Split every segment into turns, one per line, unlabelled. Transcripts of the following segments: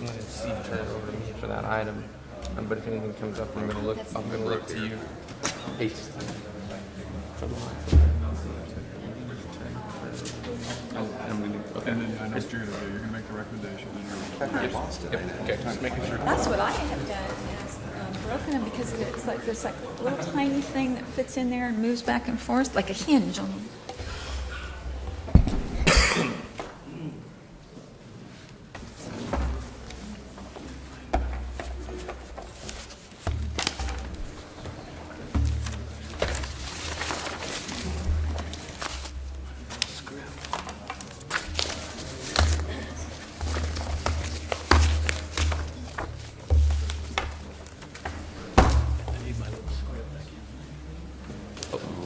I'm going to see turn it over to me for that item. But if anything comes up, I'm going to look to you. Hey.
Okay. And then I know what you're going to do. You're going to make the recommendation.
Okay, just making sure.
That's what I have done is broken them because it's like there's like a little tiny thing that fits in there and moves back and forth like a hinge on them.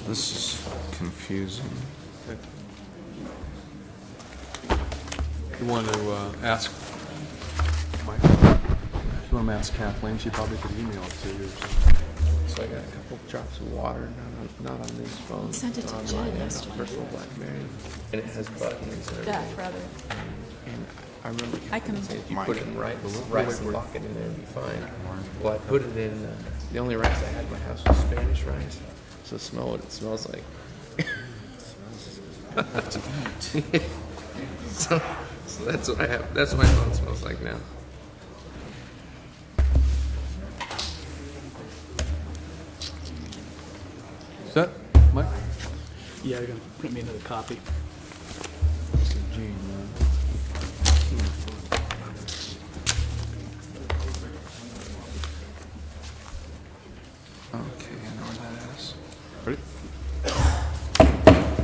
This is confusing.
You want to ask Mike? If you want to ask Kathleen, she probably could email it to you.
So I got a couple drops of water, not on these phones.
Sent it to
on
Jen
my
yesterday.
personal BlackBerry, and it has buttons. And
Duff, rather.
And I remember
I can-
saying if you put it in rice and lock it in there, it'd be fine. Well, I put it in. The only rice I had in my house was Spanish rice, so smell what it smells like. so that's what I have. That's what my phone smells like now.
Set, Mike?
Yeah, they're going to print me another copy.
Gene,
Okay, I know where that is.
Ready?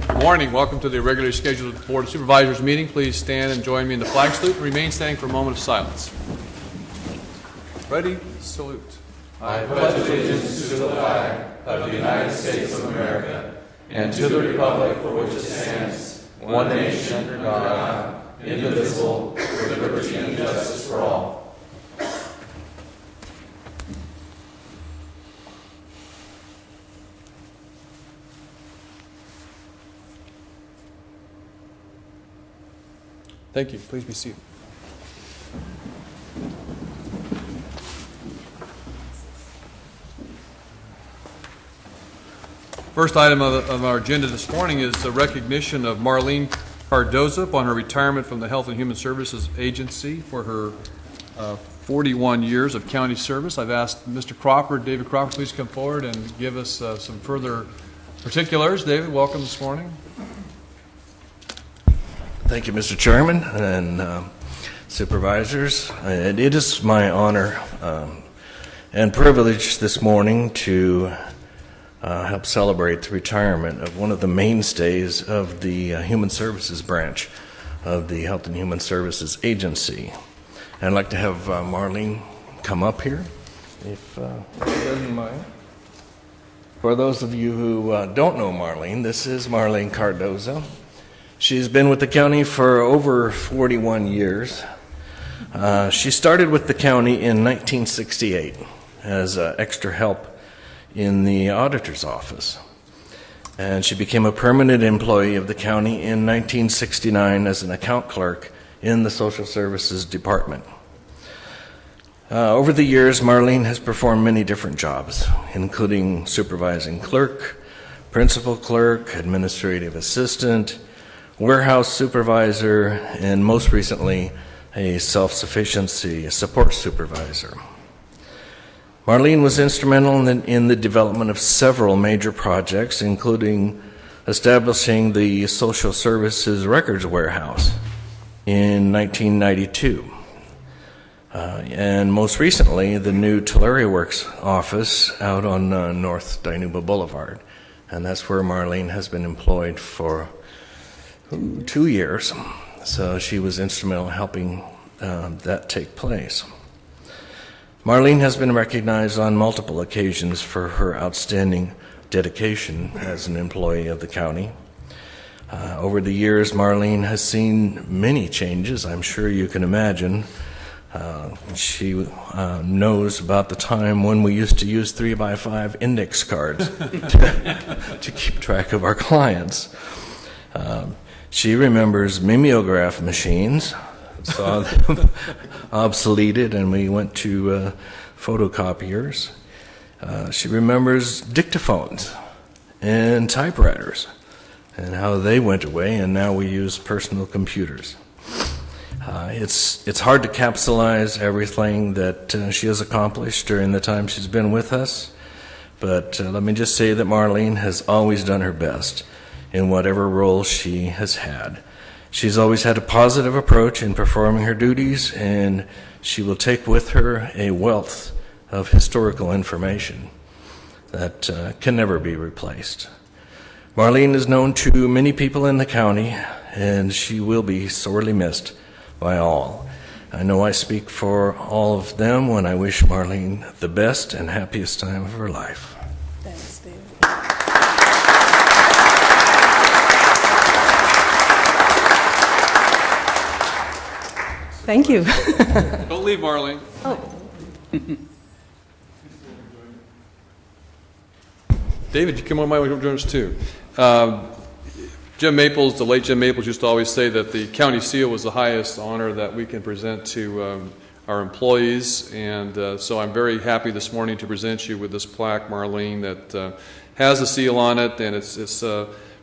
Good morning. Welcome to the regularly scheduled Board of Supervisors meeting. Please stand and join me in the flag salute and remain standing for a moment of silence. Ready? Salute.
I pledge allegiance to the flag of the United States of America and to the republic for which it stands, one nation, under God, indivisible, with liberty and justice for all.
Thank you. Please be seated. First item of our agenda this morning is the recognition of Marlene Cardoza upon her retirement from the Health and Human Services Agency for her 41 years of county service. I've asked Mr. Crawford, David Crawford, please come forward and give us some further particulars. David, welcome this morning.
Thank you, Mr. Chairman and supervisors. It is my honor and privilege this morning to help celebrate the retirement of one of the mainstays of the Human Services branch of the Health and Human Services Agency. And I'd like to have Marlene come up here, if she doesn't mind. For those of you who don't know Marlene, this is Marlene Cardozo. She's been with the county for over 41 years. She started with the county in 1968 as extra help in the auditor's office. And she became a permanent employee of the county in 1969 as an account clerk in the Social Services Department. Over the years, Marlene has performed many different jobs, including supervising clerk, principal clerk, administrative assistant, warehouse supervisor, and most recently, a self-sufficiency support supervisor. Marlene was instrumental in the development of several major projects, including establishing the Social Services Records Warehouse in 1992. And most recently, the new Tulare Works office out on North Dinuba Boulevard. And that's where Marlene has been employed for 2 years. So she was instrumental in helping that take place. Marlene has been recognized on multiple occasions for her outstanding dedication as an employee of the county. Over the years, Marlene has seen many changes, I'm sure you can imagine. She knows about the time when we used to use 3x5 index cards to keep track of our clients. She remembers mimeograph machines, saw them obsoleted, and we went to photocopiers. She remembers dictaphones and typewriters and how they went away, and now we use personal computers. It's hard to capsulize everything that she has accomplished during the time she's been with us, but let me just say that Marlene has always done her best in whatever role she has had. She's always had a positive approach in performing her duties, and she will take with her a wealth of historical information that can never be replaced. Marlene is known to many people in the county, and she will be sorely missed by all. I know I speak for all of them when I wish Marlene the best and happiest time of her life.
Thanks, David. Thank you.
Don't leave, Marlene. David, you come on my way to join us too. Jim Maples, the late Jim Maples, used to always say that the county seal was the highest honor that we can present to our employees, and so I'm very happy this morning to present you with this plaque, Marlene, that has a seal on it, and it's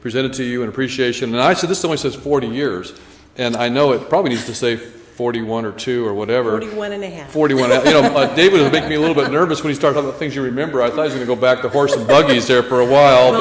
presented to you in appreciation. And I said this only says 40 years, and I know it probably needs to say 41 or 2 or whatever.
41 and a half.
41. You know, David was making me a little bit nervous when he started talking about things you remember. I thought he was going to go back to horse and buggies there for a while.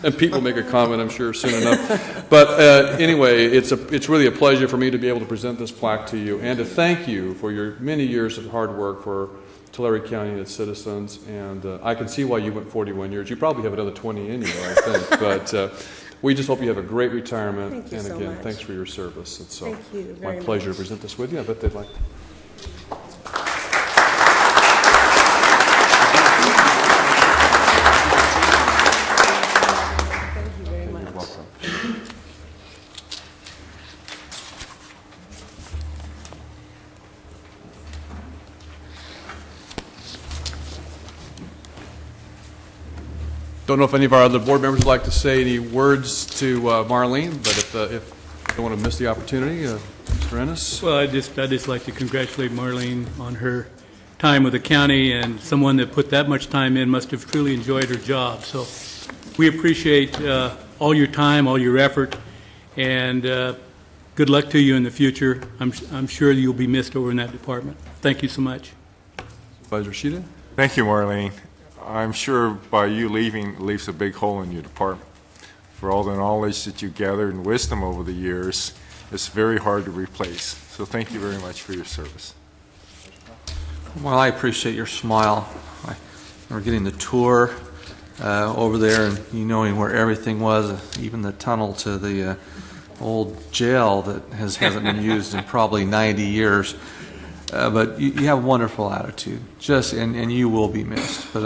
And Pete will make a comment, I'm sure, soon enough. But anyway, it's really a pleasure for me to be able to present this plaque to you and to thank you for your many years of hard work for Tulare County and its citizens. And I can see why you went 41 years. You probably have another 20 in you, I think. But we just hope you have a great retirement.
Thank you
and
so
again,
much.
thanks for your service. And so
Thank you very
my pleasure
much.
to present this with you. I bet they'd like to.
Thank you very much.
Don't know if any of our other board members would like to say any words to Marlene, but if you don't want to miss the opportunity, Mr. Ennis.
Well, I'd just like to congratulate Marlene on her time with the county, and someone that put that much time in must have truly enjoyed her job. So we appreciate all your time, all your effort, and good luck to you in the future. I'm sure you'll be missed over in that department. Thank you so much.
Supervisor Sheeta?
Thank you, Marlene. I'm sure by you leaving, it leaves a big hole in your department. For all the knowledge that you gathered and wisdom over the years, it's very hard to replace. So thank you very much for your service.
Well, I appreciate your smile. I remember getting the tour over there and you knowing where everything was, even the tunnel to the old jail that hasn't been used in probably 90 years. But you have a wonderful attitude, and you will be missed. But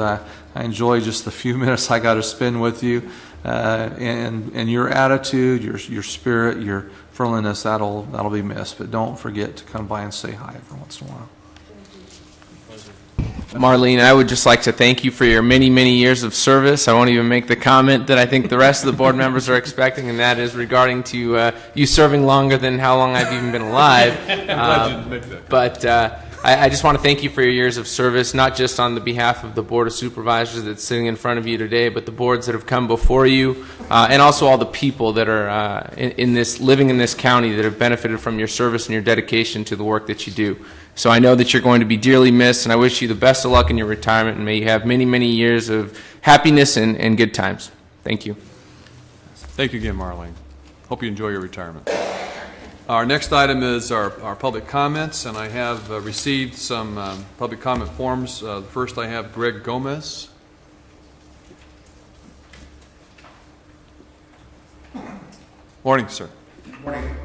I enjoy just the few minutes I got to spend with you, and your attitude, your spirit, your friendliness, that'll be missed. But don't forget to come by and say hi every once in a while.
Marlene, I would just like to thank you for your many, many years of service. I won't even make the comment that I think the rest of the board members are expecting, and that is regarding to you serving longer than how long I've even been alive. But I just want to thank you for your years of service, not just on the behalf of the Board of Supervisors that's sitting in front of you today, but the boards that have come before you, and also all the people that are living in this county that have benefited from your service and your dedication to the work that you do. So I know that you're going to be dearly missed, and I wish you the best of luck in your retirement, and may you have many, many years of happiness and good times. Thank you.
Thank you again, Marlene. Hope you enjoy your retirement. Our next item is our public comments, and I have received some public comment forms. First, I have Greg Gomez. Morning, sir.
Morning.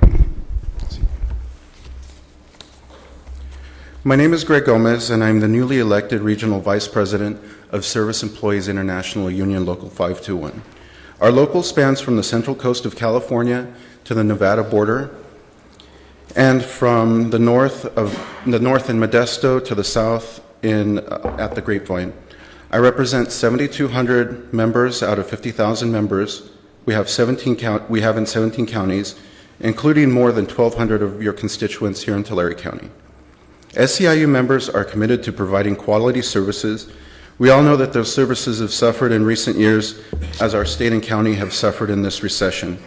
My name is Greg Gomez, and I'm the newly elected Regional Vice President of Service Employees International Union Local 521. Our local spans from the central coast of California to the Nevada border, and from the north in Modesto to the south at the Grapevine. I represent 7,200 members out of 50,000 members. We have in 17 counties, including more than 1,200 of your constituents here in Tulare County. SEIU members are committed to providing quality services. We all know that those services have suffered in recent years as our state and county have suffered in this recession.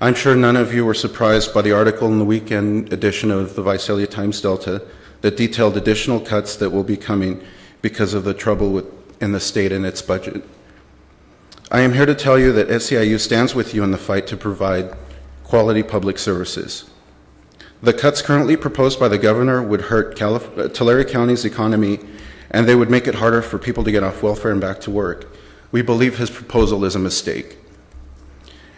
I'm sure none of you were surprised by the article in the weekend edition of the Visalia Times-Delta that detailed additional cuts that will be coming because of the trouble in the state and its budget. I am here to tell you that SEIU stands with you in the fight to provide quality public services. The cuts currently proposed by the governor would hurt Tulare County's economy, and they would make it harder for people to get off welfare and back to work. We believe his proposal is a mistake.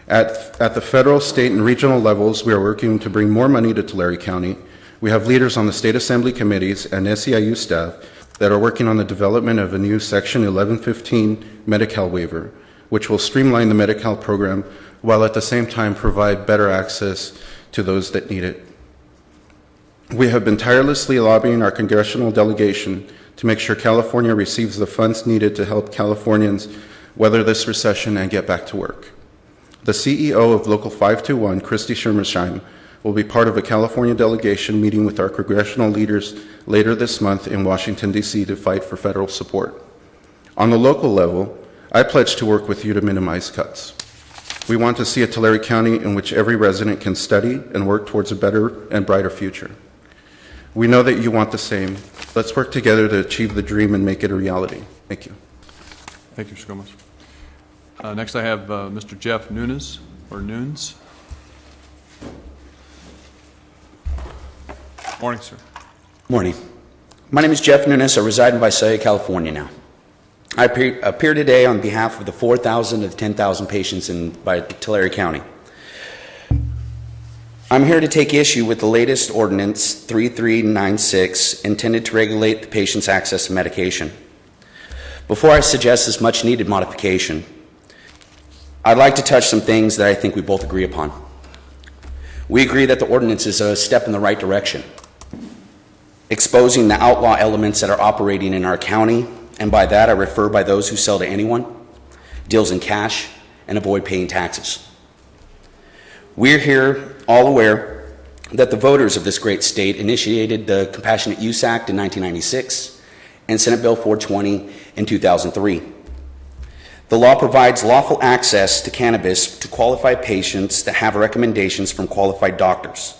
At the federal, state, and regional levels, we are working to bring more money to Tulare County. We have leaders on the state assembly committees and SEIU staff that are working on the development of a new Section 1115 Medi-Cal waiver, which will streamline the Medi-Cal program while at the same time provide better access to those that need it. We have been tirelessly lobbying our congressional delegation to make sure California receives the funds needed to help Californians weather this recession and get back to work. The CEO of Local 521, Christy Schermersheim, will be part of a California delegation meeting with our congressional leaders later this month in Washington, D.C. to fight for federal support. On the local level, I pledge to work with you to minimize cuts. We want to see a Tulare County in which every resident can study and work towards a better and brighter future. We know that you want the same. Let's work together to achieve the dream and make it a reality. Thank you.
Thank you, Mr. Gomez. Next, I have Mr. Jeff Nunes, or Nunes. Morning, sir.
Morning. My name is Jeff Nunes. I reside in Visalia, California now. I appear today on behalf of the 4,000 of 10,000 patients in Tulare County. I'm here to take issue with the latest ordinance 3396 intended to regulate the patient's access to medication. Before I suggest this much needed modification, I'd like to touch some things that I think we both agree upon. We agree that the ordinance is a step in the right direction, exposing the outlaw elements that are operating in our county, and by that I refer by those who sell to anyone, deals in cash, and avoid paying taxes. We're here all aware that the voters of this great state initiated the Compassionate Use Act in 1996 and Senate Bill 420 in 2003. The law provides lawful access to cannabis to qualified patients that have recommendations from qualified doctors.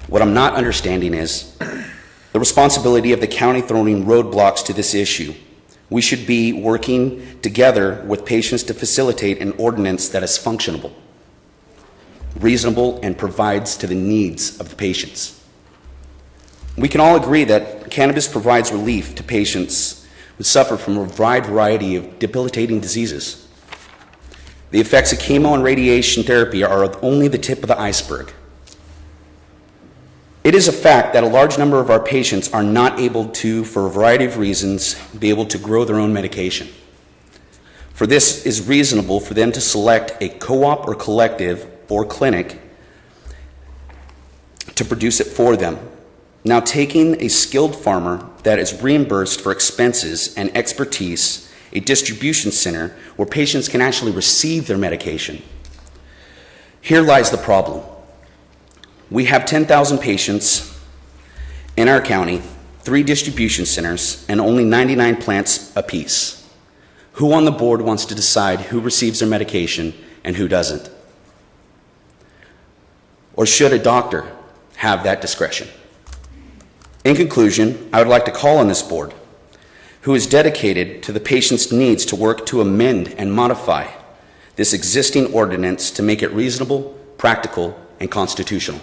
What I'm not understanding is the responsibility of the county throwing roadblocks to this issue. We should be working together with patients to facilitate an ordinance that is functional, reasonable, and provides to the needs of the patients. We can all agree that cannabis provides relief to patients who suffer from a wide variety of debilitating diseases. The effects of chemo and radiation therapy are only the tip of the iceberg. It is a fact that a large number of our patients are not able to, for a variety of reasons, be able to grow their own medication. For this is reasonable for them to select a co-op or collective or clinic to produce it for them. Now, taking a skilled farmer that is reimbursed for expenses and expertise, a distribution center where patients can actually receive their medication. Here lies the problem. We have 10,000 patients in our county, 3 distribution centers, and only 99 plants apiece. Who on the board wants to decide who receives their medication and who doesn't? Or should a doctor have that discretion? In conclusion, I would like to call on this board, who is dedicated to the patient's needs, to work to amend and modify this existing ordinance to make it reasonable, practical, and constitutional.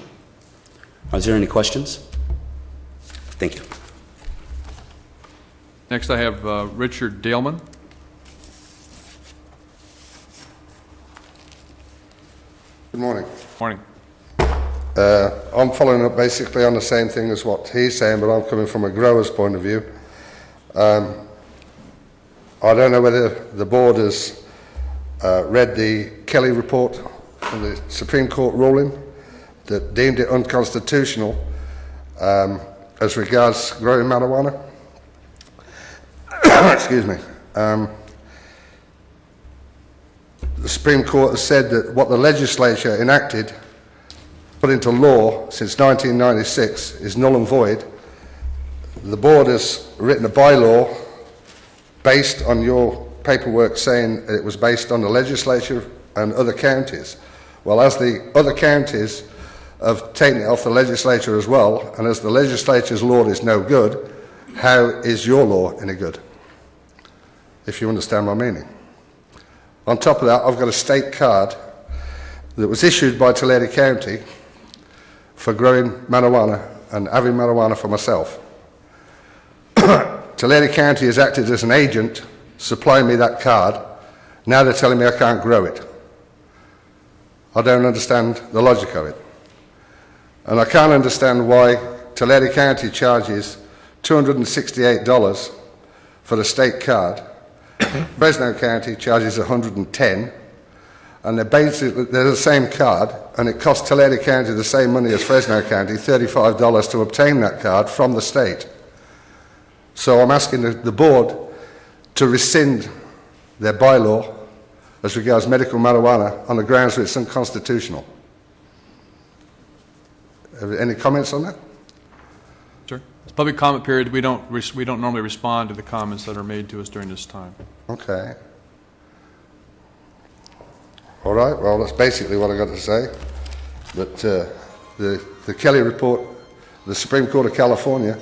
Are there any questions? Thank you.
Next, I have Richard Daleman.
Good morning.
Morning.
I'm following up basically on the same thing as what he's saying, but I'm coming from a grower's point of view. I don't know whether the board has read the Kelly report from the Supreme Court ruling that deemed it unconstitutional as regards growing marijuana. Excuse me. The Supreme Court has said that what the legislature enacted, put into law since 1996, is null and void. The board has written a bylaw based on your paperwork saying it was based on the legislature and other counties. Well, as the other counties have taken it off the legislature as well, and as the legislature's law is no good, how is your law any good? If you understand my meaning. On top of that, I've got a state card that was issued by Tulare County for growing marijuana and having marijuana for myself. Tulare County has acted as an agent, supplying me that card. Now they're telling me I can't grow it. I don't understand the logic of it. And I can't understand why Tulare County charges $268 for the state card. Fresno County charges $110, and they're the same card, and it costs Tulare County the same money as Fresno County, $35 to obtain that card from the state. So I'm asking the board to rescind their bylaw as regards medical marijuana on the grounds that it's unconstitutional. Any comments on that?
Sir? It's public comment period. We don't normally respond to the comments that are made to us during this time.
Okay. All right, well, that's basically what I got to say. But the Kelly report, the Supreme Court of California,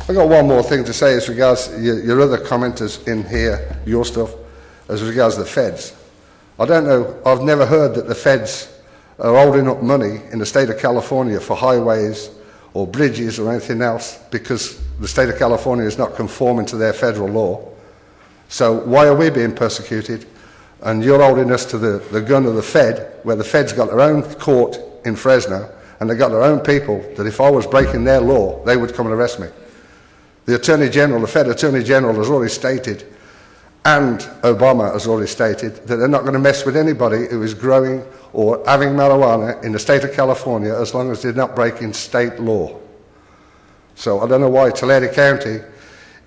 I've got one more thing to say as regards your other commenters in here, your stuff, as regards the feds. I don't know, I've never heard that the feds are holding up money in the state of California for highways or bridges or anything else because the state of California is not conforming to their federal law. So why are we being persecuted? And you're holding us to the gun of the Fed, where the Fed's got their own court in Fresno, and they've got their own people that if I was breaking their law, they would come and arrest me. The Attorney General, the Fed Attorney General has already stated, and Obama has already stated, that they're not going to mess with anybody who is growing or having marijuana in the state of California as long as they're not breaking state law. So I don't know why Tulare County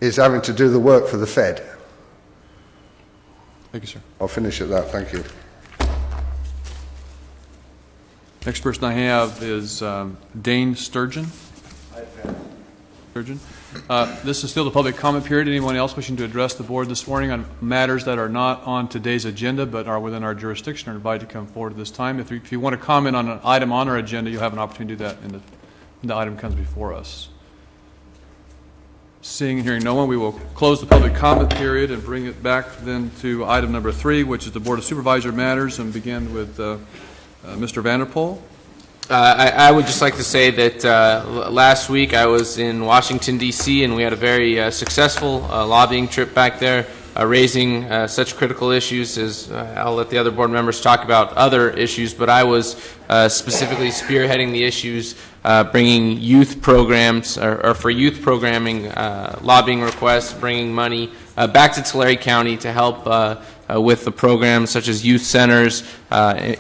is having to do the work for the Fed.
Thank you, sir.
I'll finish at that. Thank you.
Next person I have is Dane Sturgeon. Surgeon. This is still the public comment period. Anyone else wishing to address the board this morning on matters that are not on today's agenda but are within our jurisdiction are invited to come forward at this time. If you want to comment on an item on our agenda, you'll have an opportunity to do that when the item comes before us. Seeing and hearing no one, we will close the public comment period and bring it back then to item number 3, which is the Board of Supervisor matters, and begin with Mr. Vanderpool.
I would just like to say that last week I was in Washington, D.C., and we had a very successful lobbying trip back there, raising such critical issues as I'll let the other board members talk about other issues, but I was specifically spearheading the issues bringing youth programs, or for youth programming, lobbying requests, bringing money back to Tulare County to help with the programs such as youth centers,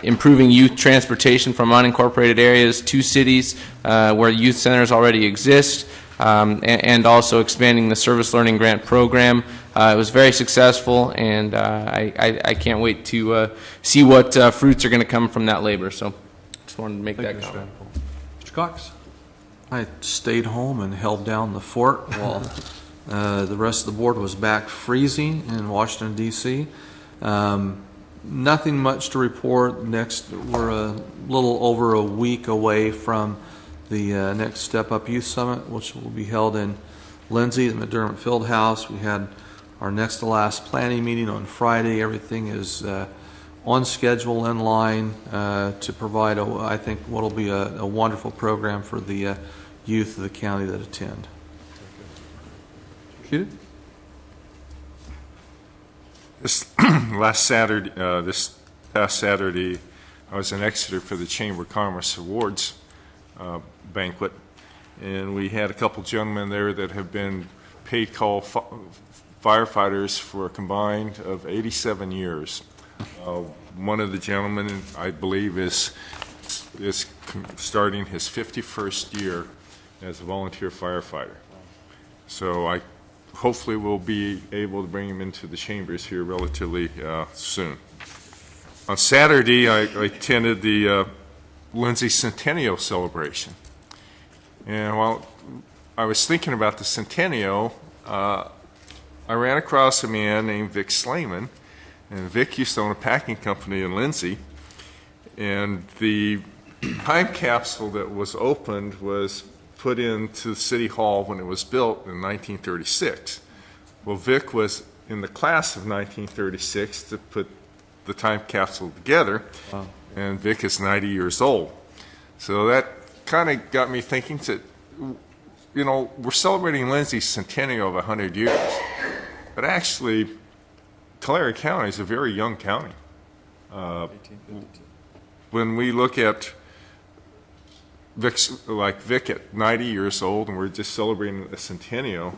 improving youth transportation from unincorporated areas to cities where youth centers already exist, and also expanding the service learning grant program. It was very successful, and I can't wait to see what fruits are going to come from that labor. So just wanted to make that comment.
Mr. Cox?
I stayed home and held down the fort while the rest of the board was back freezing in Washington, D.C. Nothing much to report. Next, we're a little over a week away from the next Step Up Youth Summit, which will be held in Lindsay, the McDermott Fieldhouse. We had our next to last planning meeting on Friday. Everything is on schedule, in line to provide, I think, what will be a wonderful program for the youth of the county that attend.
Keaton?
This past Saturday, I was in Exeter for the Chamber of Commerce Awards banquet, and we had a couple gentlemen there that have been paid call firefighters for a combined of 87 years. One of the gentlemen, I believe, is starting his 51st year as a volunteer firefighter. So I hopefully we'll be able to bring him into the chambers here relatively soon. On Saturday, I attended the Lindsay Centennial celebration. And while I was thinking about the Centennial, I ran across a man named Vic Slayman. And Vic used to own a packing company in Lindsay. And the time capsule that was opened was put into City Hall when it was built in 1936. Well, Vic was in the class of 1936 to put the time capsule together, and Vic is 90 years old. So that kind of got me thinking that, you know, we're celebrating Lindsay's centennial of 100 years, but actually, Tulare County is a very young county. When we look at Vic at 90 years old, and we're just celebrating a centennial,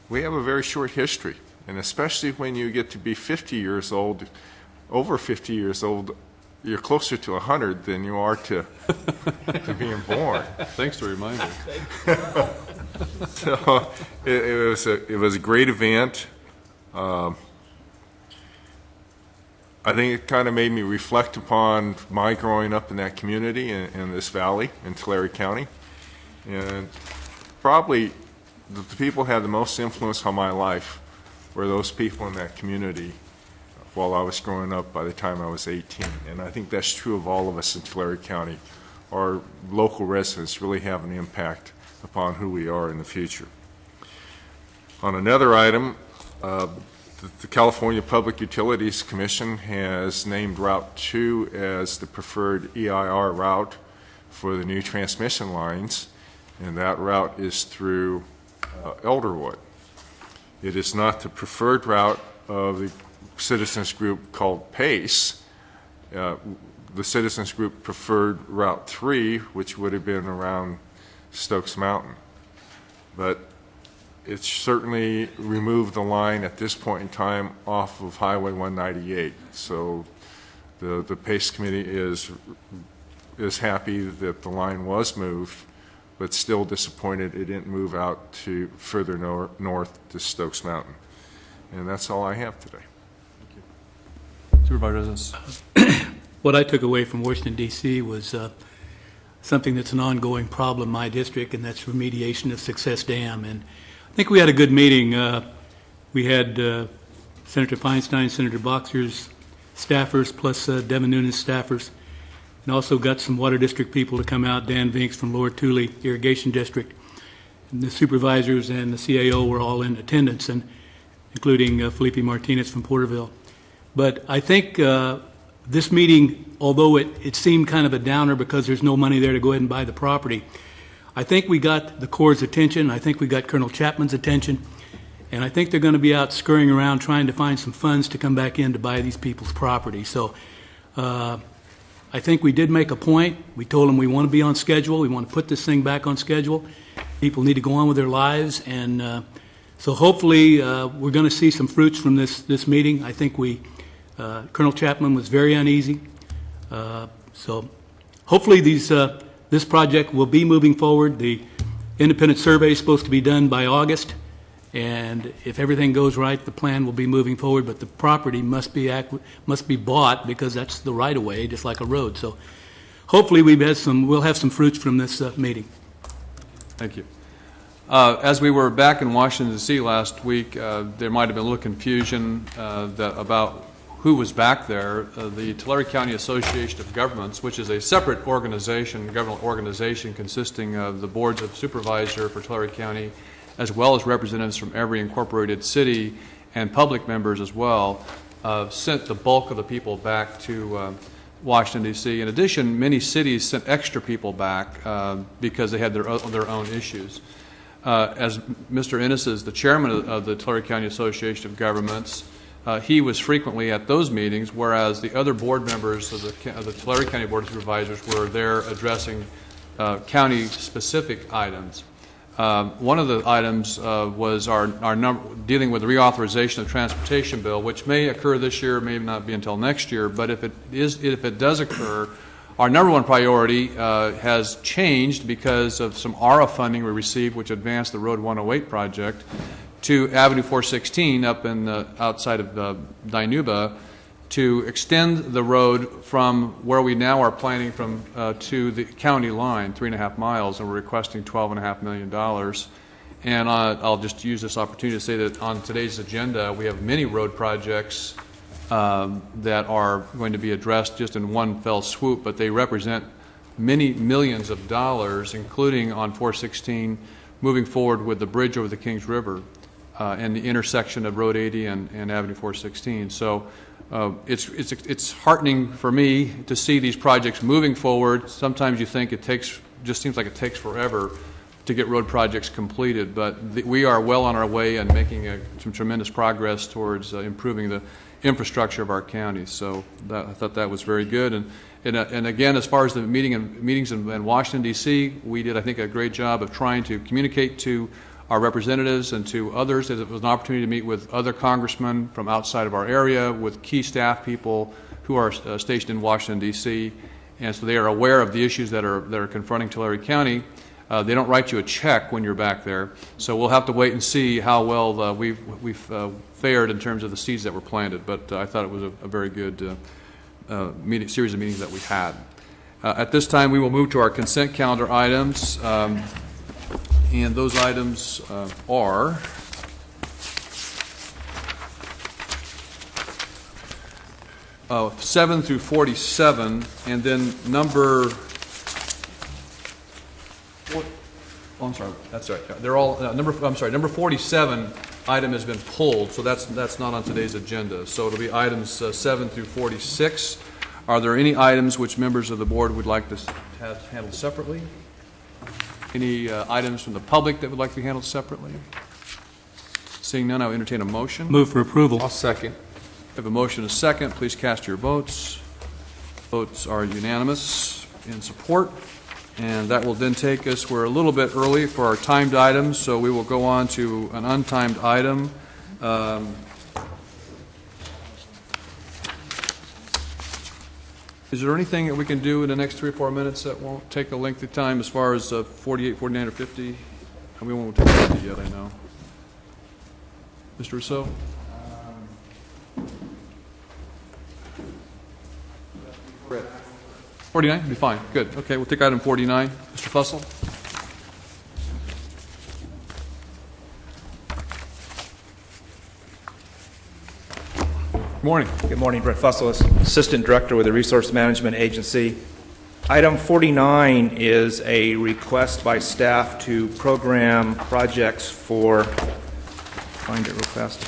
we have a very short history. And especially when you get to be 50 years old, over 50 years old, you're closer to 100 than you are to being born.
Thanks for reminding me.
So it was a great event. I think it kind of made me reflect upon my growing up in that community in this valley in Tulare County. And probably the people who had the most influence on my life were those people in that community while I was growing up by the time I was 18. And I think that's true of all of us in Tulare County. Our local residents really have an impact upon who we are in the future. On another item, the California Public Utilities Commission has named Route 2 as the preferred EIR route for the new transmission lines, and that route is through Elderwood. It is not the preferred route of the citizens group called PACE. The citizens group preferred Route 3, which would have been around Stokes Mountain. But it's certainly removed the line at this point in time off of Highway 198. So the PACE committee is happy that the line was moved, but still disappointed it didn't move out to further north to Stokes Mountain. And that's all I have today.
Supervisors.
What I took away from Washington, D.C. was something that's an ongoing problem in my district, and that's remediation of Success Dam. And I think we had a good meeting. We had Senator Feinstein, Senator Boxer's staffers, plus Devin Nunes' staffers, and also got some Water District people to come out. Dan Vinks from Lower Tule Irrigation District. And the supervisors and the CAO were all in attendance, and including Felipe Martinez from Porterville. But I think this meeting, although it seemed kind of a downer because there's no money there to go ahead and buy the property, I think we got the Corps' attention, I think we got Colonel Chapman's attention, and I think they're going to be out scurrying around trying to find some funds to come back in to buy these people's property. So I think we did make a point. We told them we want to be on schedule. We want to put this thing back on schedule. People need to go on with their lives, and so hopefully we're going to see some fruits from this meeting. I think Colonel Chapman was very uneasy. So hopefully this project will be moving forward. The independent survey is supposed to be done by August, and if everything goes right, the plan will be moving forward, but the property must be bought because that's the right-of-way, just like a road. So hopefully we'll have some fruits from this meeting.
Thank you. As we were back in Washington, D.C. last week, there might have been a little confusion about who was back there. The Tulare County Association of Governments, which is a separate organization, government organization consisting of the boards of supervisor for Tulare County, as well as representatives from every incorporated city and public members as well, sent the bulk of the people back to Washington, D.C. In addition, many cities sent extra people back because they had their own issues. As Mr. Ennis is the chairman of the Tulare County Association of Governments, he was frequently at those meetings, whereas the other board members of the Tulare County Board of Supervisors were there addressing county-specific items. One of the items was dealing with the reauthorization of the transportation bill, which may occur this year, may not be until next year. But if it does occur, our number one priority has changed because of some ARA funding we received, which advanced the Road 108 project to Avenue 416 up in outside of Dinuba, to extend the road from where we now are planning from to the county line, 3.5 miles, and we're requesting $12.5 million. And I'll just use this opportunity to say that on today's agenda, we have many road projects that are going to be addressed just in one fell swoop, but they represent many millions of dollars, including on 416, moving forward with the bridge over the Kings River and the intersection of Road 80 and Avenue 416. So it's heartening for me to see these projects moving forward. Sometimes you think just seems like it takes forever to get road projects completed, but we are well on our way and making some tremendous progress towards improving the infrastructure of our county. So I thought that was very good. And again, as far as the meetings in Washington, D.C., we did, I think, a great job of trying to communicate to our representatives and to others. It was an opportunity to meet with other congressmen from outside of our area, with key staff people who are stationed in Washington, D.C., and so they are aware of the issues that are confronting Tulare County. They don't write you a check when you're back there, so we'll have to wait and see how well we've fared in terms of the seeds that were planted. But I thought it was a very good series of meetings that we had. At this time, we will move to our consent calendar items. And those items are items 7 through 47, and then number. Oh, I'm sorry. That's right. They're all number 47 item has been pulled, so that's not on today's agenda. So it'll be items 7 through 46. Are there any items which members of the board would like to have handled separately? Any items from the public that would like to be handled separately? Seeing none, I will entertain a motion.
Move for approval.
I'll second.
We have a motion and a second. Please cast your votes. Votes are unanimous in support. And that will then take us, we're a little bit early for our timed items, so we will go on to an untimed item. Is there anything that we can do in the next 3 or 4 minutes that won't take a lengthy time as far as 48, 49, or 50? And we won't take 50 yet, I know. Mr. Rousseau? 49 would be fine. Good. Okay, we'll take item 49. Mr. Fussell? Morning.
Good morning, Brett Fussell, Assistant Director with the Resource Management Agency. Item 49 is a request by staff to program projects for, find it real fast,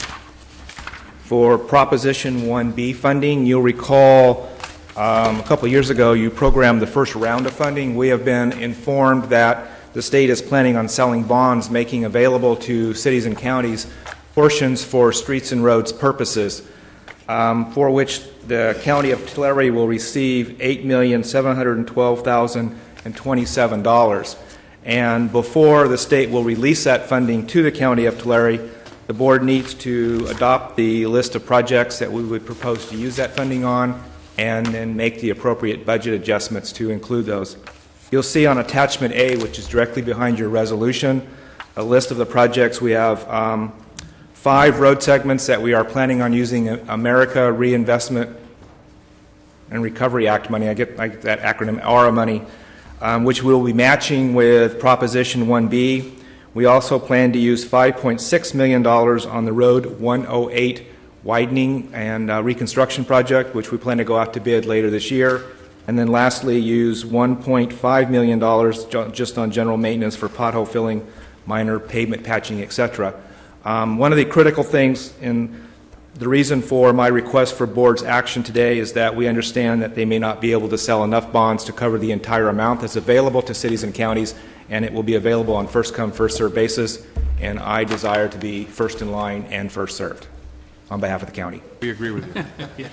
for Proposition 1B funding. You'll recall a couple of years ago you programmed the first round of funding. We have been informed that the state is planning on selling bonds, making available to cities and counties portions for streets and roads purposes, for which the County of Tulare will receive $8,712,027. And before the state will release that funding to the County of Tulare, the board needs to adopt the list of projects that we would propose to use that funding on and then make the appropriate budget adjustments to include those. You'll see on Attachment A, which is directly behind your resolution, a list of the projects. We have 5 road segments that we are planning on using America Reinvestment and Recovery Act money. I get that acronym, ARA money, which we'll be matching with Proposition 1B. We also plan to use $5.6 million on the Road 108 widening and reconstruction project, which we plan to go out to bid later this year. And then lastly, use $1.5 million just on general maintenance for pothole filling, minor pavement patching, etc. One of the critical things in the reason for my request for board's action today is that we understand that they may not be able to sell enough bonds to cover the entire amount that's available to cities and counties, and it will be available on first-come, first-served basis, and I desire to be first in line and first served on behalf of the county.
We agree with you.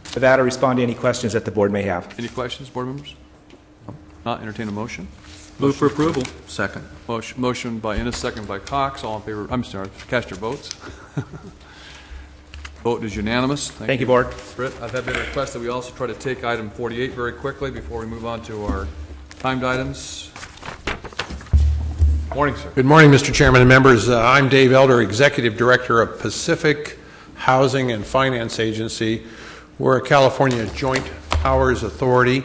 For that, I respond to any questions that the board may have.
Any questions, board members? Not entertain a motion.
Move for approval.
Second.
Motion by Ennis, second by Cox. All in favor, I'm sorry, cast your votes. Vote is unanimous.
Thank you, board.
Britt, I've had been requested that we also try to take item 48 very quickly before we move on to our timed items. Morning, sir.
Good morning, Mr. Chairman and members. I'm Dave Elder, Executive Director of Pacific Housing and Finance Agency. We're a California Joint Powers Authority,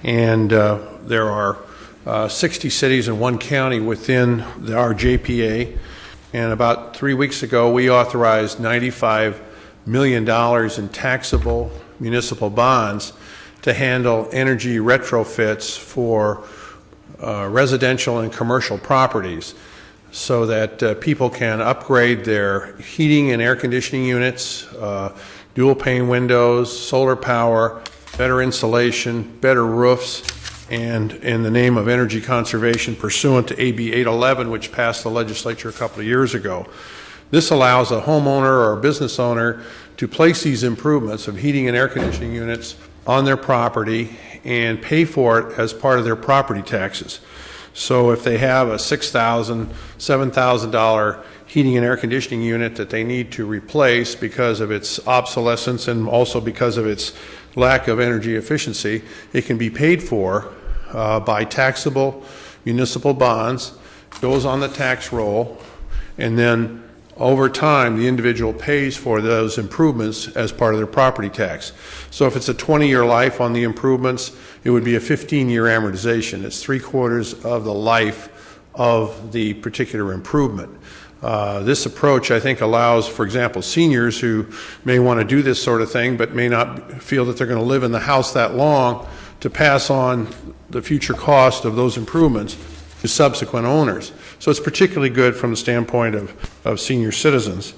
and there are 60 cities and 1 county within our JPA. And about 3 weeks ago, we authorized $95 million in taxable municipal bonds to handle energy retrofits for residential and commercial properties so that people can upgrade their heating and air conditioning units, dual pane windows, solar power, better insulation, better roofs, and in the name of energy conservation pursuant to AB 811, which passed the legislature a couple of years ago. This allows a homeowner or a business owner to place these improvements of heating and air conditioning units on their property and pay for it as part of their property taxes. So if they have a $6,000, $7,000 heating and air conditioning unit that they need to replace because of its obsolescence and also because of its lack of energy efficiency, it can be paid for by taxable municipal bonds, goes on the tax roll, and then over time the individual pays for those improvements as part of their property tax. So if it's a 20-year life on the improvements, it would be a 15-year amortization. It's 3/4 of the life of the particular improvement. This approach, I think, allows, for example, seniors who may want to do this sort of thing but may not feel that they're going to live in the house that long to pass on the future cost of those improvements to subsequent owners. So it's particularly good from the standpoint of senior citizens.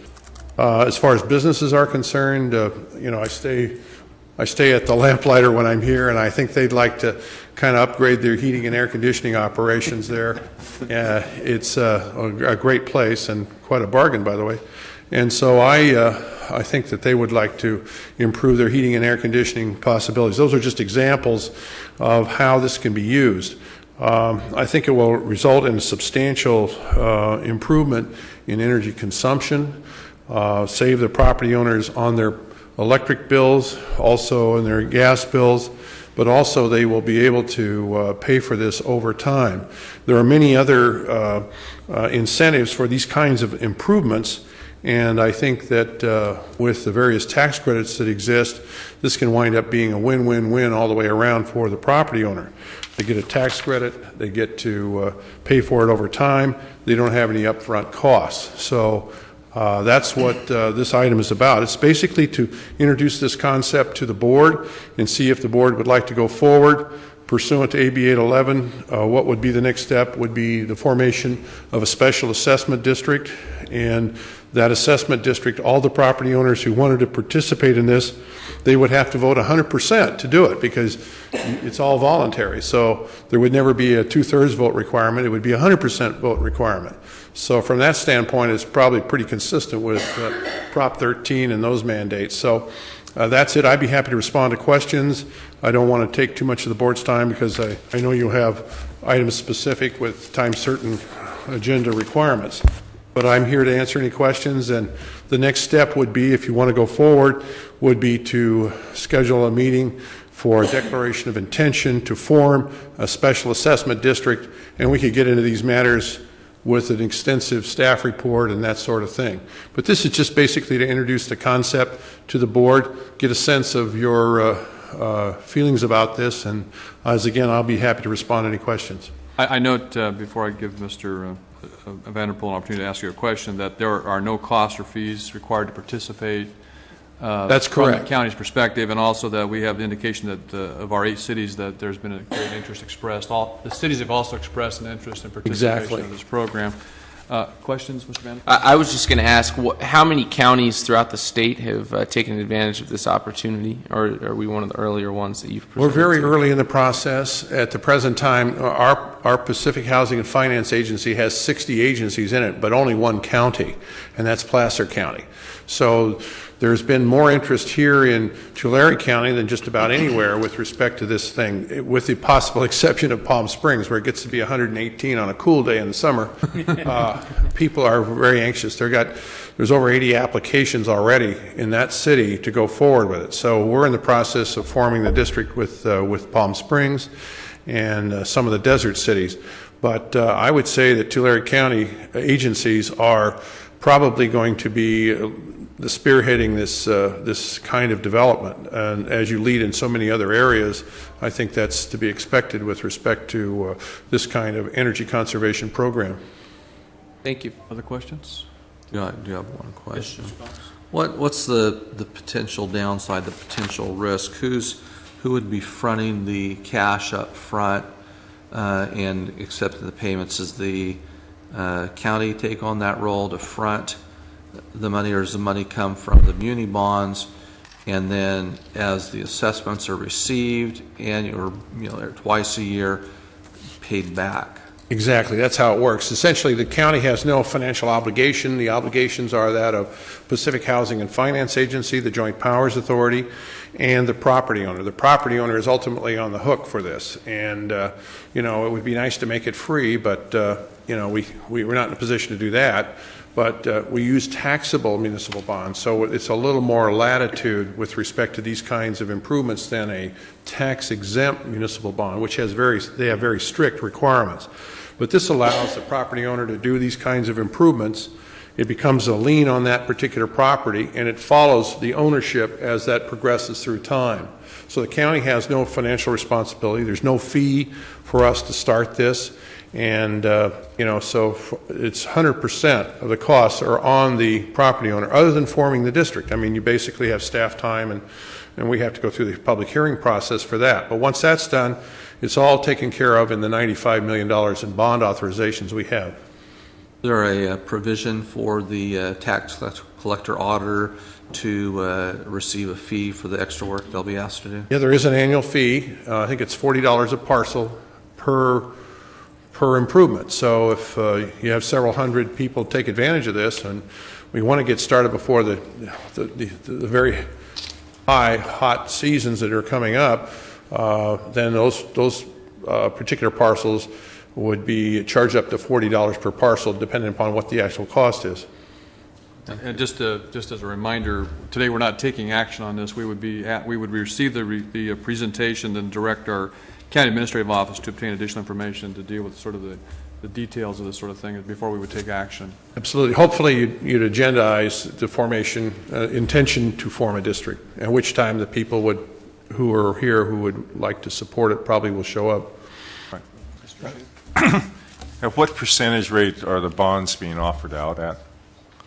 As far as businesses are concerned, I stay at the Lamplighter when I'm here, and I think they'd like to kind of upgrade their heating and air conditioning operations there. It's a great place and quite a bargain, by the way. And so I think that they would like to improve their heating and air conditioning possibilities. Those are just examples of how this can be used. I think it will result in a substantial improvement in energy consumption, save the property owners on their electric bills, also in their gas bills, but also they will be able to pay for this over time. There are many other incentives for these kinds of improvements, And I think that with the various tax credits that exist, this can wind up being a win-win-win all the way around for the property owner. They get a tax credit, they get to pay for it over time, they don't have any upfront costs. So that's what this item is about. It's basically to introduce this concept to the board and see if the board would like to go forward pursuant to AB 811. What would be the next step would be the formation of a special assessment district, and that assessment district, all the property owners who wanted to participate in this, they would have to vote 100% to do it, because it's all voluntary. So there would never be a 2/3 vote requirement. It would be a 100% vote requirement. So from that standpoint, it's probably pretty consistent with Prop 13 and those mandates. So that's it. I'd be happy to respond to questions. I don't want to take too much of the board's time, because I know you have items specific with time certain agenda requirements. But I'm here to answer any questions, and the next step would be, if you want to go forward, would be to schedule a meeting for a declaration of intention to form a special assessment district, and we could get into these matters with an extensive staff report and that sort of thing. But this is just basically to introduce the concept to the board, get a sense of your feelings about this, and as again, I'll be happy to respond to any questions.
I note, before I give Mr. Vanderpool an opportunity to ask you a question, that there are no costs or fees required to participate.
That's correct.
From the county's perspective, and also that we have the indication that of our 8 cities that there's been a great interest expressed. All the cities have also expressed an interest in participation in this program. Questions, Mr. Vanderpool?
I was just going to ask, how many counties throughout the state have taken advantage of this opportunity, or are we one of the earlier ones that you've presented?
We're very early in the process. At the present time, our Pacific Housing and Finance Agency has 60 agencies in it, but only one county, and that's Placer County. So there's been more interest here in Tulare County than just about anywhere with respect to this thing, with the possible exception of Palm Springs, where it gets to be 118 on a cool day in the summer. People are very anxious. There's over 80 applications already in that city to go forward with it. So we're in the process of forming the district with Palm Springs and some of the desert cities. But I would say that Tulare County agencies are probably going to be the spearheading this kind of development. And as you lead in so many other areas, I think that's to be expected with respect to this kind of energy conservation program.
Thank you.
Other questions?
I do have one question. What's the potential downside, the potential risk? Who would be fronting the cash up front and accepting the payments? Is the county take on that role to front the money, or does the money come from the muni bonds, and then as the assessments are received or twice a year, paid back?
Exactly, that's how it works. Essentially, the county has no financial obligation. The obligations are that of Pacific Housing and Finance Agency, the Joint Powers Authority, and the property owner. The property owner is ultimately on the hook for this, and it would be nice to make it free, but we're not in a position to do that. But we use taxable municipal bonds, so it's a little more latitude with respect to these kinds of improvements than a tax-exempt municipal bond, which has very strict requirements. But this allows the property owner to do these kinds of improvements. It becomes a lien on that particular property, and it follows the ownership as that progresses through time. So the county has no financial responsibility. There's no fee for us to start this. And, so it's 100% of the costs are on the property owner, other than forming the district. I mean, you basically have staff time, and we have to go through the public hearing process for that. But once that's done, it's all taken care of in the $95 million in bond authorizations we have.
Is there a provision for the tax collector auditor to receive a fee for the extra work they'll be asked to do?
Yeah, there is an annual fee. I think it's $40 a parcel per improvement. So if you have several hundred people take advantage of this, and we want to get started before the very hot seasons that are coming up, then those particular parcels would be charged up to $40 per parcel, depending upon what the actual cost is.
And just as a reminder, today we're not taking action on this. We would receive the presentation and direct our County Administrative Office to obtain additional information to deal with sort of the details of this sort of thing before we would take action.
Absolutely. Hopefully, you'd agendize the formation, intention to form a district, at which time the people who are here who would like to support it probably will show up.
At what percentage rate are the bonds being offered out at?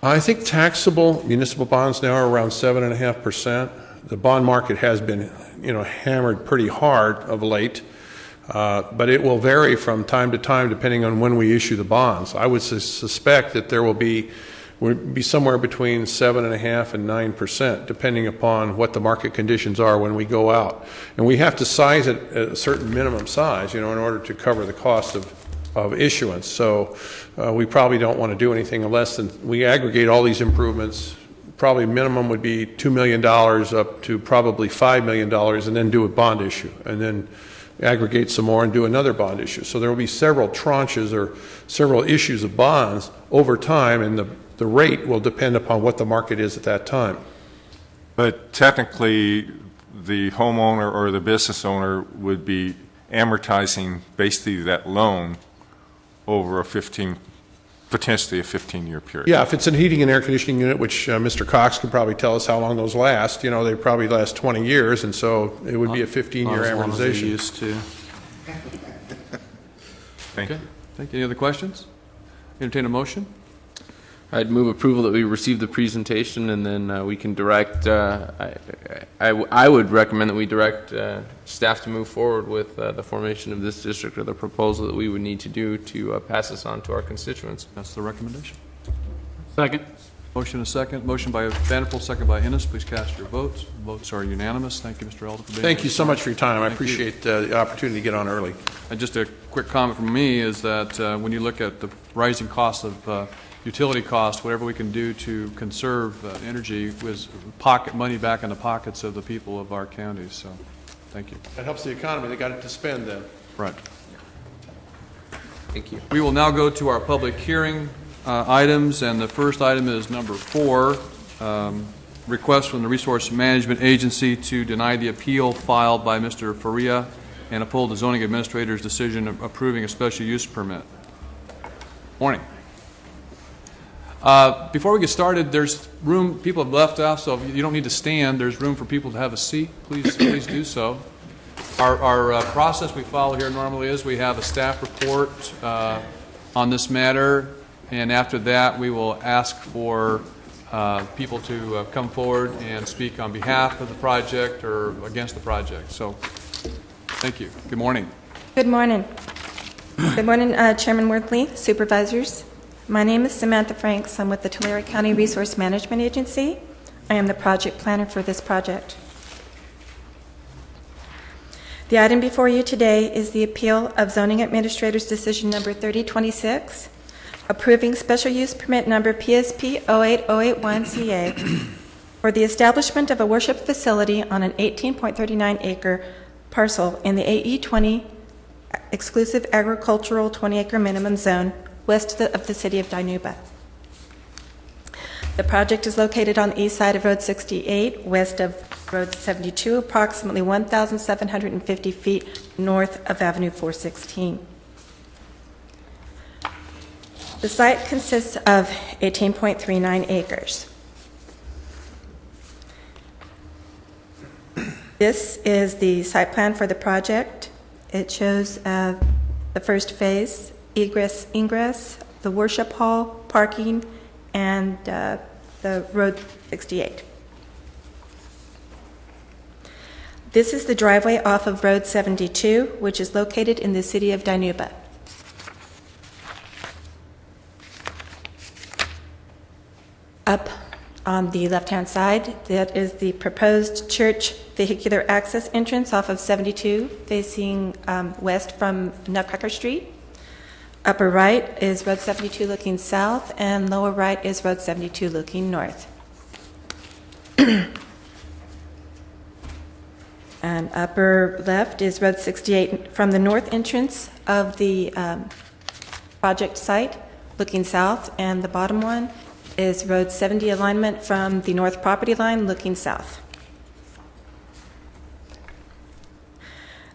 I think taxable municipal bonds now are around 7.5%. The bond market has been, hammered pretty hard of late, but it will vary from time to time depending on when we issue the bonds. I would suspect that there would be somewhere between 7.5% and 9%, depending upon what the market conditions are when we go out. And we have to size it at a certain minimum size, in order to cover the cost of issuance. So we probably don't want to do anything unless we aggregate all these improvements. Probably minimum would be $2 million up to probably $5 million, and then do a bond issue, and then aggregate some more and do another bond issue. So there will be several tranches or several issues of bonds over time, and the rate will depend upon what the market is at that time.
But technically, the homeowner or the business owner would be amortizing basically that loan over potentially a 15-year period.
Yeah, if it's a heating and air conditioning unit, which Mr. Cox could probably tell us how long those last, they probably last 20 years, and so it would be a 15-year amortization.
Used to.
Thank you.
Thank you. Any other questions? Entertain a motion?
I'd move approval that we receive the presentation, and then we can direct, I would recommend that we direct staff to move forward with the formation of this district, or the proposal that we would need to do to pass this on to our constituents.
That's the recommendation.
Second.
Motion and second. Motion by Vanderpool, second by Ennis. Please cast your votes. Votes are unanimous. Thank you, Mr. Elder, for being
Thank
here.
you so much for your time. I appreciate the opportunity to get on early.
And just a quick comment from me is that when you look at the rising cost of utility costs, whatever we can do to conserve energy was pocket money back in the pockets of the people of our counties. So, thank you.
That helps the economy. They got it to spend then.
Right.
Thank you.
We will now go to our public hearing items, and the first item is number 4, request from the Resource Management Agency to deny the appeal filed by Mr. Faria and uphold the zoning administrator's decision of approving a special use permit. Morning. Before we get started, there's room. People have left off, so you don't need to stand. There's room for people to have a seat. Please do so. Our process we follow here normally is we have a staff report on this matter, and after that we will ask for people to come forward and speak on behalf of the project or against the project. So, thank you. Good morning.
Good morning. Good morning, Chairman Worthley, Supervisors. My name is Samantha Franks. I'm with the Tulare County Resource Management Agency. I am the project planner for this project. The item before you today is the appeal of Zoning Administrator's Decision Number 3026, approving special use permit number PSP 08081CA for the establishment of a worship facility on an 18.39-acre parcel in the AE20 exclusive agricultural 20-acre minimum zone west of the city of Dinuba. The project is located on the east side of Road 68, west of Road 72, approximately 1,750 feet north of Avenue 416. The site consists of 18.39 acres. This is the site plan for the project. It shows the first phase, egress, ingress, the worship hall, parking, and the Road 68. This is the driveway off of Road 72, which is located in the city of Dinuba. Up on the left-hand side, that is the proposed church vehicular access entrance off of 72, facing west from Nutcracker Street. Upper right is Road 72 looking south, and lower right is Road 72 looking north. And upper left is Road 68 from the north entrance of the project site looking south, and the bottom one is Road 70 alignment from the north property line looking south.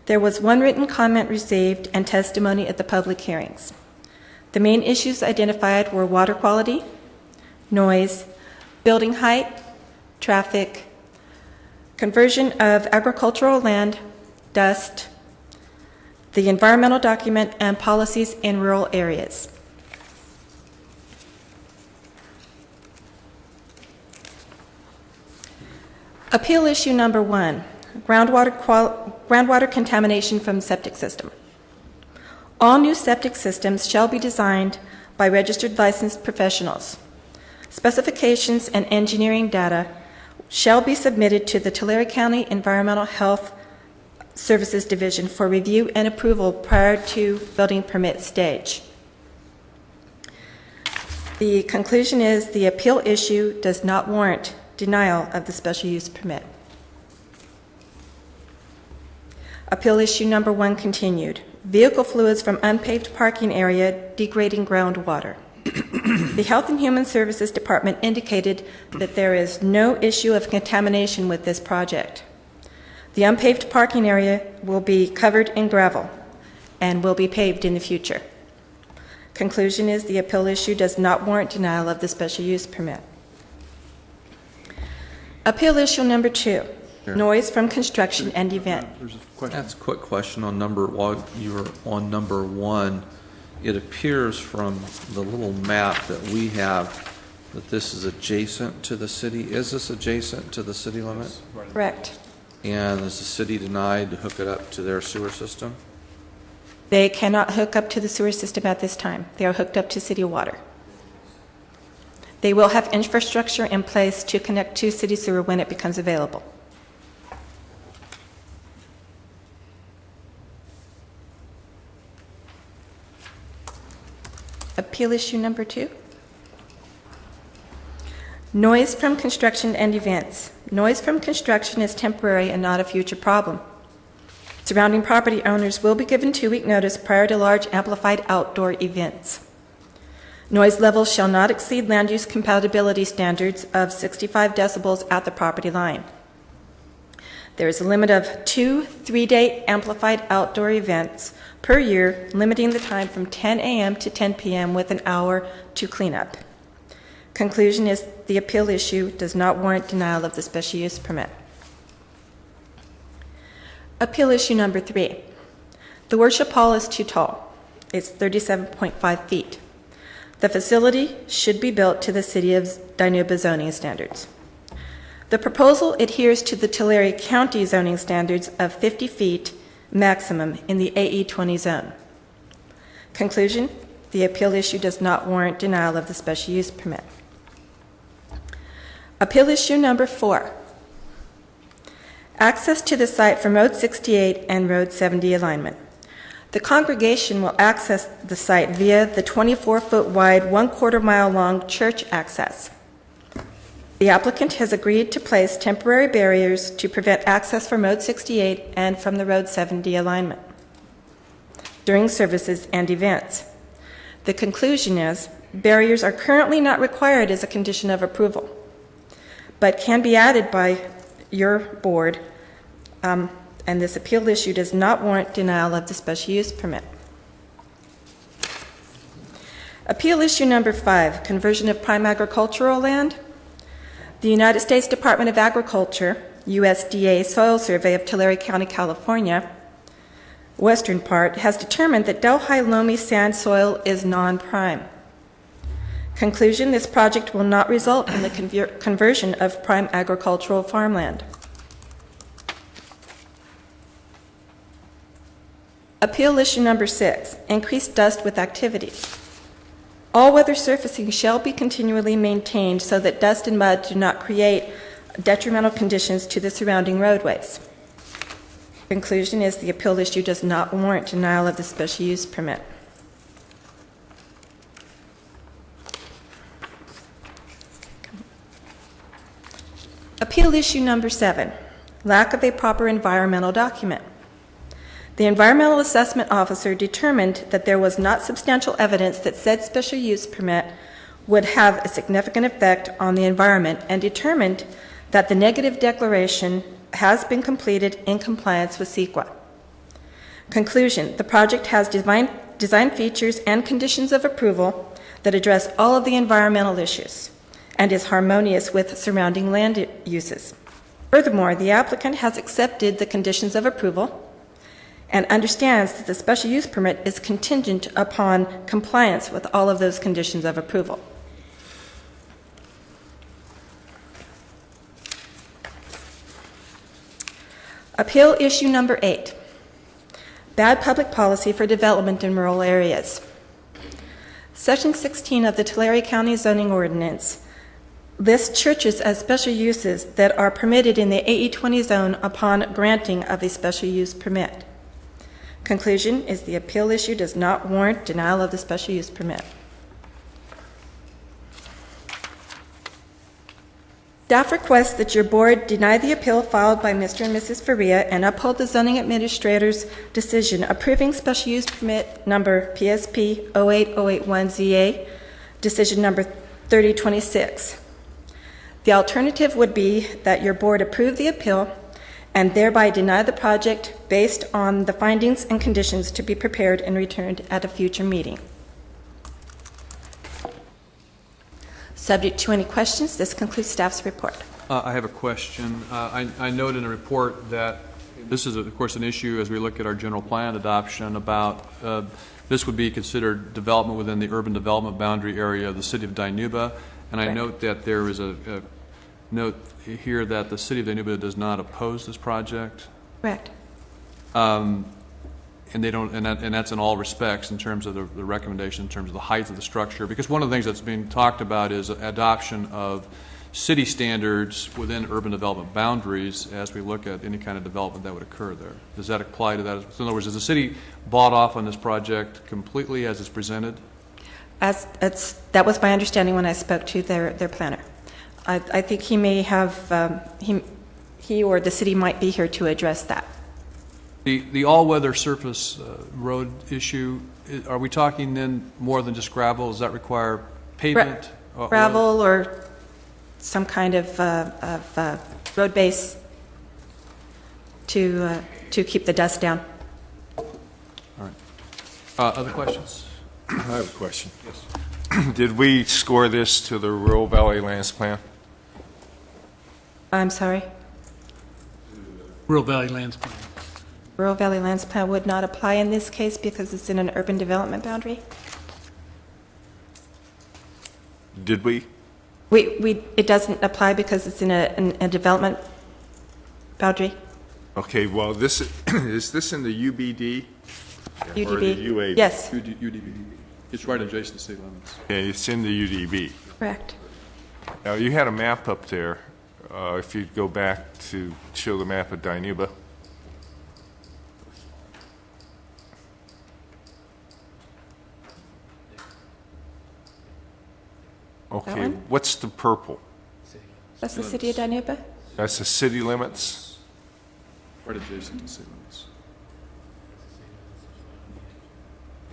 There was one written comment received and testimony at the public hearings. The main issues identified were water quality, noise, building height, traffic, conversion of agricultural land, dust, the environmental document, and policies in rural areas. Appeal issue number 1, groundwater contamination from septic system. All new septic systems shall be designed by registered licensed professionals. Specifications and engineering data shall be submitted to the Tulare County Environmental Health Services Division for review and approval prior to building permit stage. The conclusion is the appeal issue does not warrant denial of the special use permit. Appeal issue number 1 continued. Vehicle fluids from unpaved parking area degrading groundwater. The Health and Human Services Department indicated that there is no issue of contamination with this project. The unpaved parking area will be covered in gravel and will be paved in the future. Conclusion is the appeal issue does not warrant denial of the special use permit. Appeal issue number 2, noise from construction and event.
That's a quick question on while you were on number 1. It appears from the little map that we have that this is adjacent to the city. Is this adjacent to the city limit?
Correct.
And is the city denied to hook it up to their sewer system?
They cannot hook up to the sewer system at this time. They are hooked up to city water. They will have infrastructure in place to connect to city sewer when it becomes available. Appeal issue number 2. Noise from construction and events. Noise from construction is temporary and not a future problem. Surrounding property owners will be given 2-week notice prior to large amplified outdoor events. Noise levels shall not exceed land use compatibility standards of 65 decibels at the property line. There is a limit of 2 3-day amplified outdoor events per year, limiting the time from 10 a.m. to 10 p.m. with an hour to cleanup. Conclusion is the appeal issue does not warrant denial of the special use permit. Appeal issue number 3. The worship hall is too tall. It's 37.5 feet. The facility should be built to the City of Dinuba zoning standards. The proposal adheres to the Tulare County zoning standards of 50 feet maximum in the AE20 zone. Conclusion, the appeal issue does not warrant denial of the special use permit. Appeal issue number 4. Access to the site from Road 68 and Road 70 alignment. The congregation will access the site via the 24-foot wide, 1/4 mile long church access. The applicant has agreed to place temporary barriers to prevent access from Road 68 and from the Road 70 alignment during services and events. The conclusion is barriers are currently not required as a condition of approval, but can be added by your board, and this appeal issue does not warrant denial of the special use permit. Appeal issue number 5, conversion of prime agricultural land. The United States Department of Agriculture, USDA Soil Survey of Tulare County, California, western part, has determined that Delhi loamy sand soil is non-prime. Conclusion, this project will not result in the conversion of prime agricultural farmland. Appeal issue number 6, increased dust with activities. All weather surfacing shall be continually maintained so that dust and mud do not create detrimental conditions to the surrounding roadways. Conclusion is the appeal issue does not warrant denial of the special use permit. Appeal issue number 7, lack of a proper environmental document. The environmental assessment officer determined that there was not substantial evidence that said special use permit would have a significant effect on the environment and determined that the negative declaration has been completed in compliance with CEQA. Conclusion, the project has design features and conditions of approval that address all of the environmental issues and is harmonious with surrounding land uses. Furthermore, the applicant has accepted the conditions of approval and understands that the special use permit is contingent upon compliance with all of those conditions of approval. Appeal issue number 8, bad public policy for development in rural areas. Section 16 of the Tulare County zoning ordinance lists churches as special uses that are permitted in the AE20 zone upon granting of a special use permit. Conclusion is the appeal issue does not warrant denial of the special use permit. Staff requests that your board deny the appeal filed by Mr. and Mrs. Faria and uphold the zoning administrator's decision approving special use permit number PSP 08081ZA, decision number 3026. The alternative would be that your board approve the appeal and thereby deny the project based on the findings and conditions to be prepared and returned at a future meeting. Subject to any questions, this concludes staff's report.
I have a question. I note in the report that this is, of course, an issue as we look at our general plan adoption about this would be considered development within the urban development boundary area of the city of Dinuba. And I note that there is a note here that the city of Dinuba does not oppose this project.
Correct.
And they don't, and that's in all respects in terms of the recommendation, in terms of the height of the structure. Because one of the things that's being talked about is adoption of city standards within urban development boundaries as we look at any kind of development that would occur there. Does that apply to that? So in other words, is the city bought off on this project completely as it's presented?
That was my understanding when I spoke to their planner. I think he may have, he or the city might be here to address that.
The all-weather surface road issue, are we talking then more than just gravel? Does that require pavement?
Gravel or some kind of road base to keep the dust down.
All right. Other questions?
I have a question. Yes. Did we score this to the Rural Valley Lands Plan?
I'm sorry?
Rural Valley Lands Plan.
Rural Valley Lands Plan would not apply in this case because it's in an urban development boundary?
Did we?
It doesn't apply because it's in a development boundary?
Okay, well, this is this in the UBD?
UDB?
Or the UAB?
Yes.
UDB. It's right adjacent to city limits.
Okay, it's in the UDB.
Correct.
Now, you had a map up there. If you go back to show the map of Dinuba. Okay, what's the purple?
That's the city of Dinuba?
That's the city limits?
Right adjacent to city limits.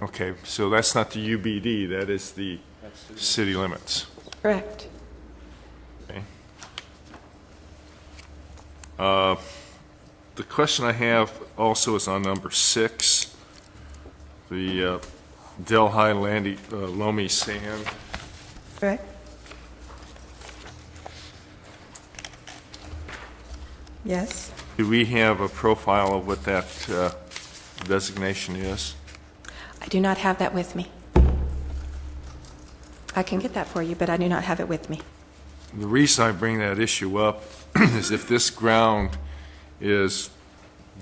Okay, so that's not the UBD, that is the city limits.
Correct.
Okay. The question I have also is on number 6, the Delhi Loamy Sand.
Correct. Yes.
Do we have a profile of what that designation is?
I do not have that with me. I can get that for you, but I do not have it with me.
The reason I bring that issue up is if this ground is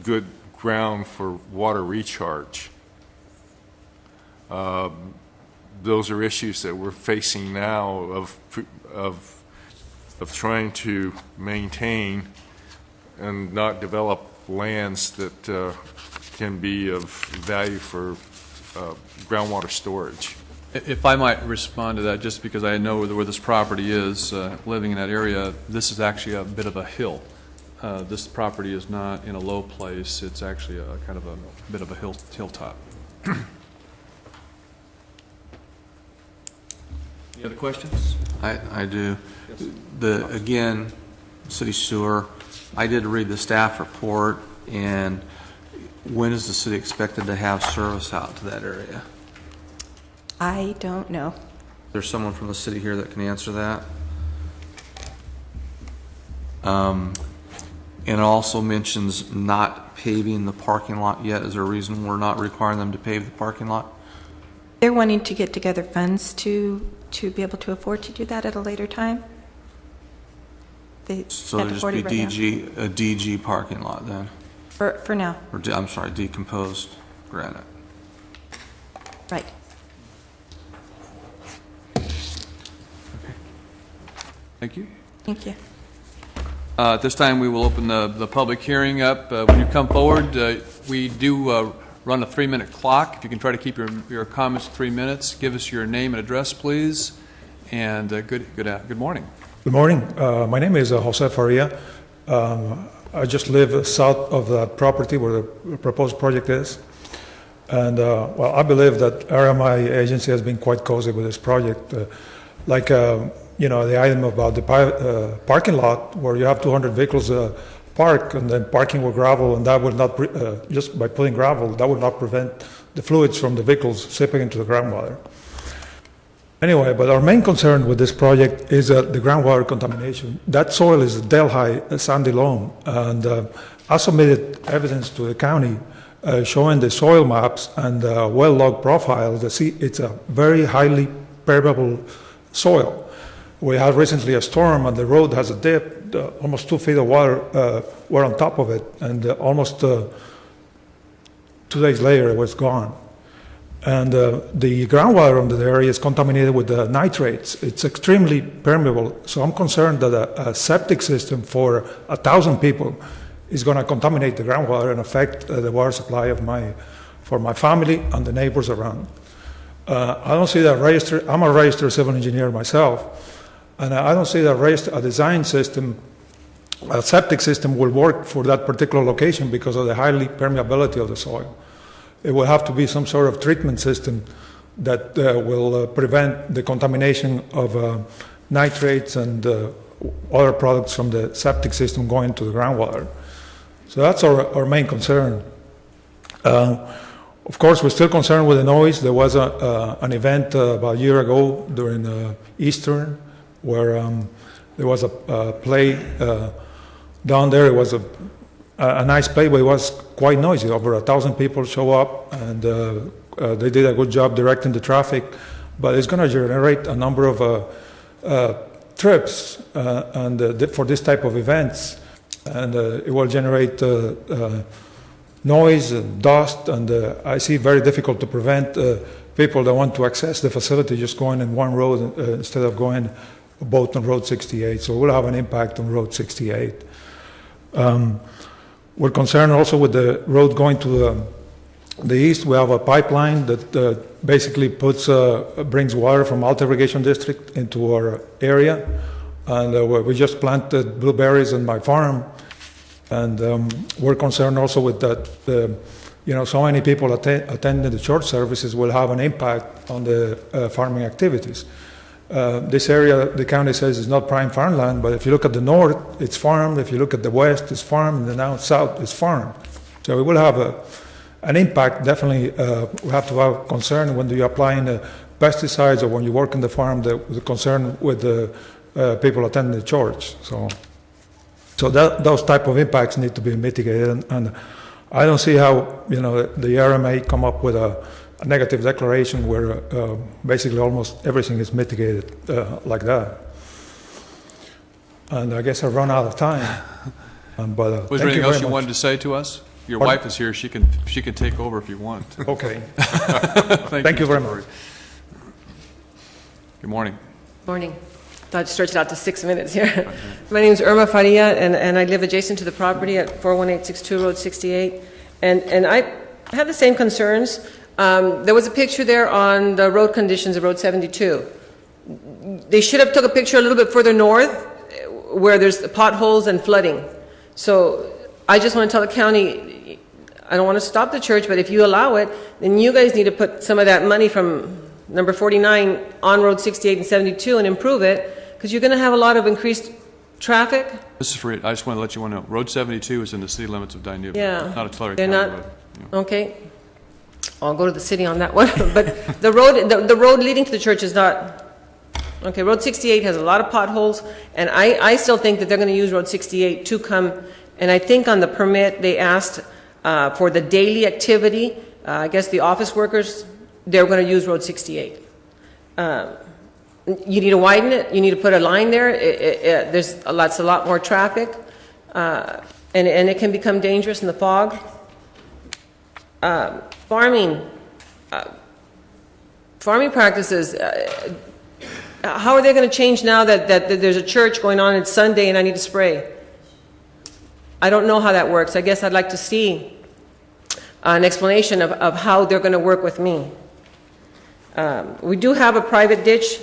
good ground for water recharge, those are issues that we're facing now of trying to maintain and not develop lands that can be of value for groundwater storage.
If I might respond to that, just because I know where this property is, living in that area, this is actually a bit of a hill. This property is not in a low place. It's actually a kind of a bit of a hilltop. Any other questions?
I do. Again, city sewer, I did read the staff report, and When is the city expected to have service out to that area?
I don't know.
There's someone from the city here that can answer that. And it also mentions not paving the parking lot yet. Is there a reason we're not requiring them to pave the parking lot?
They're wanting to get together funds to be able to afford to do that at a later time. They
So
can't
it'll just
afford
be
it right now.
a DG parking lot then?
For now,
Or, I'm sorry, decomposed granite.
right.
Thank you.
Thank you.
At this time, we will open the public hearing up. When you come forward, we do run a 3-minute clock. If you can try to keep your comments to 3 minutes. Give us your name and address, please. And good morning.
Good morning. My name is Jose Faria. I just live south of the property where the proposed project is. And, well, I believe that RMI agency has been quite cozy with this project. You know, the item about the parking lot where you have 200 vehicles park and then parking with gravel, and that would not, just by putting gravel, that would not prevent the fluids from the vehicles seeping into the groundwater. Anyway, but our main concern with this project is the groundwater contamination. That soil is a Delhi sandy loam, and I submitted evidence to the county showing the soil maps and well log profiles. It's a very highly permeable soil. We had recently a storm, and the road has a dip. Almost 2 feet of water were on top of it, and almost 2 days later, it was gone. And the groundwater in the area is contaminated with nitrates. It's extremely permeable, so I'm concerned that a septic system for 1,000 people is going to contaminate the groundwater and affect the water supply for my family and the neighbors around. I don't see that registered. I'm a registered civil engineer myself. And I don't see that a design system, a septic system will work for that particular location because of the highly permeability of the soil. It will have to be some sort of treatment system that will prevent the contamination of nitrates and other products from the septic system going to the groundwater. So that's our main concern. Of course, we're still concerned with the noise. There was an event about a year ago during Easter where there was a play down there. It was a nice play, but it was quite noisy. Over 1,000 people show up, and they did a good job directing the traffic, but it's going to generate a number of trips for this type of events, and it will generate noise and dust, and I see it very difficult to prevent people that want to access the facility just going in one road instead of going both on Road 68, so we'll have an impact on Road 68. We're concerned also with the road going to the east. We have a pipeline that basically brings water from Alta Irrigation District into our area, and we just planted blueberries in my farm, and we're concerned also with that. So many people attending the church services will have an impact on the farming activities. This area, the county says, is not prime farmland, but if you look at the north, it's farmed. If you look at the west, it's farmed, and the now south is farmed. So it will have an impact. Definitely, we have to have concern when you're applying pesticides or when you work in the farm. The concern with the people attending the church. So those type of impacts need to be mitigated, and I don't see how the RMA come up with a negative declaration where basically almost everything is mitigated like that. And I guess I've run out of time. But
Was there anything else you wanted to say to us? Your wife is here. She can take over if you want.
Okay. Thank you very much.
Good morning.
Morning. Thought I'd stretch it out to 6 minutes here. My name is Irma Faria, and I live adjacent to the property at 41862 Road 68. And I have the same concerns. There was a picture there on the road conditions of Road 72. They should have took a picture a little bit further north where there's potholes and flooding. So I just want to tell the county, I don't want to stop the church, but if you allow it, then you guys need to put some of that money from number 49 on Road 68 and 72 and improve it, because you're going to have a lot of increased traffic.
This is for, I just want to let you know, Road 72 is in the city limits of Dinuba.
Yeah.
Not a Tulare
They're
County
not-
road. Yeah.
Okay. I'll go to the city on that one. But the road leading to the church is not, okay, Road 68 has a lot of potholes, and I still think that they're going to use Road 68 to come, and I think on the permit, they asked for the daily activity, I guess the office workers, they're going to use Road 68. You need to widen it, you need to put a line there, there's a lot more traffic, and it can become dangerous in the fog. Farming practices, how are they going to change now that there's a church going on, it's Sunday and I need to spray? I don't know how that works. I guess I'd like to see an explanation of how they're going to work with me. We do have a private ditch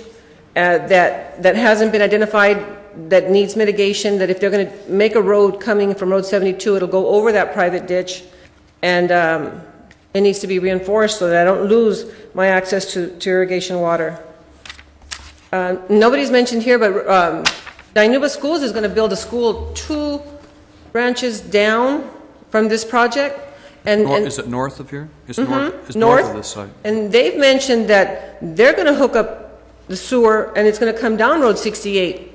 that hasn't been identified, that needs mitigation, that if they're going to make a road coming from Road 72, it'll go over that private ditch, and it needs to be reinforced so that I don't lose my access to irrigation water. Nobody's mentioned here, but Dinuba Schools is going to build a school 2 branches down from this project.
Is it north of here? It's north of this site.
And they've mentioned that they're going to hook up the sewer, and it's going to come down Road 68.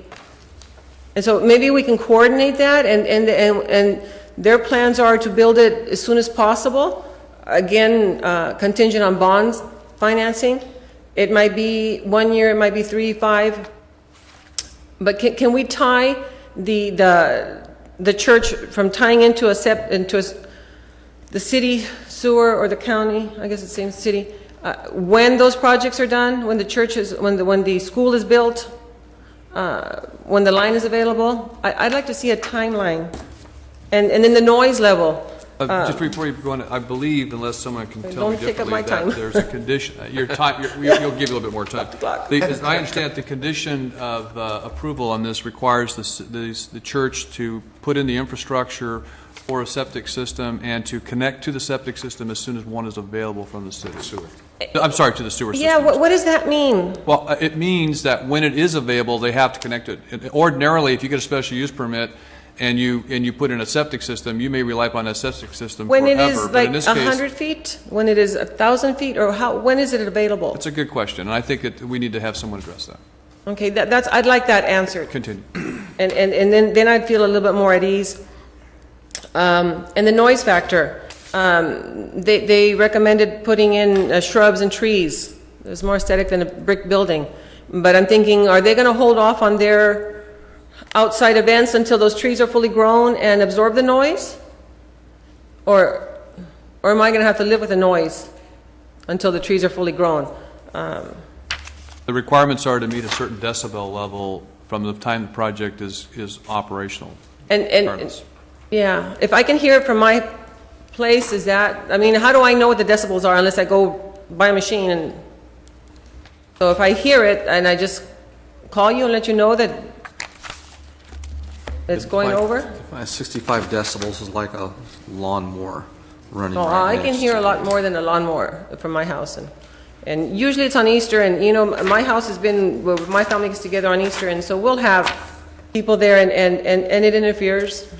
And so maybe we can coordinate that, and their plans are to build it as soon as possible. Again, contingent on bonds financing. It might be 1 year, it might be 3, 5. But can we tie the church from tying into the city sewer or the county? I guess it's the same city. When those projects are done, when the church is, when the school is built, when the line is available, I'd like to see a timeline, and then the noise level.
Just before you go on, I believe, unless someone can tell me
Don't take up my
differently,
time.
that there's a condition, you'll give you a little bit more time. As I understand, the condition of approval on this requires the church to put in the infrastructure for a septic system and to connect to the septic system as soon as one is available from the city sewer. I'm sorry, to the sewer system.
Yeah, what does that mean?
Well, it means that when it is available, they have to connect it. Ordinarily, if you get a special use permit and you put in a septic system, you may rely upon that septic system
When
forever.
it is
but
like
in this
100
case,
feet? When it is 1,000 feet? Or when is it available?
it's a good question, and I think that we need to have someone address that.
Okay, I'd like that answered.
Continue.
And then I'd feel a little bit more at ease. And the noise factor. They recommended putting in shrubs and trees. It's more aesthetic than a brick building. But I'm thinking, are they going to hold off on their outside events until those trees are fully grown and absorb the noise? Or am I going to have to live with the noise until the trees are fully grown?
The requirements are to meet a certain decibel level from the time the project is operational.
And yeah, if I can hear it from my place, is that, I mean, how do I know what the decibels are unless I go buy a machine? And so if I hear it and I just call you and let you know that it's going over?
65 decibels is like a lawnmower running
Oh,
right
I can
next
hear
to
a lot more than a lawnmower from my house. And usually it's on Easter, and you know, my house has been, well, my family gets together on Easter, and so we'll have people there, and it interferes.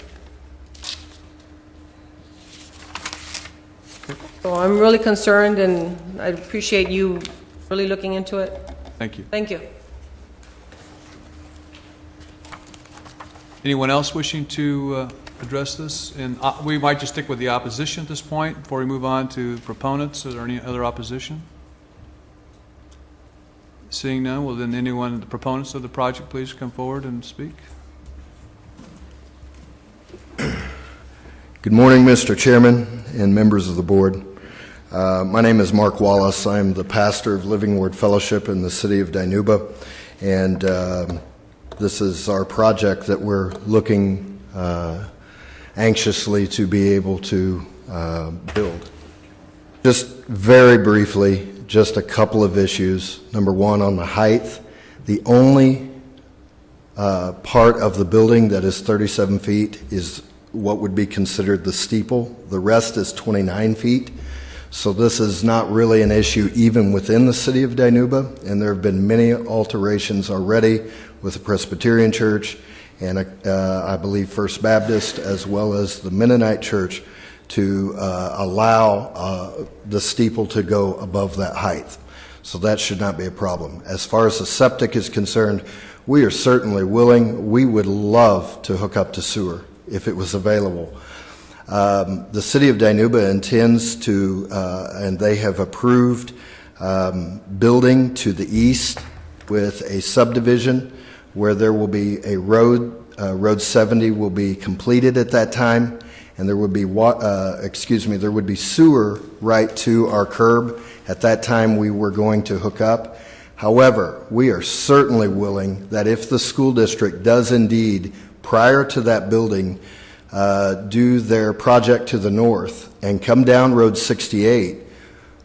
So I'm really concerned, and I appreciate you really looking into it.
Thank you.
Thank you.
Anyone else wishing to address this? And we might just stick with the opposition at this point before we move on to proponents. Is there any other opposition? Seeing none, well then anyone, the proponents of the project, please come forward and speak.
Good morning, Mr. Chairman and members of the board. My name is Mark Wallace. I'm the pastor of Living Word Fellowship in the city of Dinuba, and this is our project that we're looking anxiously to be able to build. Just very briefly, just a couple of issues. Number one, on the height, the only part of the building that is 37 feet is what would be considered the steeple. The rest is 29 feet. So this is not really an issue even within the city of Dinuba, and there have been many alterations already with the Presbyterian Church and I believe First Baptist, as well as the Mennonite Church, to allow the steeple to go above that height. So that should not be a problem. As far as the septic is concerned, we are certainly willing. We would love to hook up to sewer if it was available. The city of Dinuba intends to, and they have approved building to the east with a subdivision where there will be a road. Road 70 will be completed at that time, and there would be there would be sewer right to our curb. At that time, we were going to hook up. However, we are certainly willing that if the school district does indeed, prior to that building, do their project to the north and come down Road 68,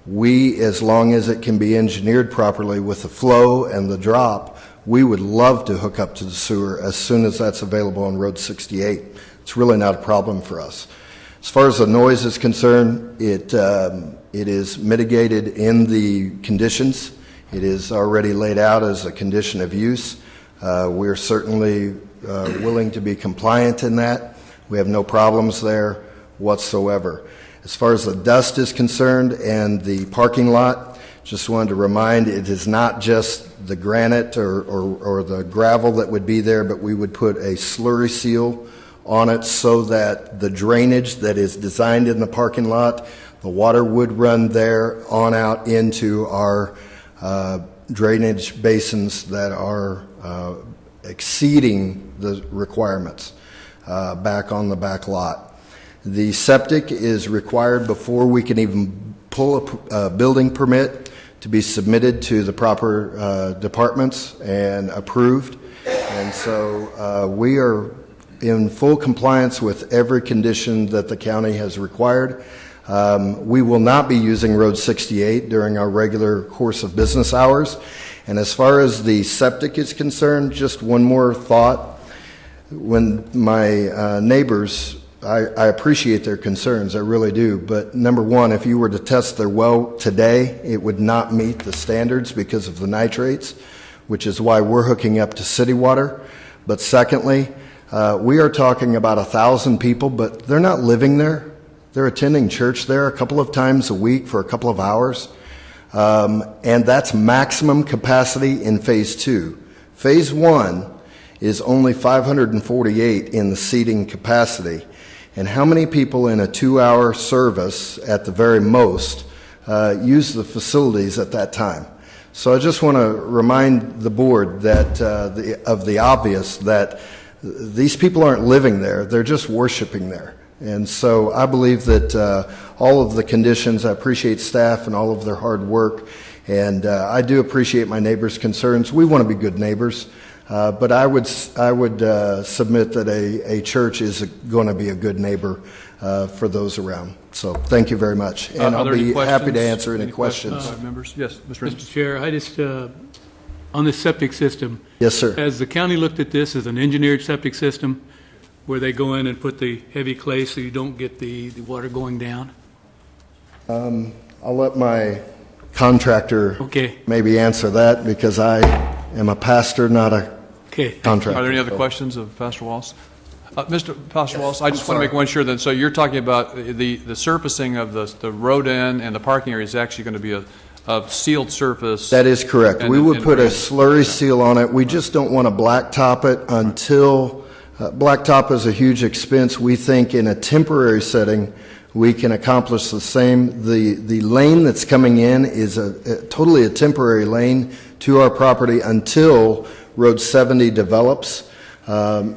we, as long as it can be engineered properly with the flow and the drop, we would love to hook up to the sewer as soon as that's available on Road 68. It's really not a problem for us. As far as the noise is concerned, it is mitigated in the conditions. It is already laid out as a condition of use. We're certainly willing to be compliant in that. We have no problems there whatsoever. As far as the dust is concerned and the parking lot, just wanted to remind, it is not just the granite or the gravel that would be there, but we would put a slurry seal on it so that the drainage that is designed in the parking lot, the water would run there on out into our drainage basins that are exceeding the requirements back on the back lot. The septic is required before we can even pull a building permit to be submitted to the proper departments and approved. And so we are in full compliance with every condition that the county has required. We will not be using Road 68 during our regular course of business hours. And as far as the septic is concerned, just one more thought. When my neighbors, I appreciate their concerns, I really do. But number one, if you were to test their well today, it would not meet the standards because of the nitrates, which is why we're hooking up to city water. But secondly, we are talking about 1,000 people, but they're not living there. They're attending church there a couple of times a week for a couple of hours. And that's maximum capacity in Phase 2. Phase 1 is only 548 in the seating capacity. And how many people in a 2-hour service at the very most use the facilities at that time? So I just want to remind the board that of the obvious, that these people aren't living there, they're just worshiping there. And so I believe that all of the conditions, I appreciate staff and all of their hard work, and I do appreciate my neighbors' concerns. We want to be good neighbors, but I would submit that a church is going to be a good neighbor for those around. So thank you very much, and I'll be happy to answer any questions.
Members? Yes, Mr.
Mr. Chair, I just, on the septic system.
Yes, sir.
Has the county looked at this as an engineered septic system where they go in and put the heavy clay so you don't get the water going down?
I'll let my contractor maybe answer that, because I am a pastor, not a contractor.
Are there any other questions of Pastor Wallace? Mr. Pastor Wallace, I just want to make one sure that, so you're talking about the surfacing of the road end and the parking area is actually going to be a sealed surface.
That is correct. We would put a slurry seal on it. We just don't want to blacktop it until, blacktop is a huge expense. We think in a temporary setting, we can accomplish the same. The lane that's coming in is totally a temporary lane to our property until Road 70 develops. The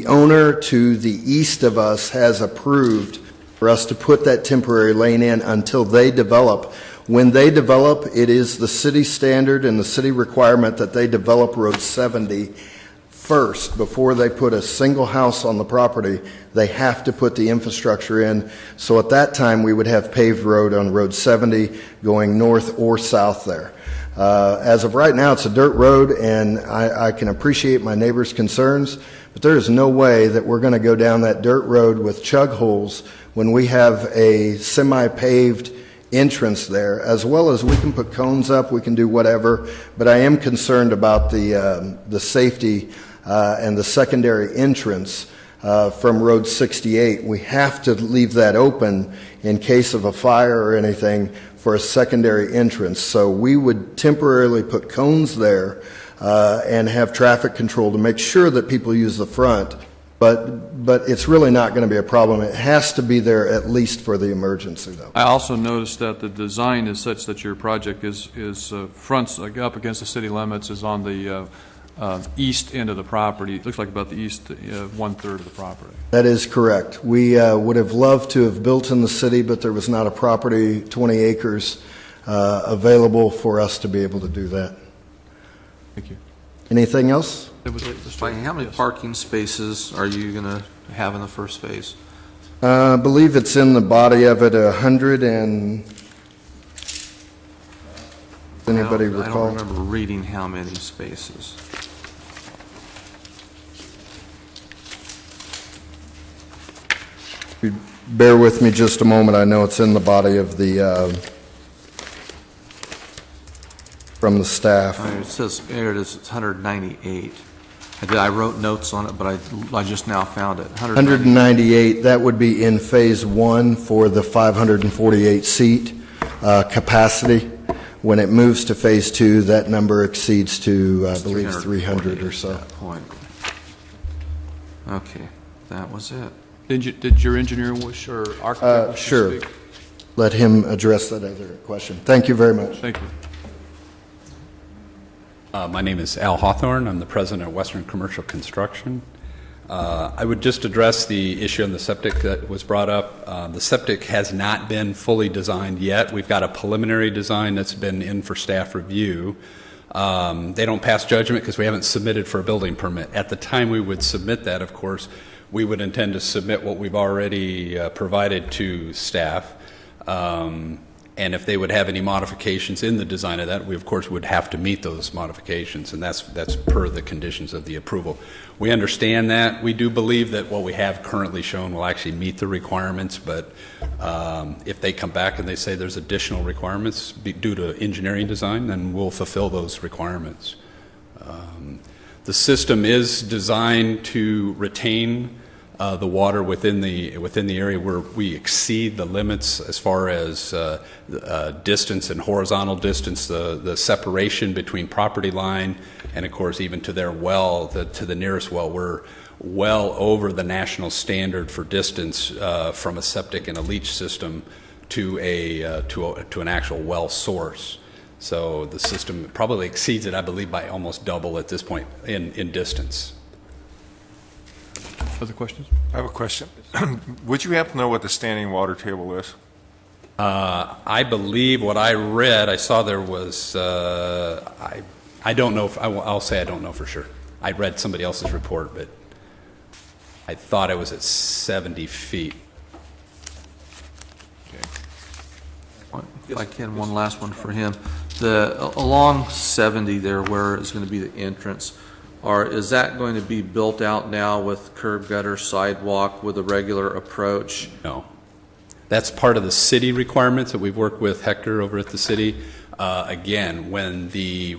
owner to the east of us has approved for us to put that temporary lane in until they develop. When they develop, it is the city standard and the city requirement that they develop Road 70 first. Before they put a single house on the property, they have to put the infrastructure in. So at that time, we would have paved road on Road 70 going north or south there. As of right now, it's a dirt road, and I can appreciate my neighbor's concerns, but there is no way that we're going to go down that dirt road with chug holes when we have a semi-paved entrance there, as well as we can put cones up, we can do whatever, but I am concerned about the safety and the secondary entrance from Road 68. We have to leave that open in case of a fire or anything for a secondary entrance. So we would temporarily put cones there and have traffic control to make sure that people use the front. But it's really not going to be a problem. It has to be there at least for the emergency, though.
I also noticed that the design is such that your project is fronts up against the city limits, is on the east end of the property. It looks like about the east one-third of the property.
That is correct. We would have loved to have built in the city, but there was not a property, 20 acres, available for us to be able to do that.
Thank you.
Anything else?
How many parking spaces are you going to have in the first phase?
I believe it's in the body of it, 100 and... Anybody
I
recall?
don't remember reading how many spaces.
Bear with me just a moment. I know it's in the body of the, from the staff.
It says, here it is, it's 198. I wrote notes on it, but I just now found it.
198, that would be in Phase 1 for the 548-seat capacity. When it moves to Phase 2, that number exceeds to, I believe, 300 or so.
At that point. Okay, that was it.
Did your engineer wish, or architect wish to
Sure.
speak?
Let him address that other question. Thank you very much.
Thank you.
My name is Al Hawthorne. I'm the president of Western Commercial Construction. I would just address the issue on the septic that was brought up. The septic has not been fully designed yet. We've got a preliminary design that's been in for staff review. They don't pass judgment because we haven't submitted for a building permit. At the time we would submit that, of course, we would intend to submit what we've already provided to staff. And if they would have any modifications in the design of that, we of course would have to meet those modifications, and that's per the conditions of the approval. We understand that. We do believe that what we have currently shown will actually meet the requirements, but if they come back and they say there's additional requirements due to engineering design, then we'll fulfill those requirements. The system is designed to retain the water within the area where we exceed the limits as far as distance and horizontal distance, the separation between property line and of course even to their well, to the nearest well. We're well over the national standard for distance from a septic and a leach system to an actual well source. So the system probably exceeds it, I believe, by almost double at this point in distance.
Other questions?
I have a question. Would you happen to know what the standing water table is?
I believe what I read, I saw there was, I don't know, I'll say I don't know for sure. I read somebody else's report, but I thought it was at 70 feet.
If I can, one last one for him. Along 70 there, where is going to be the entrance, is that going to be built out now with curb gutter, sidewalk, with a regular approach?
No. That's part of the city requirements that we've worked with Hector over at the city. Again, when the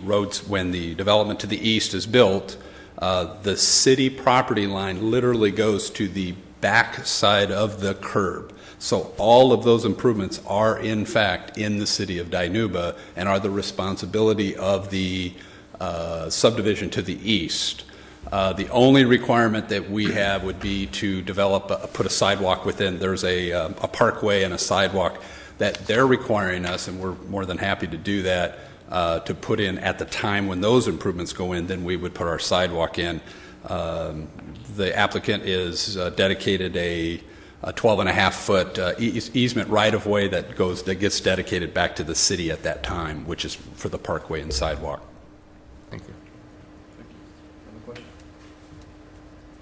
development to the east is built, the city property line literally goes to the back side of the curb. So all of those improvements are in fact in the city of Dinuba and are the responsibility of the subdivision to the east. The only requirement that we have would be to put a sidewalk within. There's a parkway and a sidewalk that they're requiring us, and we're more than happy to do that, to put in at the time when those improvements go in. Then we would put our sidewalk in. The applicant is dedicated a 12.5-foot easement right-of-way that gets dedicated back to the city at that time, which is for the parkway and sidewalk.
Thank you.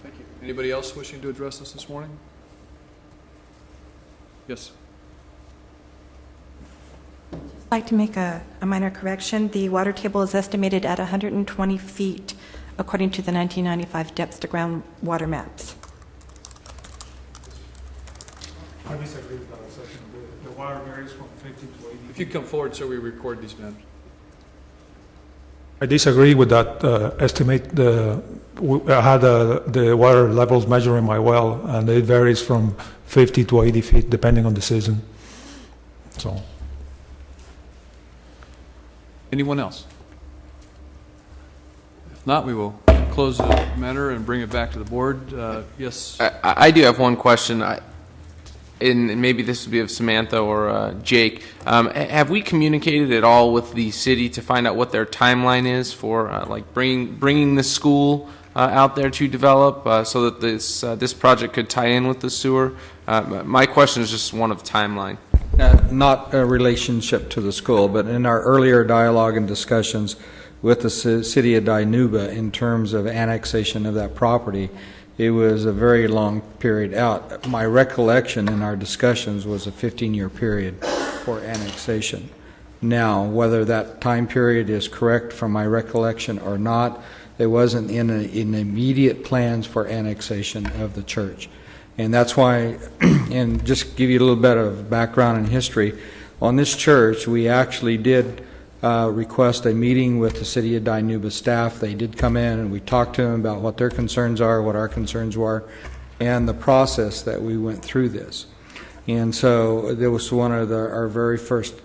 Thank you. Anybody else wishing to address us this morning? Yes.
I'd like to make a minor correction. The water table is estimated at 120 feet according to the 1995 depths to ground water maps.
I disagree with that section. The water varies from 50 to 80.
If you come forward so we record these matters.
I disagree with that estimate. I had the water levels measured in my well, and it varies from 50 to 80 feet depending on the season. So,
Anyone else? If not, we will close the matter and bring it back to the board. Yes?
I do have one question. And maybe this would be of Samantha or Jake. Have we communicated at all with the city to find out what their timeline is for like bringing the school out there to develop so that this project could tie in with the sewer? My question is just one of timeline.
Not a relationship to the school, but in our earlier dialogue and discussions with the city of Dinuba in terms of annexation of that property, it was a very long period out. My recollection in our discussions was a 15-year period for annexation. Now, whether that time period is correct from my recollection or not, there wasn't in immediate plans for annexation of the church. And that's why, and just give you a little bit of background and history, on this church, we actually did request a meeting with the City of Dinuba staff. They did come in and we talked to them about what their concerns are, what our concerns were, and the process that we went through this. And so there was one of our very first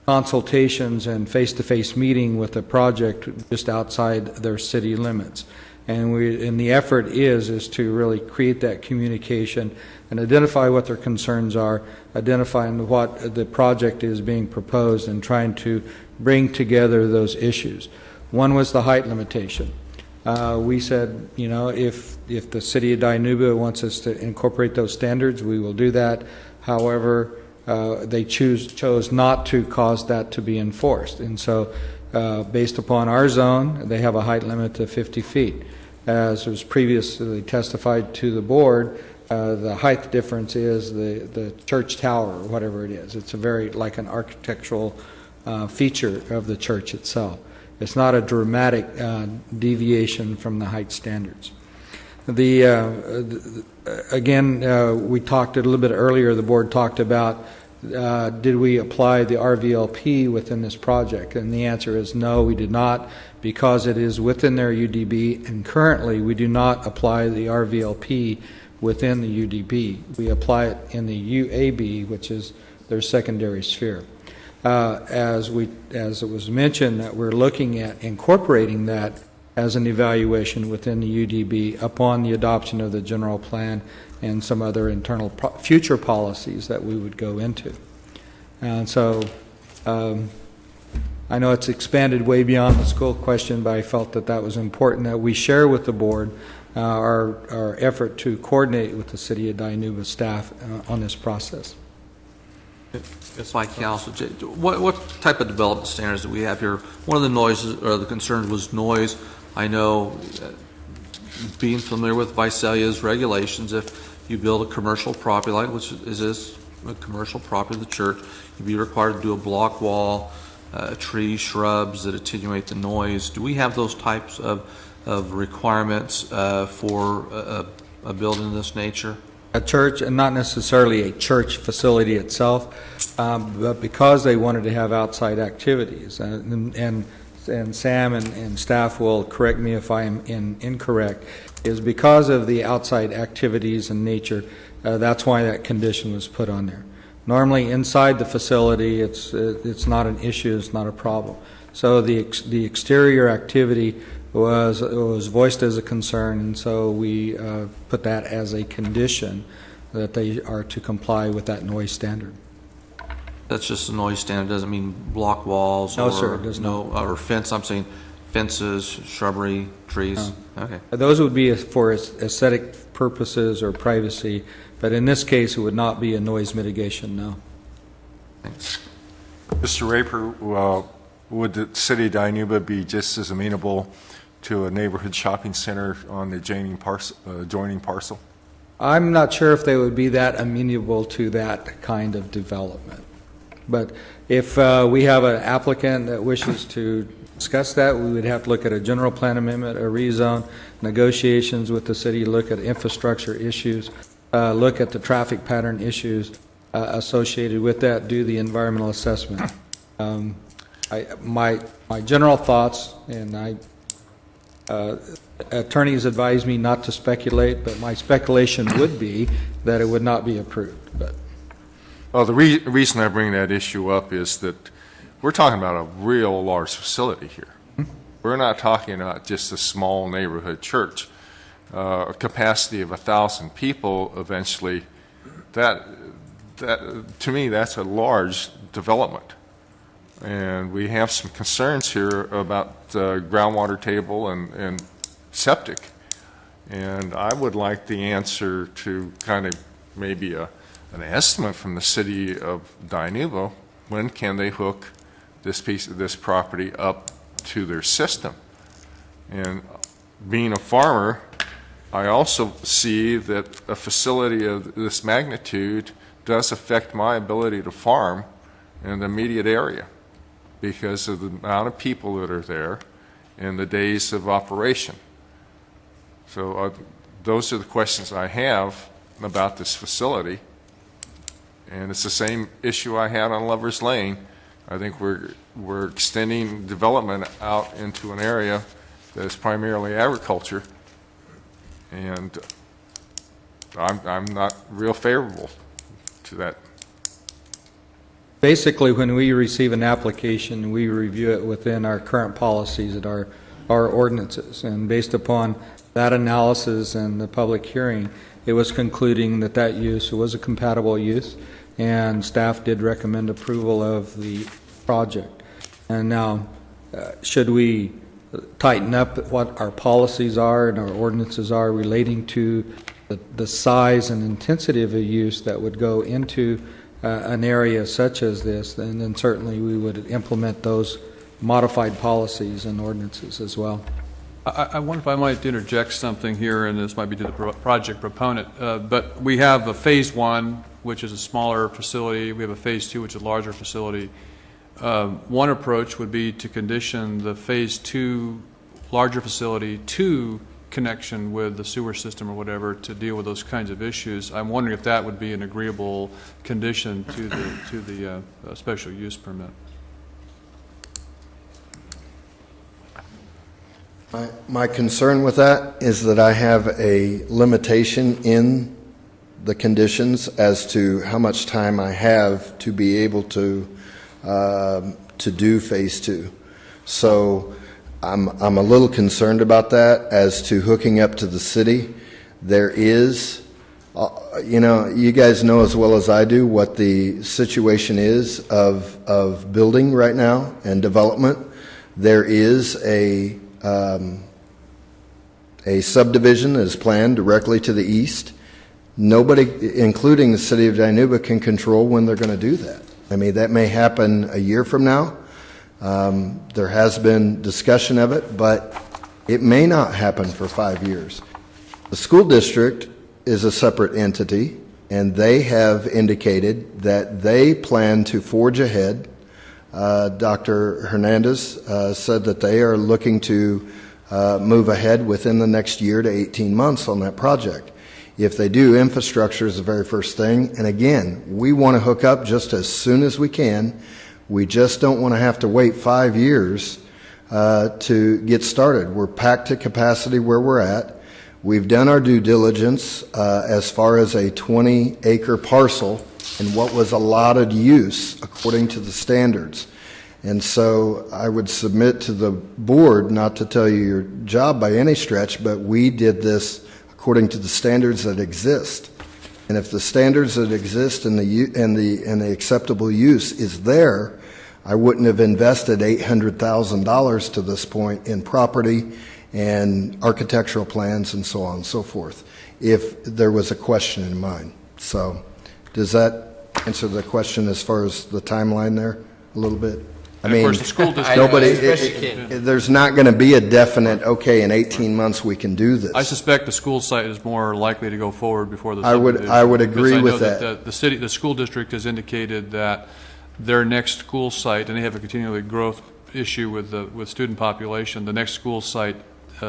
consultations and face-to-face meeting with the project just outside their city limits. And the effort is to really create that communication and identify what their concerns are, identifying what the project is being proposed, and trying to bring together those issues. One was the height limitation. We said, if the city of Dinuba wants us to incorporate those standards, we will do that. However, they chose not to cause that to be enforced. And so, based upon our zone, they have a height limit of 50 feet. As was previously testified to the board, the height difference is the church tower, or whatever it is. It's a very, like an architectural feature of the church itself. It's not a dramatic deviation from the height standards. Again, we talked a little bit earlier, the board talked about did we apply the RVLP within this project? And the answer is no, we did not, because it is within their UDB, and currently we do not apply the RVLP within the UDB. We apply it in the UAB, which is their secondary sphere. As it was mentioned, that we're looking at incorporating that as an evaluation within the UDB upon the adoption of the general plan and some other internal future policies that we would go into. And so I know it's expanded way beyond the school question, but I felt that that was important that we share with the board our effort to coordinate with the City of Dinuba staff on this process.
It's like council. What type of development standards do we have here? One of the noises or the concerns was noise. I know, being familiar with Visalia's regulations, if you build a commercial property, like which is this a commercial property of the church, you'd be required to do a block wall, trees, shrubs that attenuate the noise. Do we have those types of requirements for a building of this nature?
A church, and not necessarily a church facility itself, but because they wanted to have outside activities. And Sam and staff will correct me if I am incorrect, is because of the outside activities and nature, that's why that condition was put on there. Normally inside the facility, it's not an issue, it's not a problem. So the exterior activity was voiced as a concern, and so we put that as a condition that they are to comply with that noise standard.
That's just a noise standard. Doesn't mean block walls.
No,
or
sir, it does not.
Or fence. I'm saying fences, shrubbery, trees.
No.
Okay.
Those would be for aesthetic purposes or privacy, but in this case, it would not be a noise mitigation. No.
Thanks.
Mr. Raper, would the city of Dinuba be just as amenable to a neighborhood shopping center on the adjoining parcel?
I'm not sure if they would be that amenable to that kind of development. But if we have an applicant that wishes to discuss that, we would have to look at a general plan amendment, a rezone, negotiations with the city, look at infrastructure issues. look at the traffic pattern issues associated with that, do the environmental assessment. My general thoughts, and attorneys advise me not to speculate, but my speculation would be that it would not be approved. But
Well, the reason I bring that issue up is that we're talking about a real large facility here. We're not talking about just a small neighborhood church. A capacity of 1,000 people eventually, that to me, that's a large development. And we have some concerns here about groundwater table and septic. And I would like the answer to kind of maybe an estimate from the city of Dinuba. When can they hook this piece of this property up to their system? And being a farmer, I also see that a facility of this magnitude does affect my ability to farm in the immediate area because of the amount of people that are there and the days of operation. So those are the questions I have about this facility. And it's the same issue I had on Lover's Lane. I think we're extending development out into an area that is primarily agriculture, and I'm not real favorable to that.
basically, when we receive an application, we review it within our current policies and our ordinances. And based upon that analysis and the public hearing, it was concluding that that use was a compatible use, and staff did recommend approval of the project. And now, should we tighten up what our policies are and our ordinances are relating to the size and intensity of a use that would go into an area such as this, and then certainly we would implement those modified policies and ordinances as well.
I wonder if I might interject something here, and this might be to the project proponent, but we have a phase one, which is a smaller facility. We have a phase two, which is a larger facility. One approach would be to condition the phase two larger facility to connection with the sewer system or whatever to deal with those kinds of issues. I'm wondering if that would be an agreeable condition to the special use permit.
My concern with that is that I have a limitation in the conditions as to how much time I have to be able to do phase two. So I'm a little concerned about that as to hooking up to the city. There is, you guys know as well as I do what the situation is of building right now and development. There is a subdivision that is planned directly to the east. Nobody, including the city of Dinuba, can control when they're going to do that. I mean, that may happen a year from now. There has been discussion of it, but it may not happen for 5 years. The school district is a separate entity, and they have indicated that they plan to forge ahead. Dr. Hernandez said that they are looking to move ahead within the next year to 18 months on that project. If they do, infrastructure is the very first thing. And again, we want to hook up just as soon as we can. We just don't want to have to wait 5 years to get started. We're packed to capacity where we're at. We've done our due diligence as far as a 20-acre parcel and what was allotted use according to the standards. And so I would submit to the board, not to tell you your job by any stretch, but we did this according to the standards that exist. And if the standards that exist and the acceptable use is there, I wouldn't have invested $800,000 to this point in property and architectural plans and so on and so forth, if there was a question in mind. So does that answer the question as far as the timeline there a little bit? I mean,
of course, the school district,
there's not going to be a definite, okay, in 18 months we can do this.
I suspect the school site is more likely to go forward before the
I would agree with that.
The school district has indicated that their next school site, and they have a continually growth issue with student population, the next school site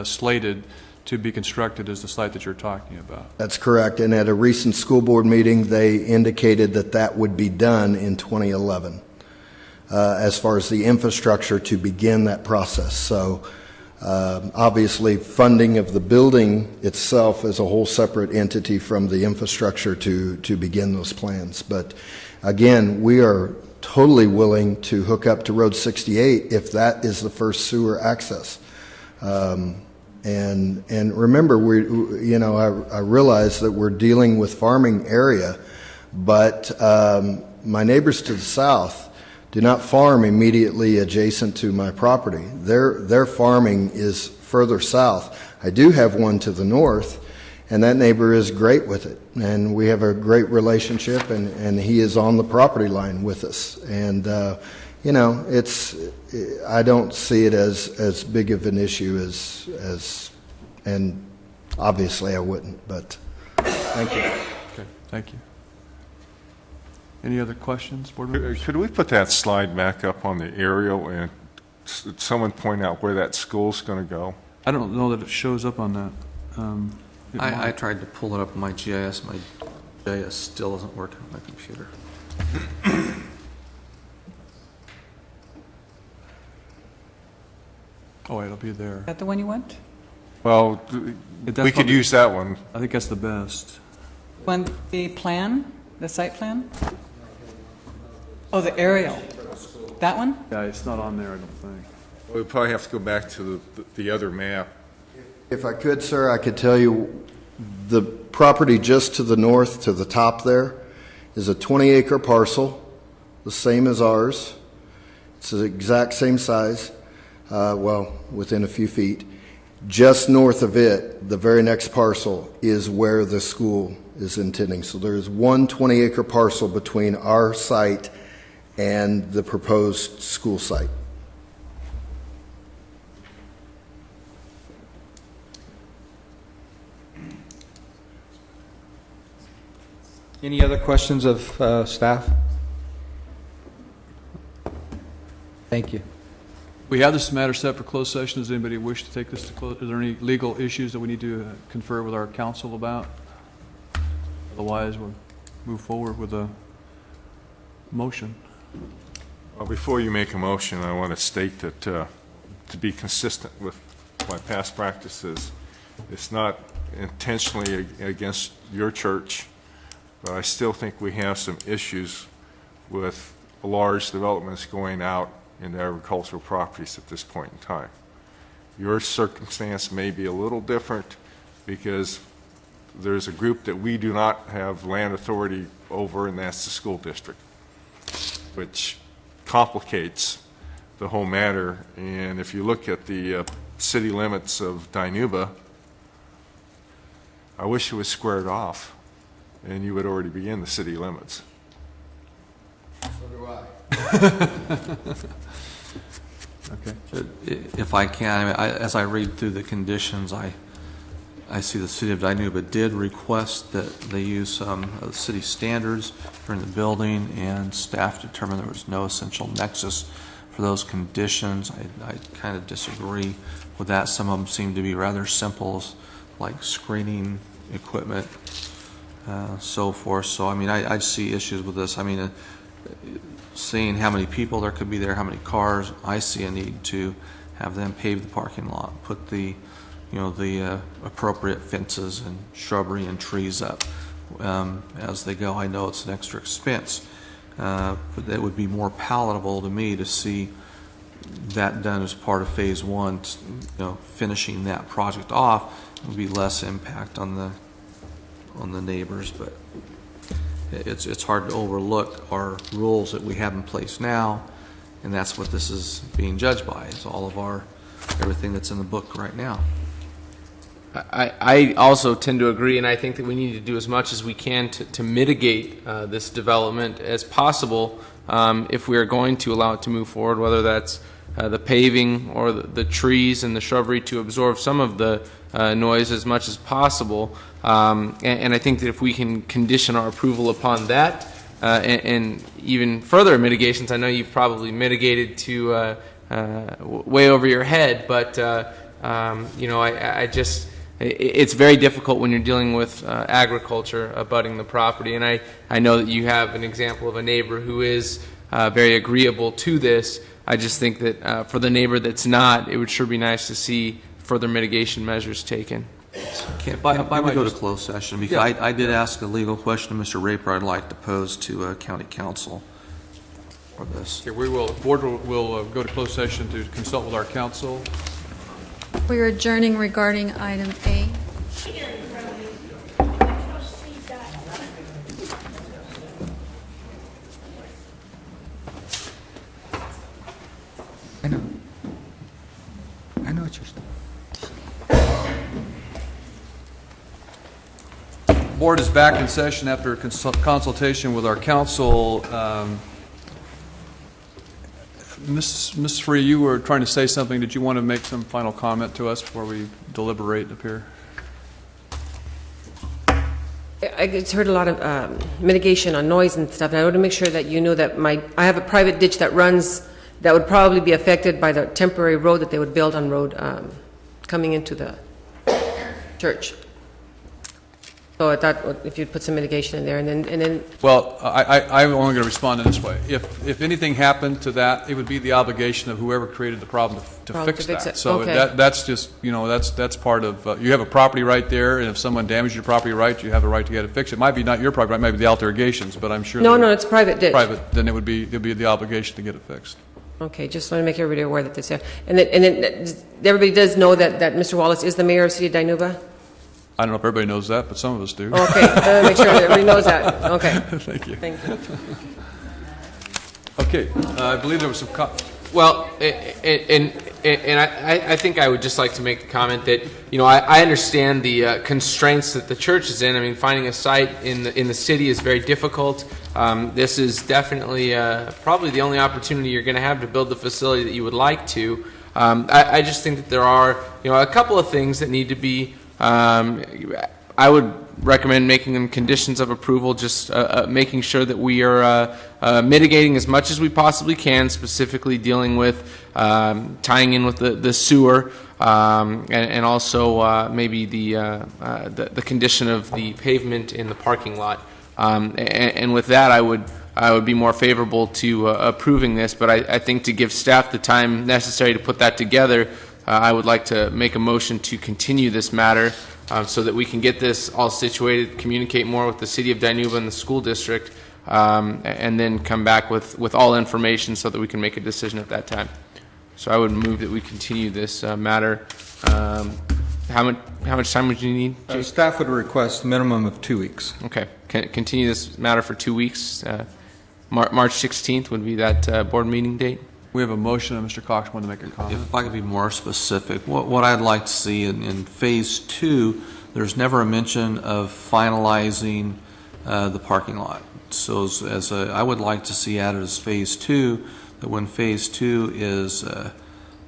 slated to be constructed is the site that you're talking about.
That's correct. And at a recent school board meeting, they indicated that that would be done in 2011 as far as the infrastructure to begin that process. So obviously, funding of the building itself is a whole separate entity from the infrastructure to begin those plans. But again, we are totally willing to hook up to Road 68 if that is the first sewer access. And remember, I realize that we're dealing with farming area, but my neighbors to the south do not farm immediately adjacent to my property. Their farming is further south. I do have one to the north, and that neighbor is great with it. And we have a great relationship, and he is on the property line with us. And, I don't see it as big of an issue and obviously I wouldn't, but thank you.
Okay, thank you. Any other questions, board members?
Could we put that slide back up on the aerial and someone point out where that school's going to go?
I don't know that it shows up on that.
I tried to pull it up on my GIS. My GIS still doesn't work on my computer.
Oh, it'll be there.
Is that the one you want?
Well, we could use that one.
I think that's the best.
Want the plan, the site plan? Oh, the aerial. That one?
Yeah, it's not on there, I don't think.
We'll probably have to go back to the other map.
If I could, sir, I could tell you the property just to the north, to the top there, is a 20-acre parcel, the same as ours. It's the exact same size, within a few feet. Just north of it, the very next parcel is where the school is intending. So there is one 20-acre parcel between our site and the proposed school site.
Any other questions of staff? Thank you.
We have this matter set for closed session. Does anybody wish to take this to close? Is there any legal issues that we need to confer with our counsel about? Otherwise, we'll move forward with a motion.
Well, before you make a motion, I want to state that to be consistent with my past practices, it's not intentionally against your church, but I still think we have some issues with large developments going out into agricultural properties at this point in time. Your circumstance may be a little different because there's a group that we do not have land authority over, and that's the school district, which complicates the whole matter. And if you look at the city limits of Dinuba, I wish it was squared off and you would already be in the city limits.
So do I.
Okay.
If I can, as I read through the conditions, I see the city of Dinuba did request that they use some of the city standards during the building, and staff determined there was no essential nexus for those conditions. I kind of disagree with that. Some of them seem to be rather simple, like screening equipment, so forth. So, I see issues with this. Seeing how many people there could be there, how many cars, I see a need to have them pave the parking lot, put the appropriate fences and shrubbery and trees up as they go. I know it's an extra expense, but it would be more palatable to me to see that done as part of phase one. Finishing that project off would be less impact on the neighbors, but it's hard to overlook our rules that we have in place now, and that's what this is being judged by, is all of everything that's in the book right now.
I also tend to agree, and I think that we need to do as much as we can to mitigate this development as possible if we are going to allow it to move forward, whether that's the paving or the trees and the shrubbery to absorb some of the noise as much as possible. And I think that if we can condition our approval upon that and even further mitigations, I know you've probably mitigated to way over your head, but I just it's very difficult when you're dealing with agriculture abutting the property. And I know that you have an example of a neighbor who is very agreeable to this. I just think that for the neighbor that's not, it would sure be nice to see further mitigation measures taken.
If I might go to closed session, because I did ask a legal question to Mr. Raper I'd like to pose to County Council for this.
Okay, board will go to closed session to consult with our council.
We're adjourning regarding item A.
I know what you're saying.
Board is back in session after consultation with our council. Ms. Free, you were trying to say something. Did you want to make some final comment to us before we deliberate up here?
I just heard a lot of mitigation on noise and stuff, and I want to make sure that you know that I have a private ditch that runs, that would probably be affected by the temporary road that they would build on road coming into the church. So I thought if you'd put some mitigation in there, and then.
Well, I'm only going to respond in this way. If anything happened to that, it would be the obligation of whoever created the problem to fix that.
It.
So
okay.
that's just, that's part of, you have a property right there, and if someone damaged your property right, you have a right to get it fixed. It might be not your property right, it might be the Alta Irrigations, but I'm sure.
No, it's a private ditch.
Private, then it'd be the obligation to get it fixed.
Okay, just want to make everybody aware that this, and then everybody does know that Mr. Wallace is the mayor of the city of Dinuba?
I don't know if everybody knows that, but some of us do.
Okay, make sure that everybody knows that. Okay.
Thank you.
Thank you.
Okay, I believe there was some.
Well, and I think I would just like to make the comment that I understand the constraints that the church is in. I mean, finding a site in the city is very difficult. This is definitely probably the only opportunity you're going to have to build the facility that you would like to. I just think that there are a couple of things that need to be. I would recommend making them conditions of approval, just making sure that we are mitigating as much as we possibly can, specifically dealing with tying in with the sewer, and also maybe the condition of the pavement in the parking lot. And with that, I would be more favorable to approving this, but I think to give staff the time necessary to put that together, I would like to make a motion to continue this matter so that we can get this all situated, communicate more with the city of Dinuba and the school district, and then come back with all information so that we can make a decision at that time. So I would move that we continue this matter. How much time would you need, Jake?
Staff would request a minimum of 2 weeks.
Okay. Continue this matter for 2 weeks. March 16th would be that board meeting date.
We have a motion, and Mr. Cox wanted to make a comment.
If I could be more specific, what I'd like to see in Phase 2, there's never a mention of finalizing the parking lot. So I would like to see added as Phase 2, that when Phase 2 is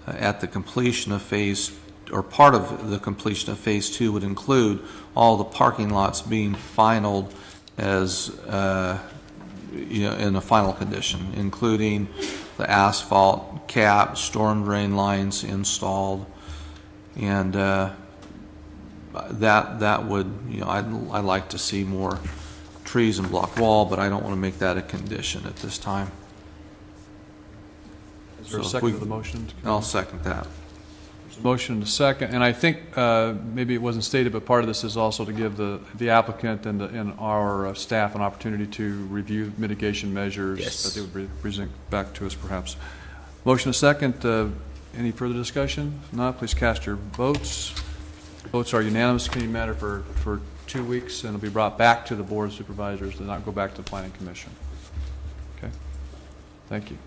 at the completion of Phase, or part of the completion of Phase 2 would include all the parking lots being finalized as in a final condition, including the asphalt cap, storm drain lines installed, and that would, I'd like to see more trees and block wall, but I don't want to make that a condition at this time.
Is there a second to the motion?
I'll second that.
There's a motion and a second, and I think maybe it wasn't stated, but part of this is also to give the applicant and our staff an opportunity to review mitigation measures that they would present back to us, perhaps. Motion and a second. Any further discussion? If not, please cast your votes. Votes are unanimous. Continued matter for 2 weeks, and it'll be brought back to the Board of Supervisors and not go back to the Planning Commission. Okay. Thank you.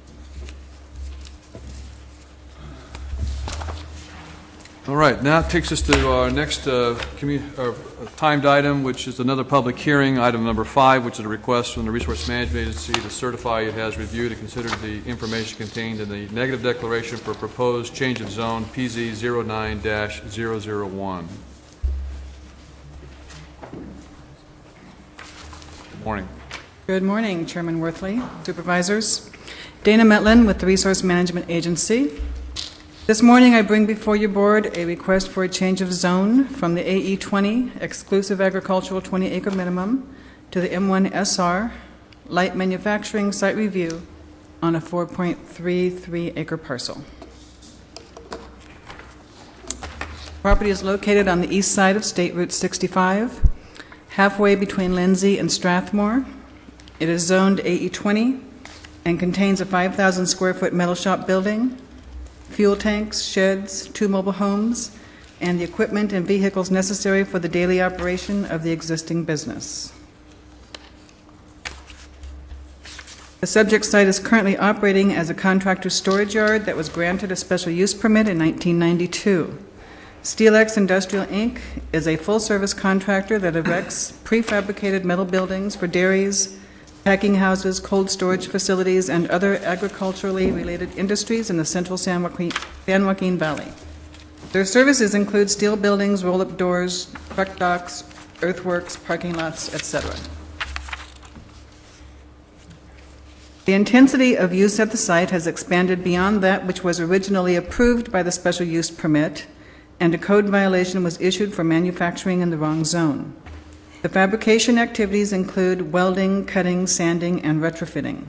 All right, now it takes us to our next timed item, which is another public hearing, item number 5, which is a request from the Resource Management Agency to certify it has reviewed and considered the information contained in the negative declaration for proposed change of zone PZ 09-001. Good morning.
Good morning, Chairman Worthley, Supervisors. Dana Metlin with the Resource Management Agency. This morning, I bring before your board a request for a change of zone from the AE20 exclusive agricultural 20-acre minimum to the M1SR light manufacturing site review on a 4.33-acre parcel. Property is located on the east side of State Route 65, halfway between Lindsay and Strathmore. It is zoned AE20 and contains a 5,000 square foot metal shop building, fuel tanks, sheds, 2 mobile homes, and the equipment and vehicles necessary for the daily operation of the existing business. The subject site is currently operating as a contractor storage yard that was granted a special use permit in 1992. Steelex Industrial, Inc. is a full-service contractor that erects prefabricated metal buildings for dairies, packing houses, cold storage facilities, and other agriculturally related industries in the central San Joaquin Valley. Their services include steel buildings, roll-up doors, truck docks, earthworks, parking lots, etc. The intensity of use at the site has expanded beyond that which was originally approved by the special use permit, and a code violation was issued for manufacturing in the wrong zone. The fabrication activities include welding, cutting, sanding, and retrofitting.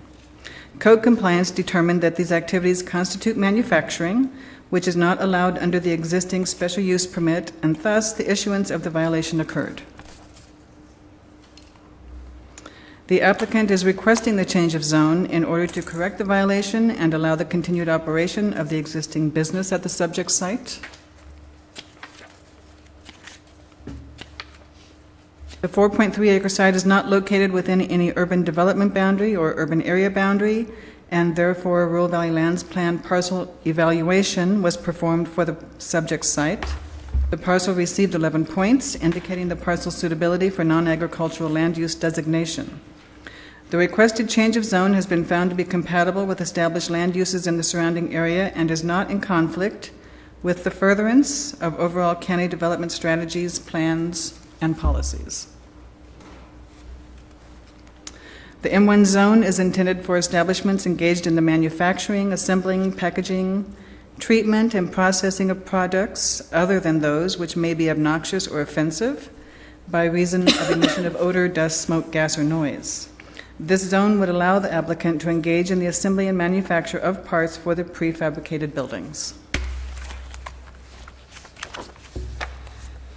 Code compliance determined that these activities constitute manufacturing, which is not allowed under the existing special use permit, and thus the issuance of the violation occurred. The applicant is requesting the change of zone in order to correct the violation and allow the continued operation of the existing business at the subject site. The 4.3-acre site is not located within any urban development boundary or urban area boundary, and therefore a Rural Valley Lands Plan parcel evaluation was performed for the subject site. The parcel received 11 points, indicating the parcel's suitability for non-agricultural land use designation. The requested change of zone has been found to be compatible with established land uses in the surrounding area and is not in conflict with the furtherance of overall county development strategies, plans, and policies. The M1 zone is intended for establishments engaged in the manufacturing, assembling, packaging, treatment, and processing of products other than those which may be obnoxious or offensive by reason of emission of odor, dust, smoke, gas, or noise. This zone would allow the applicant to engage in the assembly and manufacture of parts for the prefabricated buildings.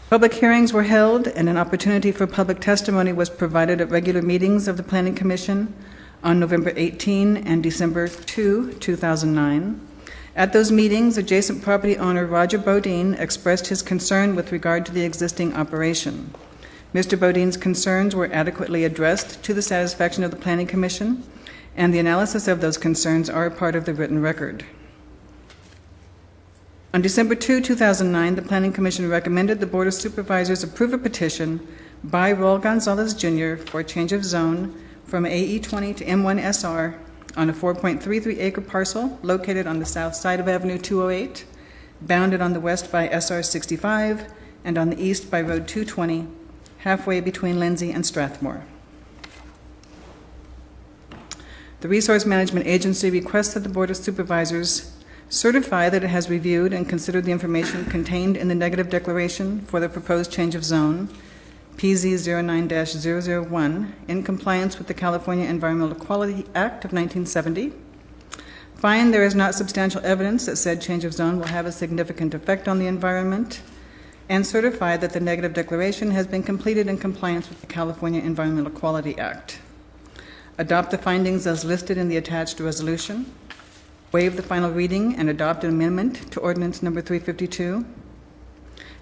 Public hearings were held, and an opportunity for public testimony was provided at regular meetings of the Planning Commission on November 18 and December 2, 2009. At those meetings, adjacent property owner Roger Bodine expressed his concern with regard to the existing operation. Mr. Bodine's concerns were adequately addressed to the satisfaction of the Planning Commission, and the analysis of those concerns are a part of the written record. On December 2, 2009, the Planning Commission recommended the Board of Supervisors approve a petition by Raul Gonzalez Jr. for a change of zone from AE20 to M1SR on a 4.33-acre parcel located on the south side of Avenue 208, bounded on the west by SR 65 and on the east by Road 220, halfway between Lindsay and Strathmore. The Resource Management Agency requests that the Board of Supervisors certify that it has reviewed and considered the information contained in the negative declaration for the proposed change of zone, PZ09-001, in compliance with the California Environmental Quality Act of 1970. Find there is not substantial evidence that said change of zone will have a significant effect on the environment, and certify that the negative declaration has been completed in compliance with the California Environmental Quality Act. Adopt the findings as listed in the attached resolution. Waive the final reading and adopt an amendment to Ordinance Number 352.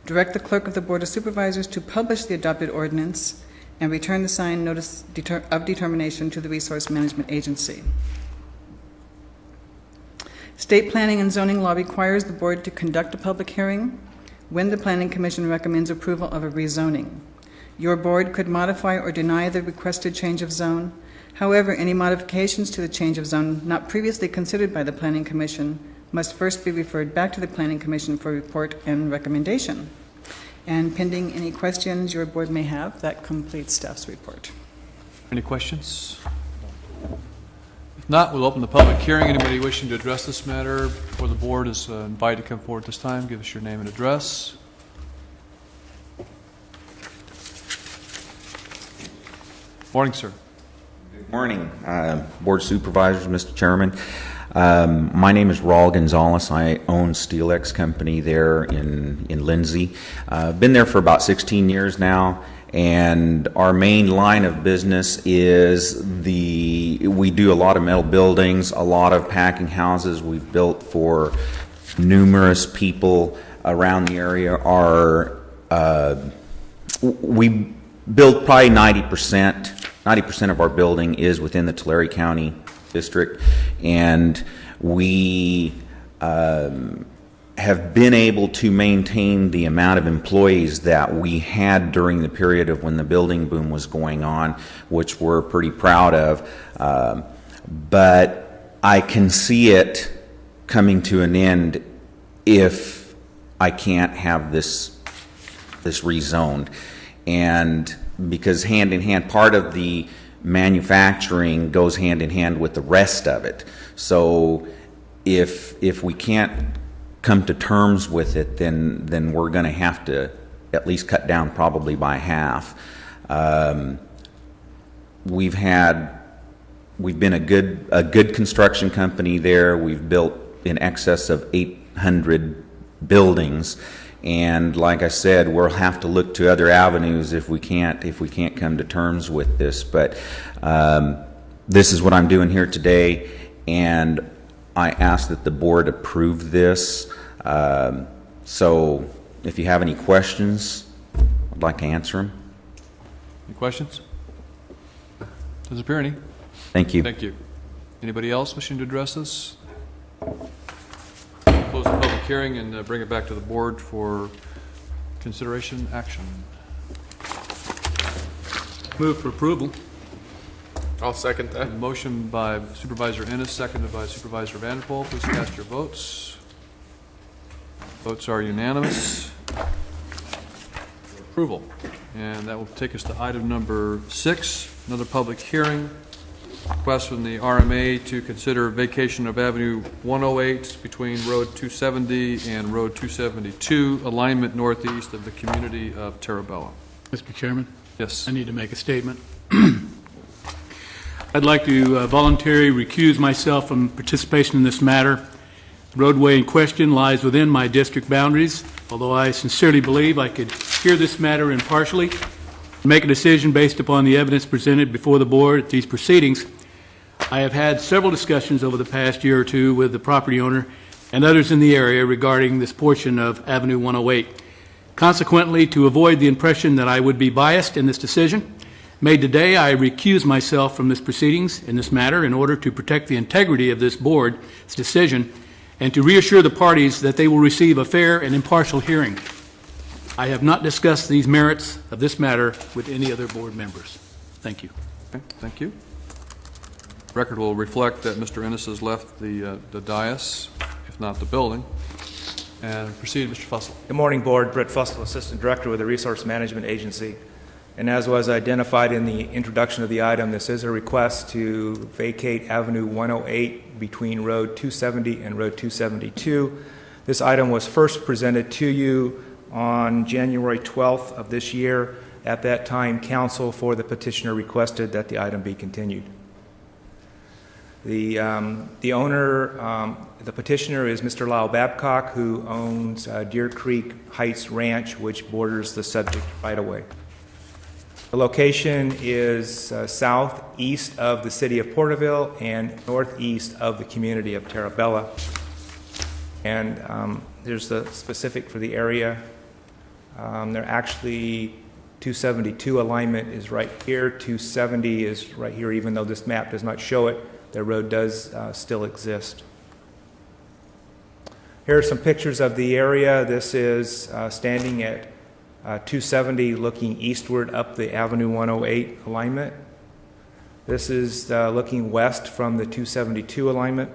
Direct the Clerk of the Board of Supervisors to publish the adopted ordinance and return the signed notice of determination to the Resource Management Agency. State planning and zoning law requires the Board to conduct a public hearing when the Planning Commission recommends approval of a rezoning. Your Board could modify or deny the requested change of zone. However, any modifications to the change of zone not previously considered by the Planning Commission must first be referred back to the Planning Commission for report and recommendation. And pending any questions your Board may have, that completes staff's report.
Any questions?
If not, we'll open the public hearing. Anybody wishing to address this matter before the board is invited to come forward this time. Give us your name and address. Morning, sir.
Good morning, Board of Supervisors, Mr. Chairman. My name is Raul Gonzalez. I own SteelX Company there in Lindsay. I've been there for about 16 years now, and our main line of business is we do a lot of metal buildings, a lot of packing houses we've built for numerous people around the area. We build probably 90% of our building is within the Tulare County district, and we have been able to maintain the amount of employees that we had during the period of when the building boom was going on, which we're pretty proud of. But I can see it coming to an end if I can't have this rezoned. And because hand in hand, part of the manufacturing goes hand in hand with the rest of it. So if we can't come to terms with it, then we're going to have to at least cut down probably by half. We've been a good construction company there. We've built in excess of 800 buildings. And like I said, we'll have to look to other avenues if we can't come to terms with this. But this is what I'm doing here today, and I ask that the board approve this. So if you have any questions, I'd like to answer them.
Any questions? Doesn't appear any.
Thank you.
Thank you. Anybody else wishing to address this? Close the public hearing and bring it back to the board for consideration action.
Move for approval.
I'll second that.
A motion by Supervisor Ennis, seconded by Supervisor Vanderpool. Please cast your votes. Votes are unanimous. Approval. And that will take us to item number 6, another public hearing. Request from the RMA to consider vacation of Avenue 108 between Road 270 and Road 272, alignment northeast of the community of Terabella.
Mr. Chairman?
Yes.
I need to make a statement. I'd like to voluntarily recuse myself from participation in this matter. The roadway in question lies within my district boundaries, although I sincerely believe I could hear this matter impartially and make a decision based upon the evidence presented before the board at these proceedings. I have had several discussions over the past year or two with the property owner and others in the area regarding this portion of Avenue 108. Consequently, to avoid the impression that I would be biased in this decision made today, I recuse myself from this proceedings in this matter in order to protect the integrity of this board's decision and to reassure the parties that they will receive a fair and impartial hearing. I have not discussed these merits of this matter with any other board members. Thank you.
Okay, thank you. Record will reflect that Mr. Ennis has left the dais, if not the building. And proceed, Mr. Fussell.
Good morning, Board. Brett Fussell, Assistant Director with the Resource Management Agency. And as was identified in the introduction of the item, this is a request to vacate Avenue 108 between Road 270 and Road 272. This item was first presented to you on January 12th of this year. At that time, counsel for the petitioner requested that the item be continued. The owner, the petitioner is Mr. Lyle Babcock, who owns Deer Creek Heights Ranch, which borders the subject right-of-way. The location is southeast of the city of Porterville and northeast of the community of Terabella. And there's the specific for the area. They're actually 272 alignment is right here. 270 is right here, even though this map does not show it. The road does still exist. Here are some pictures of the area. This is standing at 270 looking eastward up the Avenue 108 alignment. This is looking west from the 272 alignment.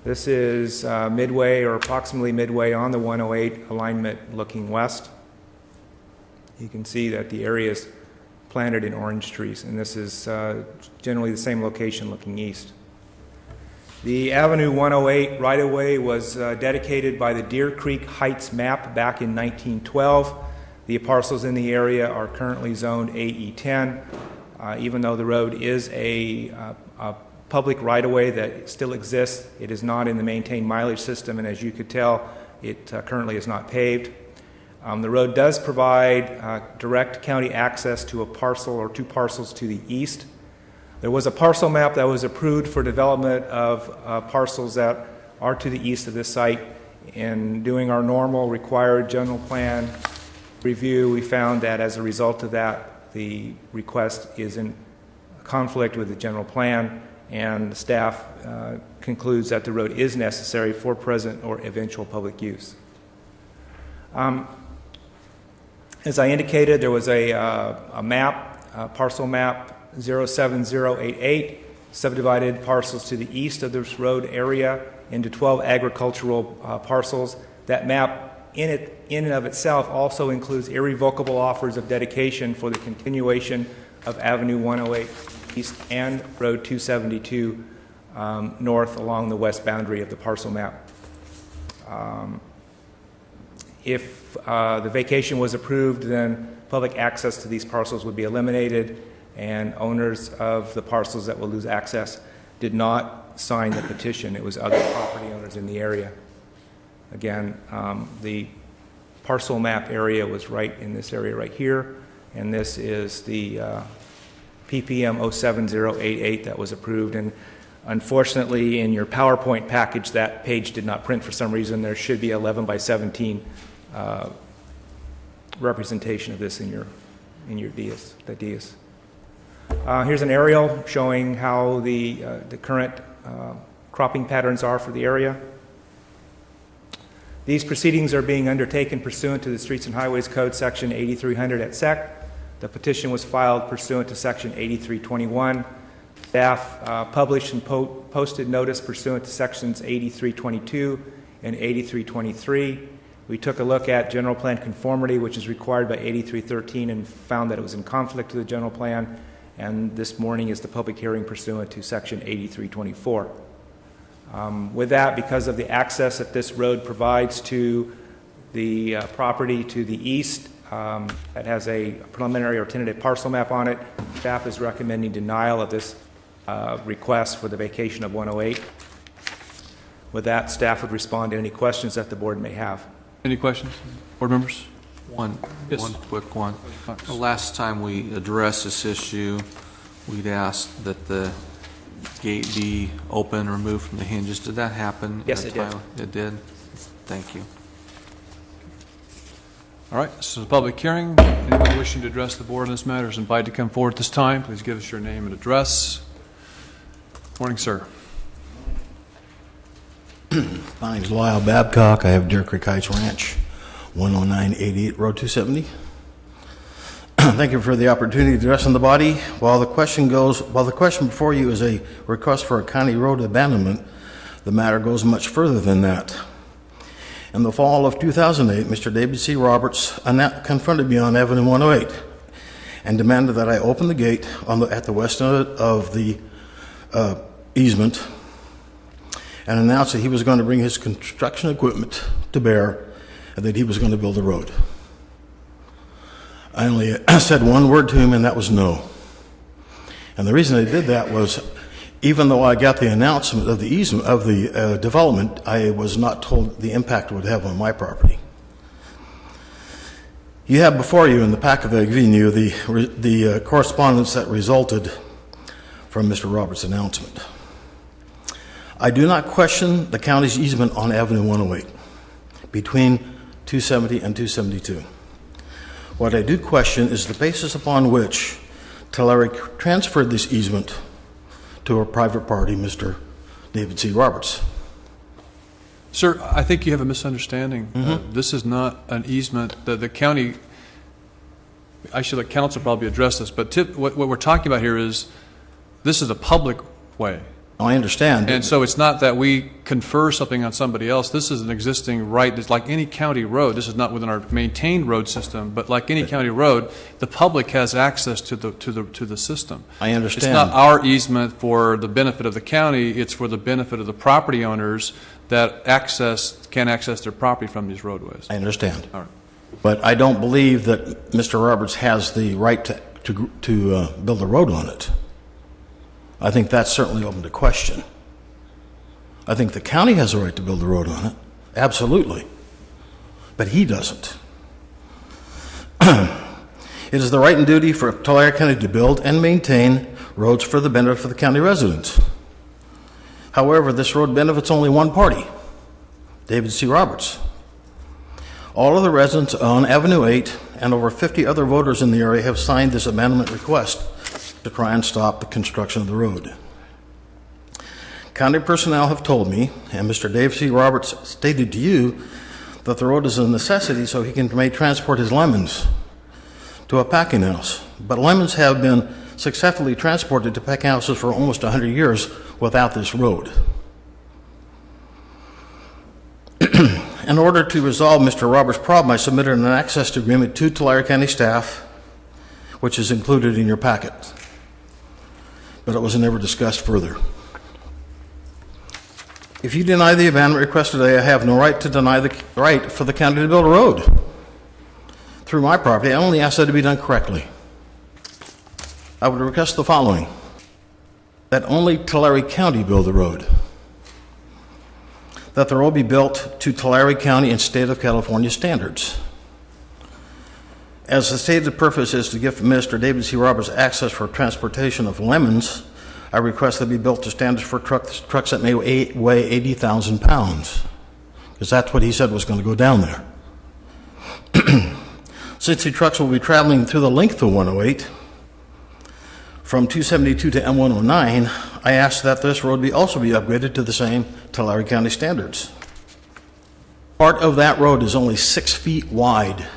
This is midway or approximately midway on the 108 alignment looking west. You can see that the area is planted in orange trees, and this is generally the same location looking east. The Avenue 108 right-of-way was dedicated by the Deer Creek Heights map back in 1912. The parcels in the area are currently zoned AE10. Even though the road is a public right-of-way that still exists, it is not in the maintained mileage system, and as you could tell, it currently is not paved. The road does provide direct county access to a parcel or two parcels to the east. There was a parcel map that was approved for development of parcels that are to the east of this site. In doing our normal required general plan review, we found that as a result of that, the request is in conflict with the general plan, and the staff concludes that the road is necessary for present or eventual public use. As I indicated, there was a map, parcel map 07088, subdivided parcels to the east of this road area into 12 agricultural parcels. That map in and of itself also includes irrevocable offers of dedication for the continuation of Avenue 108 east and Road 272 north along the west boundary of the parcel map. If the vacation was approved, then public access to these parcels would be eliminated, and owners of the parcels that will lose access did not sign the petition. It was other property owners in the area. Again, the parcel map area was right in this area right here, and this is the PPM 07088 that was approved. And unfortunately, in your PowerPoint package, that page did not print for some reason. There should be 11 by 17 representation of this in your dais, the dais. Here's an aerial showing how the current cropping patterns are for the area. These proceedings are being undertaken pursuant to the Streets and Highways Code, Section 8300 at SEC. The petition was filed pursuant to Section 8321. Staff published and posted notice pursuant to Sections 8322 and 8323. We took a look at general plan conformity, which is required by 8313, and found that it was in conflict with the general plan. And this morning is the public hearing pursuant to Section 8324. With that, because of the access that this road provides to the property to the east, that has a preliminary or tentative parcel map on it, staff is recommending denial of this request for the vacation of 108. With that, staff would respond to any questions that the board may have.
Any questions, board members?
One
Yes.
quick one. The last time we addressed this issue, we'd asked that the gate be open, removed from the hinges. Did that happen?
Yes, it did.
It did? Thank you.
All right, this is a public hearing. Anyone wishing to address the board on this matter is invited to come forward at this time. Please give us your name and address. Morning, sir.
My name is Lyle Babcock. I have Deer Creek Heights Ranch, 10988 Road 270. Thank you for the opportunity to address in the body. While the question before you is a request for a county road abandonment, the matter goes much further than that. In the fall of 2008, Mr. David C. Roberts confronted me on Avenue 108 and demanded that I open the gate at the west end of the easement and announced that he was going to bring his construction equipment to bear and that he was going to build a road. I only said one word to him, and that was no. And the reason I did that was, even though I got the announcement of the easement of the development, I was not told the impact it would have on my property. You have before you in the pack of I've given you the correspondence that resulted from Mr. Roberts' announcement. I do not question the county's easement on Avenue 108 between 270 and 272. What I do question is the basis upon which Tulare transferred this easement to a private party, Mr. David C. Roberts.
Sir, I think you have a misunderstanding. This is not an easement. The county, I should let council probably address this, but what we're talking about here is, this is a public way.
I understand.
And so it's not that we confer something on somebody else. This is an existing right. It's like any county road. This is not within our maintained road system, but like any county road, the public has access to the system.
I understand.
It's not our easement for the benefit of the county. It's for the benefit of the property owners that can access their property from these roadways.
I understand.
All right.
But I don't believe that Mr. Roberts has the right to build a road on it. I think that's certainly open to question. I think the county has a right to build a road on it, absolutely, but he doesn't. It is the right and duty for Tulare County to build and maintain roads for the benefit of the county residents. However, this road benefits only one party, David C. Roberts. All of the residents on Avenue 8 and over 50 other voters in the area have signed this amendment request to try and stop the construction of the road. County personnel have told me, and Mr. Dave C. Roberts stated to you, that the road is a necessity so he may transport his lemons to a packing house. But lemons have been successfully transported to packing houses for almost 100 years without this road. In order to resolve Mr. Roberts' problem, I submitted an access agreement to Tulare County staff, which is included in your packet, but it was never discussed further. If you deny the abandonment request today, I have no right to deny the right for the county to build a road through my property. I only ask that it be done correctly. I would request the following: that only Tulare County build the road, that the road be built to Tulare County and State of California standards. As the stated purpose is to give Mr. David C. Roberts access for transportation of lemons, I request that be built to standards for trucks that may weigh 80,000 pounds, because that's what he said was going to go down there. Since the trucks will be traveling through the length of 108, from 272 to M109, I ask that this road also be upgraded to the same Tulare County standards. Part of that road is only 6 feet wide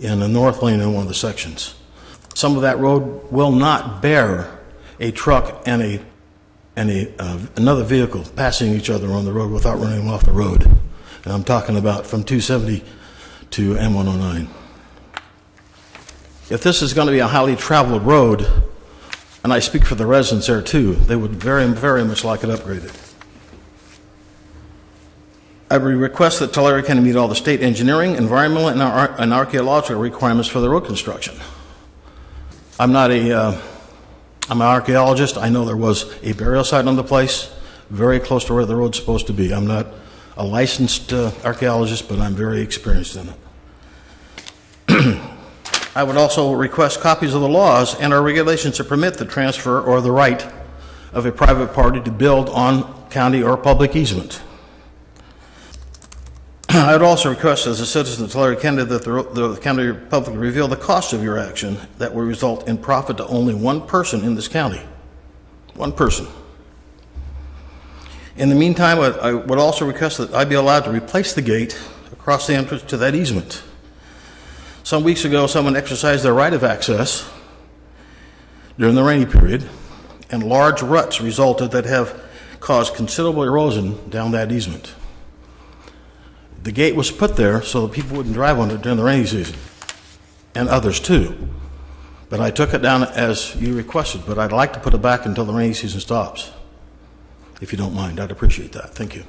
in the north lane in one of the sections. Some of that road will not bear a truck and another vehicle passing each other on the road without running them off the road. And I'm talking about from 270 to M109. If this is going to be a highly traveled road, and I speak for the residents there too, they would very, very much like it upgraded. I would request that Tulare County meet all the state engineering, environmental, and archaeological requirements for the road construction. I'm an archaeologist. I know there was a burial site on the place, very close to where the road's supposed to be. I'm not a licensed archaeologist, but I'm very experienced in it. I would also request copies of the laws and our regulations to permit the transfer or the right of a private party to build on county or public easement. I would also request as a citizen of Tulare County that the county public reveal the cost of your action that will result in profit to only one person in this county. One person. In the meantime, I would also request that I be allowed to replace the gate across the entrance to that easement. Some weeks ago, someone exercised their right of access during the rainy period, and large ruts resulted that have caused considerable erosion down that easement. The gate was put there so that people wouldn't drive on it during the rainy season, and others too. But I took it down as you requested, but I'd like to put it back until the rainy season stops. If you don't mind, I'd appreciate that. Thank you.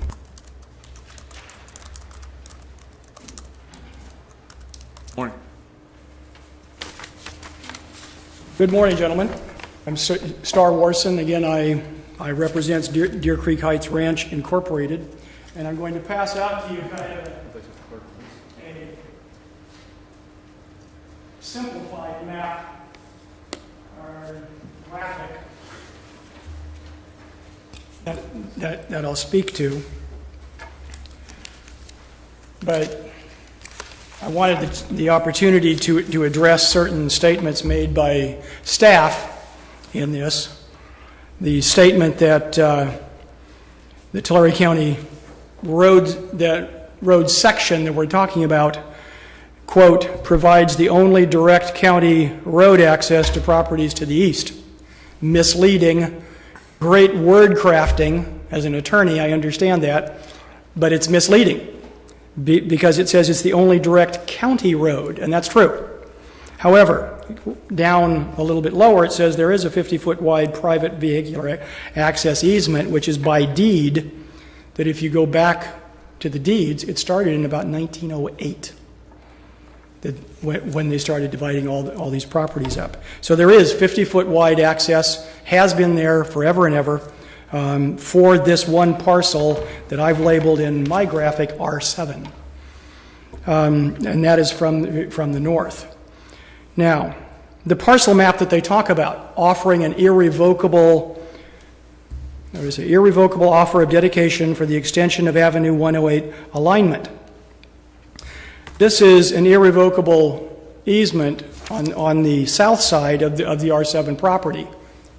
Morning.
Good morning, gentlemen. I'm Star Warson. Again, I represent Deer Creek Heights Ranch Incorporated, and I'm going to pass out to you a simplified map or graphic that I'll speak to. But I wanted the opportunity to address certain statements made by staff in this. The statement that the Tulare County road section that we're talking about, quote, provides the only direct county road access to properties to the east. Misleading. great word crafting. As an attorney, I understand that, but it's misleading because it says it's the only direct county road, and that's true. However, down a little bit lower, it says there is a 50-foot wide private vehicular access easement, which is by deed, that if you go back to the deeds, it started in about 1908, when they started dividing all these properties up. So there is 50-foot wide access, has been there forever and ever, for this one parcel that I've labeled in my graphic R7. And that is from the north. Now, the parcel map that they talk about, offering an irrevocable offer of dedication for the extension of Avenue 108 alignment. This is an irrevocable easement on the south side of the R7 property,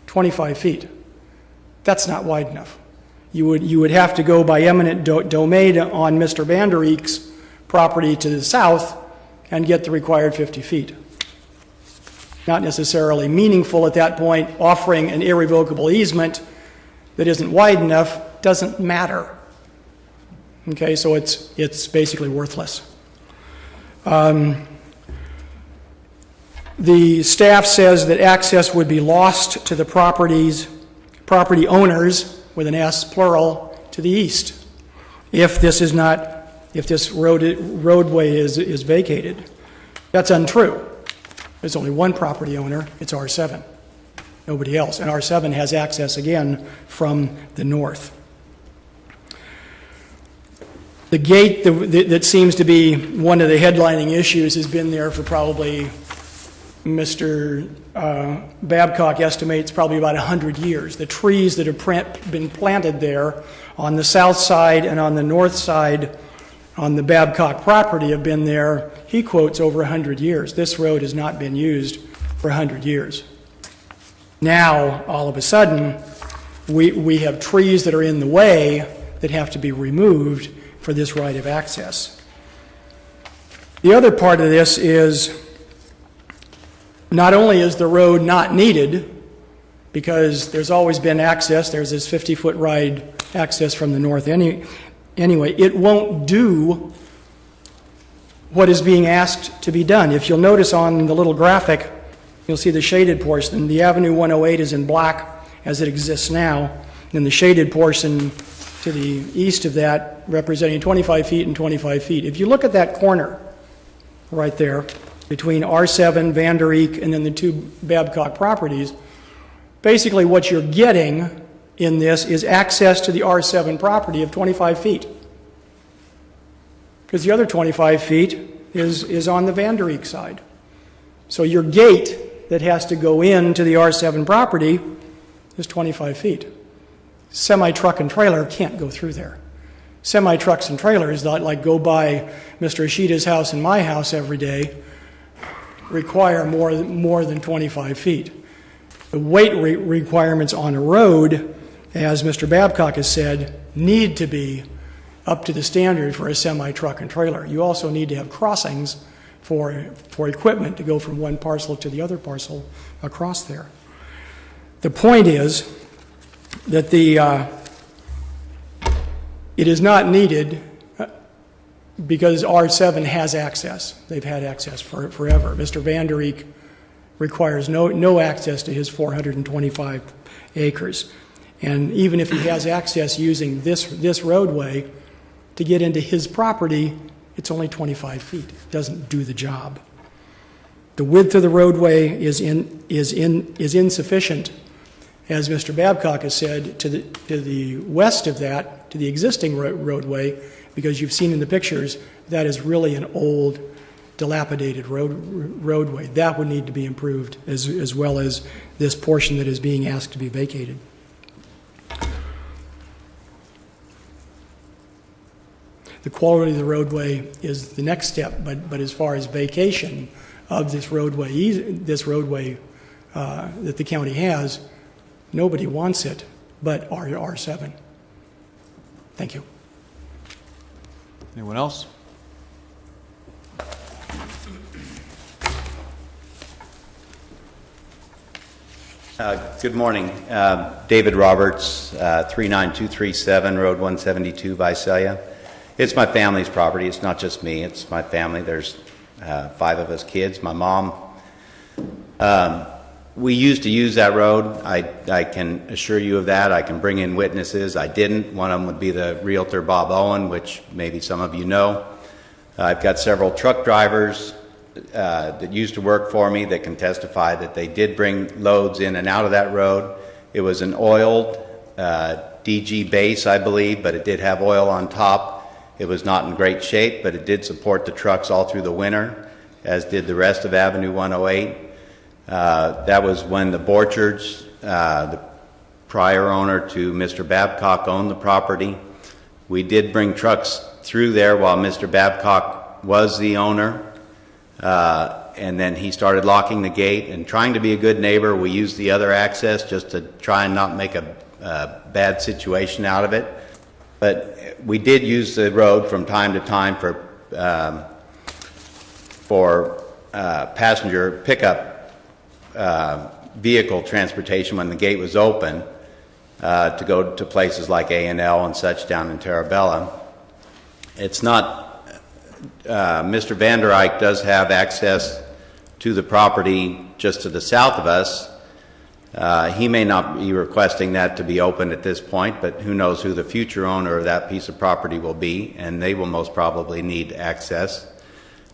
25 feet. That's not wide enough. You would have to go by eminent domain on Mr. Van Der Eek's property to the south and get the required 50 feet. Not necessarily meaningful at that point. Offering an irrevocable easement that isn't wide enough doesn't matter. Okay, so it's basically worthless. The staff says that access would be lost to the property owners, with an S plural, to the east, if this roadway is vacated. That's untrue. There's only one property owner, it's R7, nobody else. And R7 has access again from the north. The gate that seems to be one of the headlining issues has been there for probably, Mr. Babcock estimates, probably about 100 years. The trees that have been planted there on the south side and on the north side on the Babcock property have been there, he quotes, over 100 years. This road has not been used for 100 years. Now, all of a sudden, we have trees that are in the way that have to be removed for this right of access. The other part of this is, not only is the road not needed, because there's always been access, there's this 50-foot wide access from the north anyway, it won't do what is being asked to be done. If you'll notice on the little graphic, you'll see the shaded portion. The Avenue 108 is in black as it exists now, and the shaded portion to the east of that representing 25 feet and 25 feet. If you look at that corner right there between R7, Van Der Eek, and then the two Babcock properties, basically what you're getting in this is access to the R7 property of 25 feet. Because the other 25 feet is on the Van Der Eek side. So your gate that has to go into the R7 property is 25 feet. Semi-truck and trailer can't go through there. Semi-trucks and trailers that like go by Mr. Ishida's house and my house every day require more than 25 feet. The weight requirements on a road, as Mr. Babcock has said, need to be up to the standard for a semi-truck and trailer. You also need to have crossings for equipment to go from one parcel to the other parcel across there. The point is that it is not needed because R7 has access. They've had access forever. Mr. Van Der Eek requires no access to his 425 acres. And even if he has access using this roadway to get into his property, it's only 25 feet. It doesn't do the job. The width of the roadway is insufficient, as Mr. Babcock has said, to the west of that, to the existing roadway, because you've seen in the pictures, that is really an old, dilapidated roadway. That would need to be improved, as well as this portion that is being asked to be vacated. The quality of the roadway is the next step, but as far as vacation of this roadway that the county has, nobody wants it but R7. Thank you.
Anyone else?
Good morning. David Roberts, 39237 Road 172, Visalia. It's my family's property. It's not just me. It's my family. There's 5 of us kids, my mom. We used to use that road. I can assure you of that. I can bring in witnesses. I didn't. One of them would be the realtor Bob Owen, which maybe some of you know. I've got several truck drivers that used to work for me that can testify that they did bring loads in and out of that road. It was an oiled DG base, I believe, but it did have oil on top. It was not in great shape, but it did support the trucks all through the winter, as did the rest of Avenue 108. That was when the Borchards, the prior owner to Mr. Babcock, owned the property. We did bring trucks through there while Mr. Babcock was the owner. And then he started locking the gate and trying to be a good neighbor. We used the other access just to try and not make a bad situation out of it. But we did use the road from time to time for passenger pickup vehicle transportation when the gate was open to go to places like A&L and such down in Terabella. It's not, Mr. Vander Eyck does have access to the property just to the south of us. He may not be requesting that to be open at this point, but who knows who the future owner of that piece of property will be, and they will most probably need access.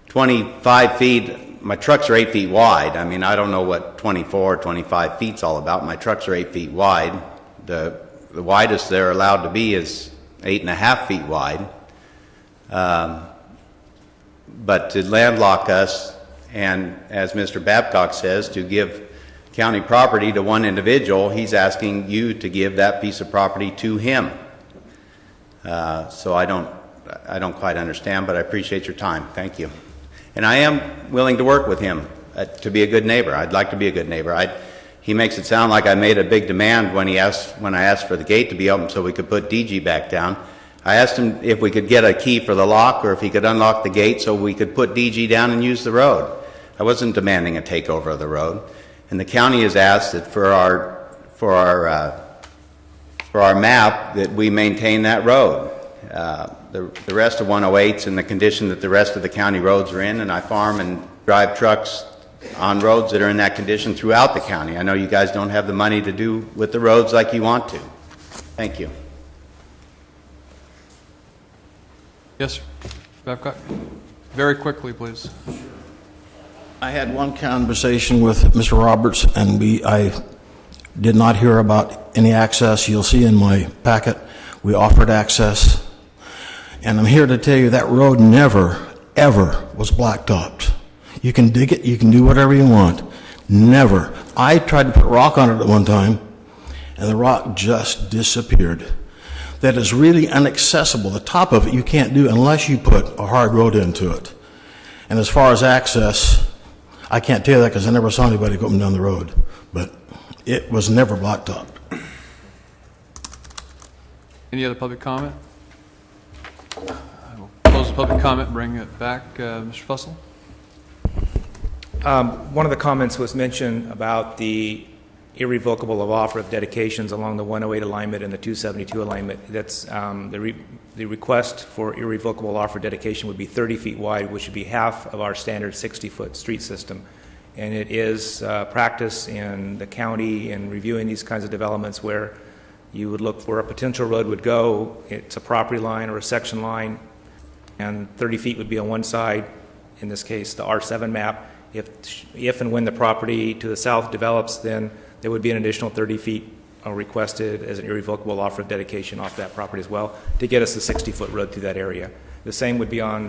25 feet, my trucks are 8 feet wide. I mean, I don't know what 24, 25 feet's all about. My trucks are 8 feet wide. The widest they're allowed to be is 8.5 feet wide. But to landlock us, and as Mr. Babcock says, to give county property to one individual, he's asking you to give that piece of property to him. So I don't quite understand, but I appreciate your time. Thank you. And I am willing to work with him to be a good neighbor. I'd like to be a good neighbor. He makes it sound like I made a big demand when I asked for the gate to be open so we could put DG back down. I asked him if we could get a key for the lock or if he could unlock the gate so we could put DG down and use the road. I wasn't demanding a takeover of the road. And the county has asked that for our map that we maintain that road. The rest of 108's in the condition that the rest of the county roads are in, and I farm and drive trucks on roads that are in that condition throughout the county. I know you guys don't have the money to do with the roads like you want to. Thank you.
Yes, sir. Babcock? Very quickly, please.
I had one conversation with Mr. Roberts, and I did not hear about any access. You'll see in my packet, we offered access. And I'm here to tell you that road never, ever was blacktopped. You can dig it, you can do whatever you want. Never. I tried to put rock on it at one time, and the rock just disappeared. That is really inaccessible. The top of it you can't do unless you put a hard road into it. And as far as access, I can't tell you that because I never saw anybody going down the road, but it was never blacktopped.
Any other public comment? I will close the public comment, bring it back. Mr. Fussell?
One of the comments was mentioned about the irrevocable of offer of dedications along the 108 alignment and the 272 alignment. That's the request for irrevocable offer dedication would be 30 feet wide, which would be half of our standard 60-foot street system. And it is practice in the county in reviewing these kinds of developments where you would look where a potential road would go. It's a property line or a section line, and 30 feet would be on one side, in this case the R7 map. If and when the property to the south develops, then there would be an additional 30 feet requested as an irrevocable offer of dedication off that property as well to get us the 60-foot road through that area. The same would be on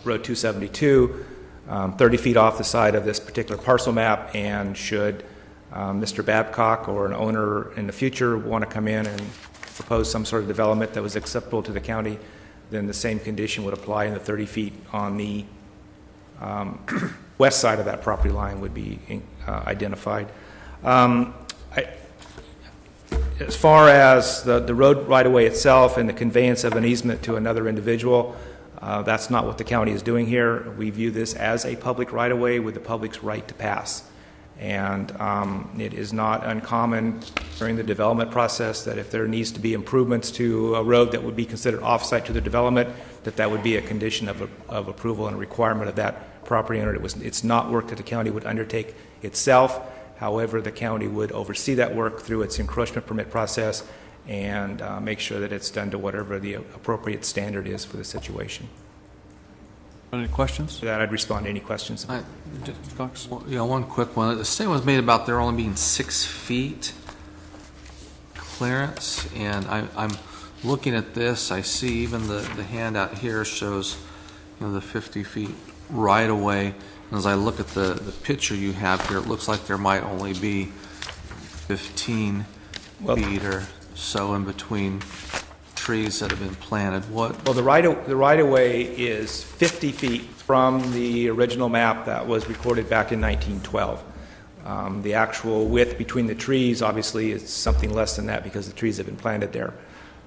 Road 272, 30 feet off the side of this particular parcel map, and should Mr. Babcock or an owner in the future want to come in and propose some sort of development that was acceptable to the county, then the same condition would apply, and the 30 feet on the west side of that property line would be identified. As far as the road right-of-way itself and the conveyance of an easement to another individual, that's not what the county is doing here. We view this as a public right-of-way with the public's right to pass. And it is not uncommon during the development process that if there needs to be improvements to a road that would be considered off-site to the development, that would be a condition of approval and a requirement of that property owner. It's not work that the county would undertake itself. However, the county would oversee that work through its encroachment permit process and make sure that it's done to whatever the appropriate standard is for the situation.
Any questions?
For that, I'd respond to any questions.
One quick one. The statement was made about there only being 6 feet clearance, and I'm looking at this. I see even the handout here shows, the 50 feet right away. And as I look at the picture you have here, it looks like there might only be 15 feet or so in between trees that have been planted. Well,
the right-of-way is 50 feet from the original map that was recorded back in 1912. The actual width between the trees, obviously, is something less than that because the trees have been planted there.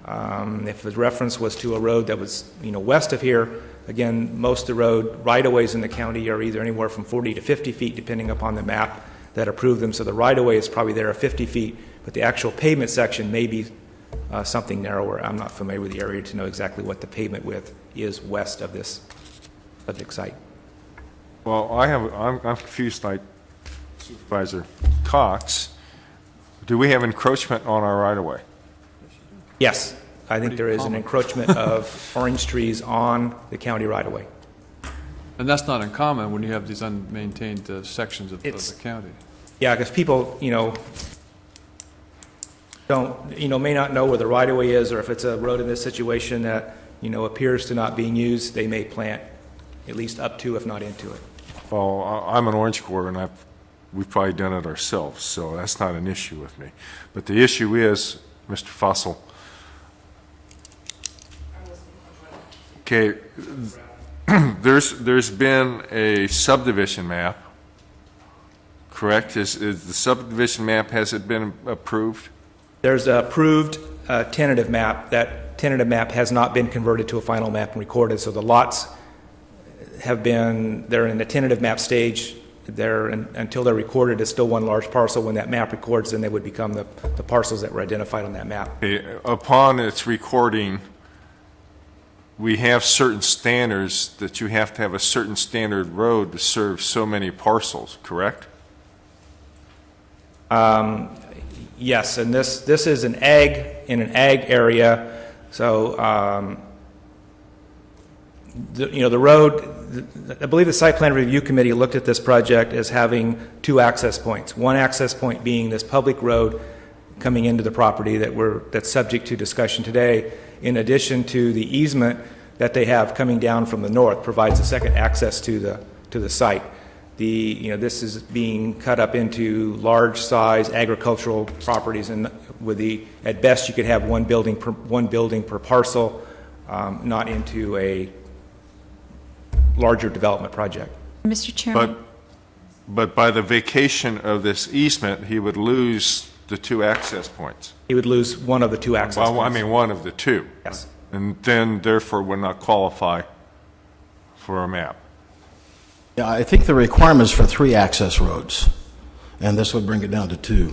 If the reference was to a road that was, west of here, again, most of the road right-of-ways in the county are either anywhere from 40 to 50 feet, depending upon the map that approved them. So the right-of-way is probably there at 50 feet, but the actual pavement section may be something narrower. I'm not familiar with the area to know exactly what the pavement width is west of this subject site.
Well, I'm confused like Supervisor Cox. Do we have encroachment on our right-of-way?
Yes, I think there is an encroachment of orange trees on the county right-of-way.
And that's not uncommon when you have these unmaintained sections of the county.
Yeah, because people, may not know where the right-of-way is, or if it's a road in this situation that, appears to not being used, they may plant at least up to, if not into it.
Well, I'm an Orange Corps, and we've probably done it ourselves, so that's not an issue with me. But the issue is, Mr. Fossil, okay, there's been a subdivision map, correct? Is the subdivision map, has it been approved?
There's an approved tentative map. That tentative map has not been converted to a final map and recorded, so the lots they're in the tentative map stage. Until they're recorded, it's still one large parcel. When that map records, then they would become the parcels that were identified on that map.
Okay, upon its recording, we have certain standards that you have to have a certain standard road to serve so many parcels, correct?
Yes, and this is in an ag area, so the road. I believe the Site Plan Review Committee looked at this project as having 2 access points. One access point being this public road coming into the property that's subject to discussion today, in addition to the easement that they have coming down from the north, provides a second access to the site. This is being cut up into large size agricultural properties, and at best you could have one building per parcel, not into a larger development project.
Mr. Chairman.
But by the vacation of this easement, he would lose the 2 access points.
He would lose one of the 2 access points.
I mean, one of the 2.
Yes.
And then, therefore, would not qualify for a map.
Yeah, I think the requirement is for 3 access roads, and this would bring it down to 2.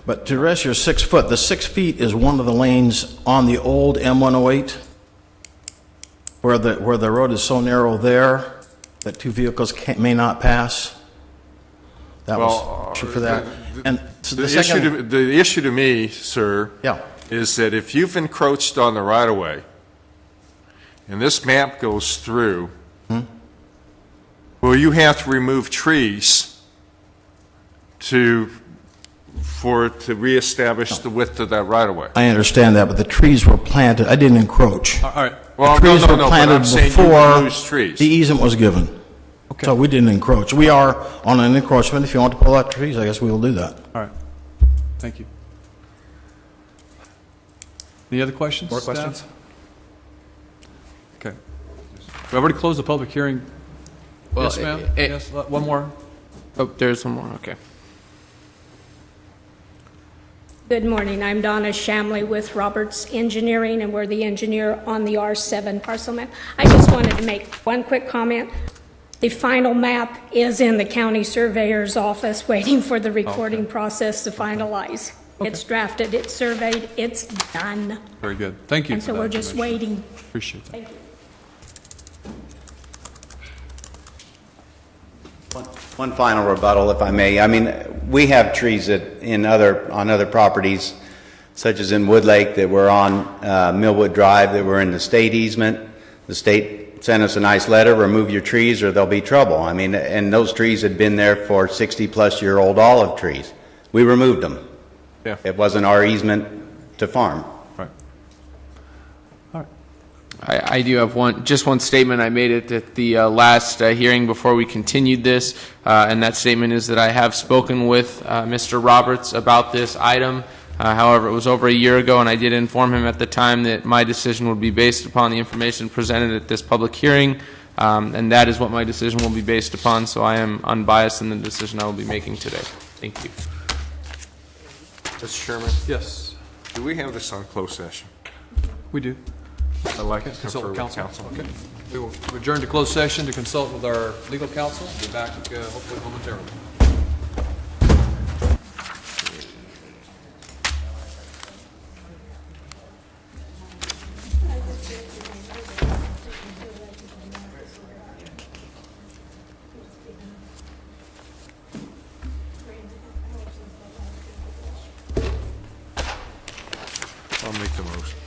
But to address your 6 foot, the 6 feet is one of the lanes on the old M108, where the road is so narrow there that 2 vehicles may not pass. That was true for that. And so
the issue to me, sir, is that if you've encroached on the right-of-way, and this map goes through, well, you have to remove trees to reestablish the width of that right-of-way.
I understand that, but the trees were planted. I didn't encroach.
All right. Well,
the trees were
but
planted
I'm saying you
before
lose trees.
the easement was given.
Okay.
So we didn't encroach. We are on an encroachment. If you want to pull out trees, I guess we will do that.
All right. Thank you. Any other questions?
More questions?
Okay. We've already closed the public hearing.
Well,
yes, ma'am? Yes, one more.
Oh, there's one more. Okay.
Good morning. I'm Donna Shamley with Roberts Engineering, and we're the engineer on the R7 parcel map. I just wanted to make one quick comment. The final map is in the county surveyor's office, waiting for the recording process to finalize. It's drafted, it's surveyed, it's done.
Very good. Thank you.
And
for
so
that
we're just
information.
waiting.
Appreciate that.
Thank you.
One final rebuttal, if I may. I mean, we have trees on other properties, such as in Wood Lake, that were on Millwood Drive, that were in the state easement. The state sent us a nice letter: remove your trees or there'll be trouble. I mean, and those trees had been there for 60-plus-year-old olive trees. We removed them.
Yeah.
It wasn't our easement to farm.
Right.
I do have just one statement. I made it at the last hearing before we continued this, and that statement is that I have spoken with Mr. Roberts about this item. However, it was over a year ago, and I did inform him at the time that my decision would be based upon the information presented at this public hearing, and that is what my decision will be based upon, so I am unbiased in the decision I will be making today. Thank you.
Mr. Chairman?
Yes.
Do we have this on closed session?
We do.
I'd like to
Consult
confer
with
with
counsel.
counsel.
Okay. We will adjourn to closed session to consult with our legal counsel. Be back hopefully momentarily.
I'll make the motion.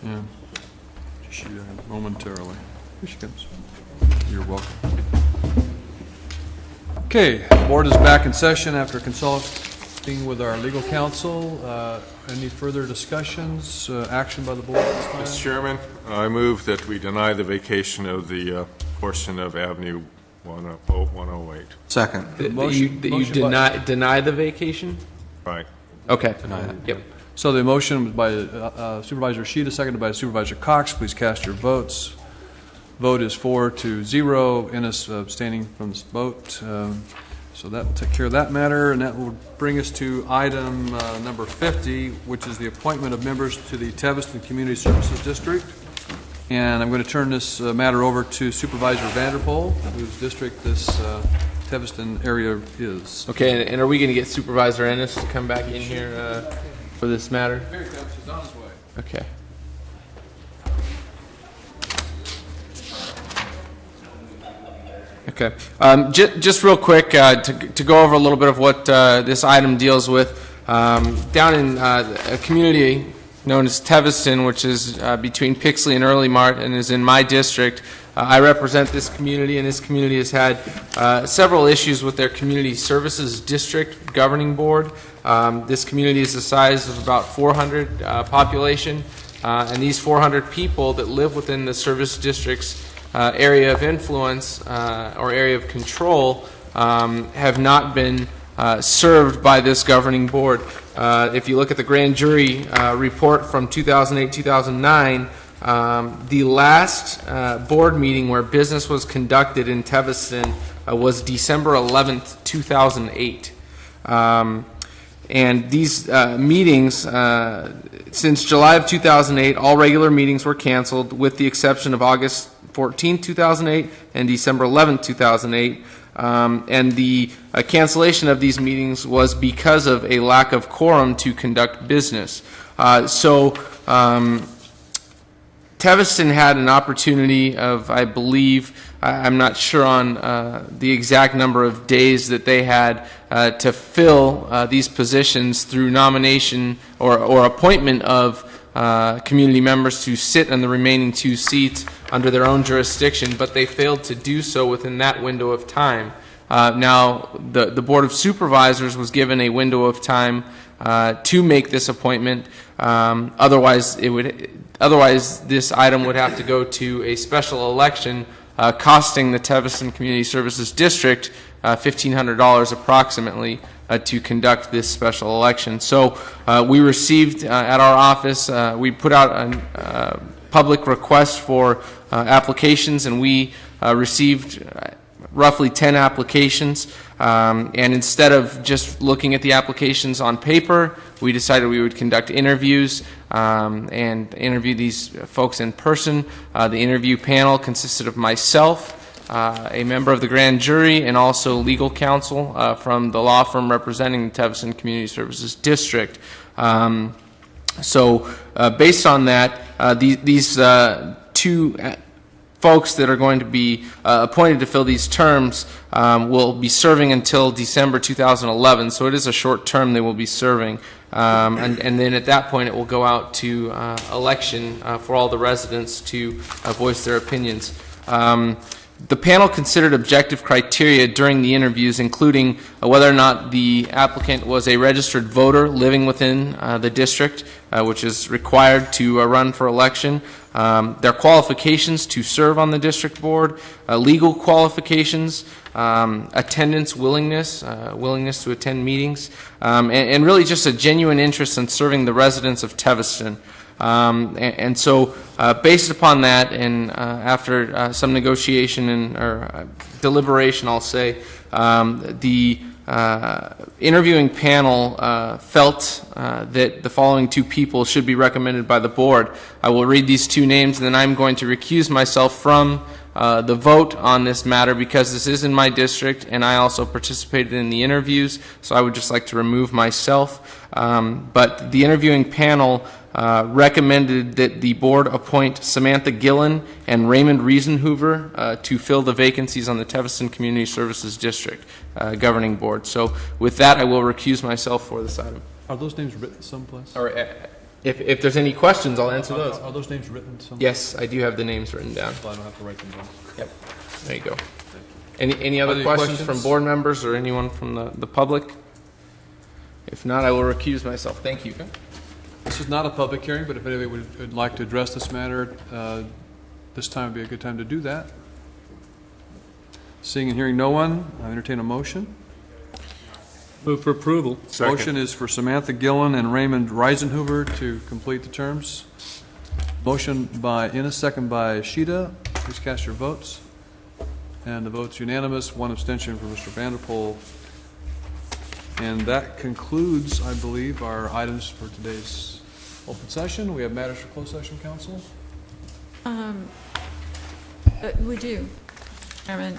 Yeah. Just shoot her momentarily. Here she comes. You're welcome. Okay, the board is back in session after consulting with our legal counsel. Any further discussions, action by the board at this time?
Mr. Chairman, I move that we deny the vacation of the portion of Avenue 108.
Second. That
Motion-
you
motion by-
deny the vacation?
Right.
Okay.
Deny it.
Yep.
So the motion was by Supervisor Sheeta, seconded by Supervisor Cox. Please cast your votes. Vote is 4-0. Ennis abstaining from this vote. So that will take care of that matter, and that will bring us to item number 50, which is the appointment of members to the Teviston Community Services District. And I'm going to turn this matter over to Supervisor Vanderpool, whose district this Teviston area is.
Okay, and are we going to get Supervisor Ennis to come back in here for this matter?
Here he comes. He's on his way.
Okay. Okay. Just real quick, to go over a little bit of what this item deals with, down in a community known as Teviston, which is between Pixley and Early Mart and is in my district. I represent this community, and this community has had several issues with their Community Services District Governing Board. This community is the size of about 400 population, and these 400 people that live within the service district's area of influence or area of control have not been served by this governing board. if you look at the grand jury report from 2008-2009, the last board meeting where business was conducted in Teviston was December 11th, 2008. And these meetings, since July of 2008, all regular meetings were canceled with the exception of August 14, 2008 and December 11, 2008. And the cancellation of these meetings was because of a lack of quorum to conduct business. Teviston had an opportunity of, I believe, I'm not sure on the exact number of days that they had to fill these positions through nomination or appointment of community members to sit on the remaining 2 seats under their own jurisdiction, but they failed to do so within that window of time. Now, the Board of Supervisors was given a window of time to make this appointment. Otherwise, this item would have to go to a special election, costing the Teviston Community Services District $1,500 approximately to conduct this special election. So we received at our office, we put out a public request for applications, and we received roughly 10 applications. And instead of just looking at the applications on paper, we decided we would conduct interviews and interview these folks in person. The interview panel consisted of myself, a member of the grand jury, and also legal counsel from the law firm representing the Teviston Community Services District. Based on that, these 2 folks that are going to be appointed to fill these terms will be serving until December 2011, so it is a short term they will be serving. And then at that point it will go out to election for all the residents to voice their opinions. The panel considered objective criteria during the interviews, including whether or not the applicant was a registered voter living within the district, which is required to run for election, their qualifications to serve on the district board, legal qualifications, attendance, willingness to attend meetings, and really just a genuine interest in serving the residents of Teviston. So based upon that, and after some negotiation or deliberation, I'll say, the interviewing panel felt that the following 2 people should be recommended by the board. I will read these 2 names, and then I'm going to recuse myself from the vote on this matter because this is in my district and I also participated in the interviews, so I would just like to remove myself. But the interviewing panel recommended that the board appoint Samantha Gillen and Raymond Riesenhuber to fill the vacancies on the Teviston Community Services District governing board. So with that, I will recuse myself for this item.
Are those names written someplace?
Or if there's any questions, I'll answer those.
Are those names written someplace?
Yes, I do have the names written down.
So I don't have to write them down.
Yep. There you go. Any other questions from board members or anyone from the public? If not, I will recuse myself. Thank you.
This is not a public hearing, but if anybody would like to address this matter, this time would be a good time to do that. Seeing and hearing no one, I entertain a motion.
Move for approval.
Second.
Motion is for Samantha Gillen and Raymond Riesenhuber to complete the terms. Motion by Innes, second by Sheeta. Please cast your votes. And the vote's unanimous, 1 abstention for Mr. Vanderpool. And that concludes, I believe, our items for today's open session. We have matters for closed session, council?
We do, Chairman.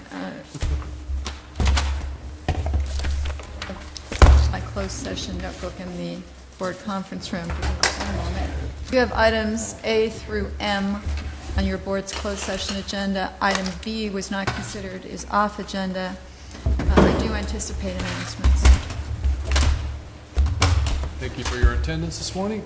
My closed session notebook in the board conference room. You have items A through M on your board's closed session agenda. Item B was not considered, is off agenda. I do anticipate announcements.
Thank you for your attendance this morning.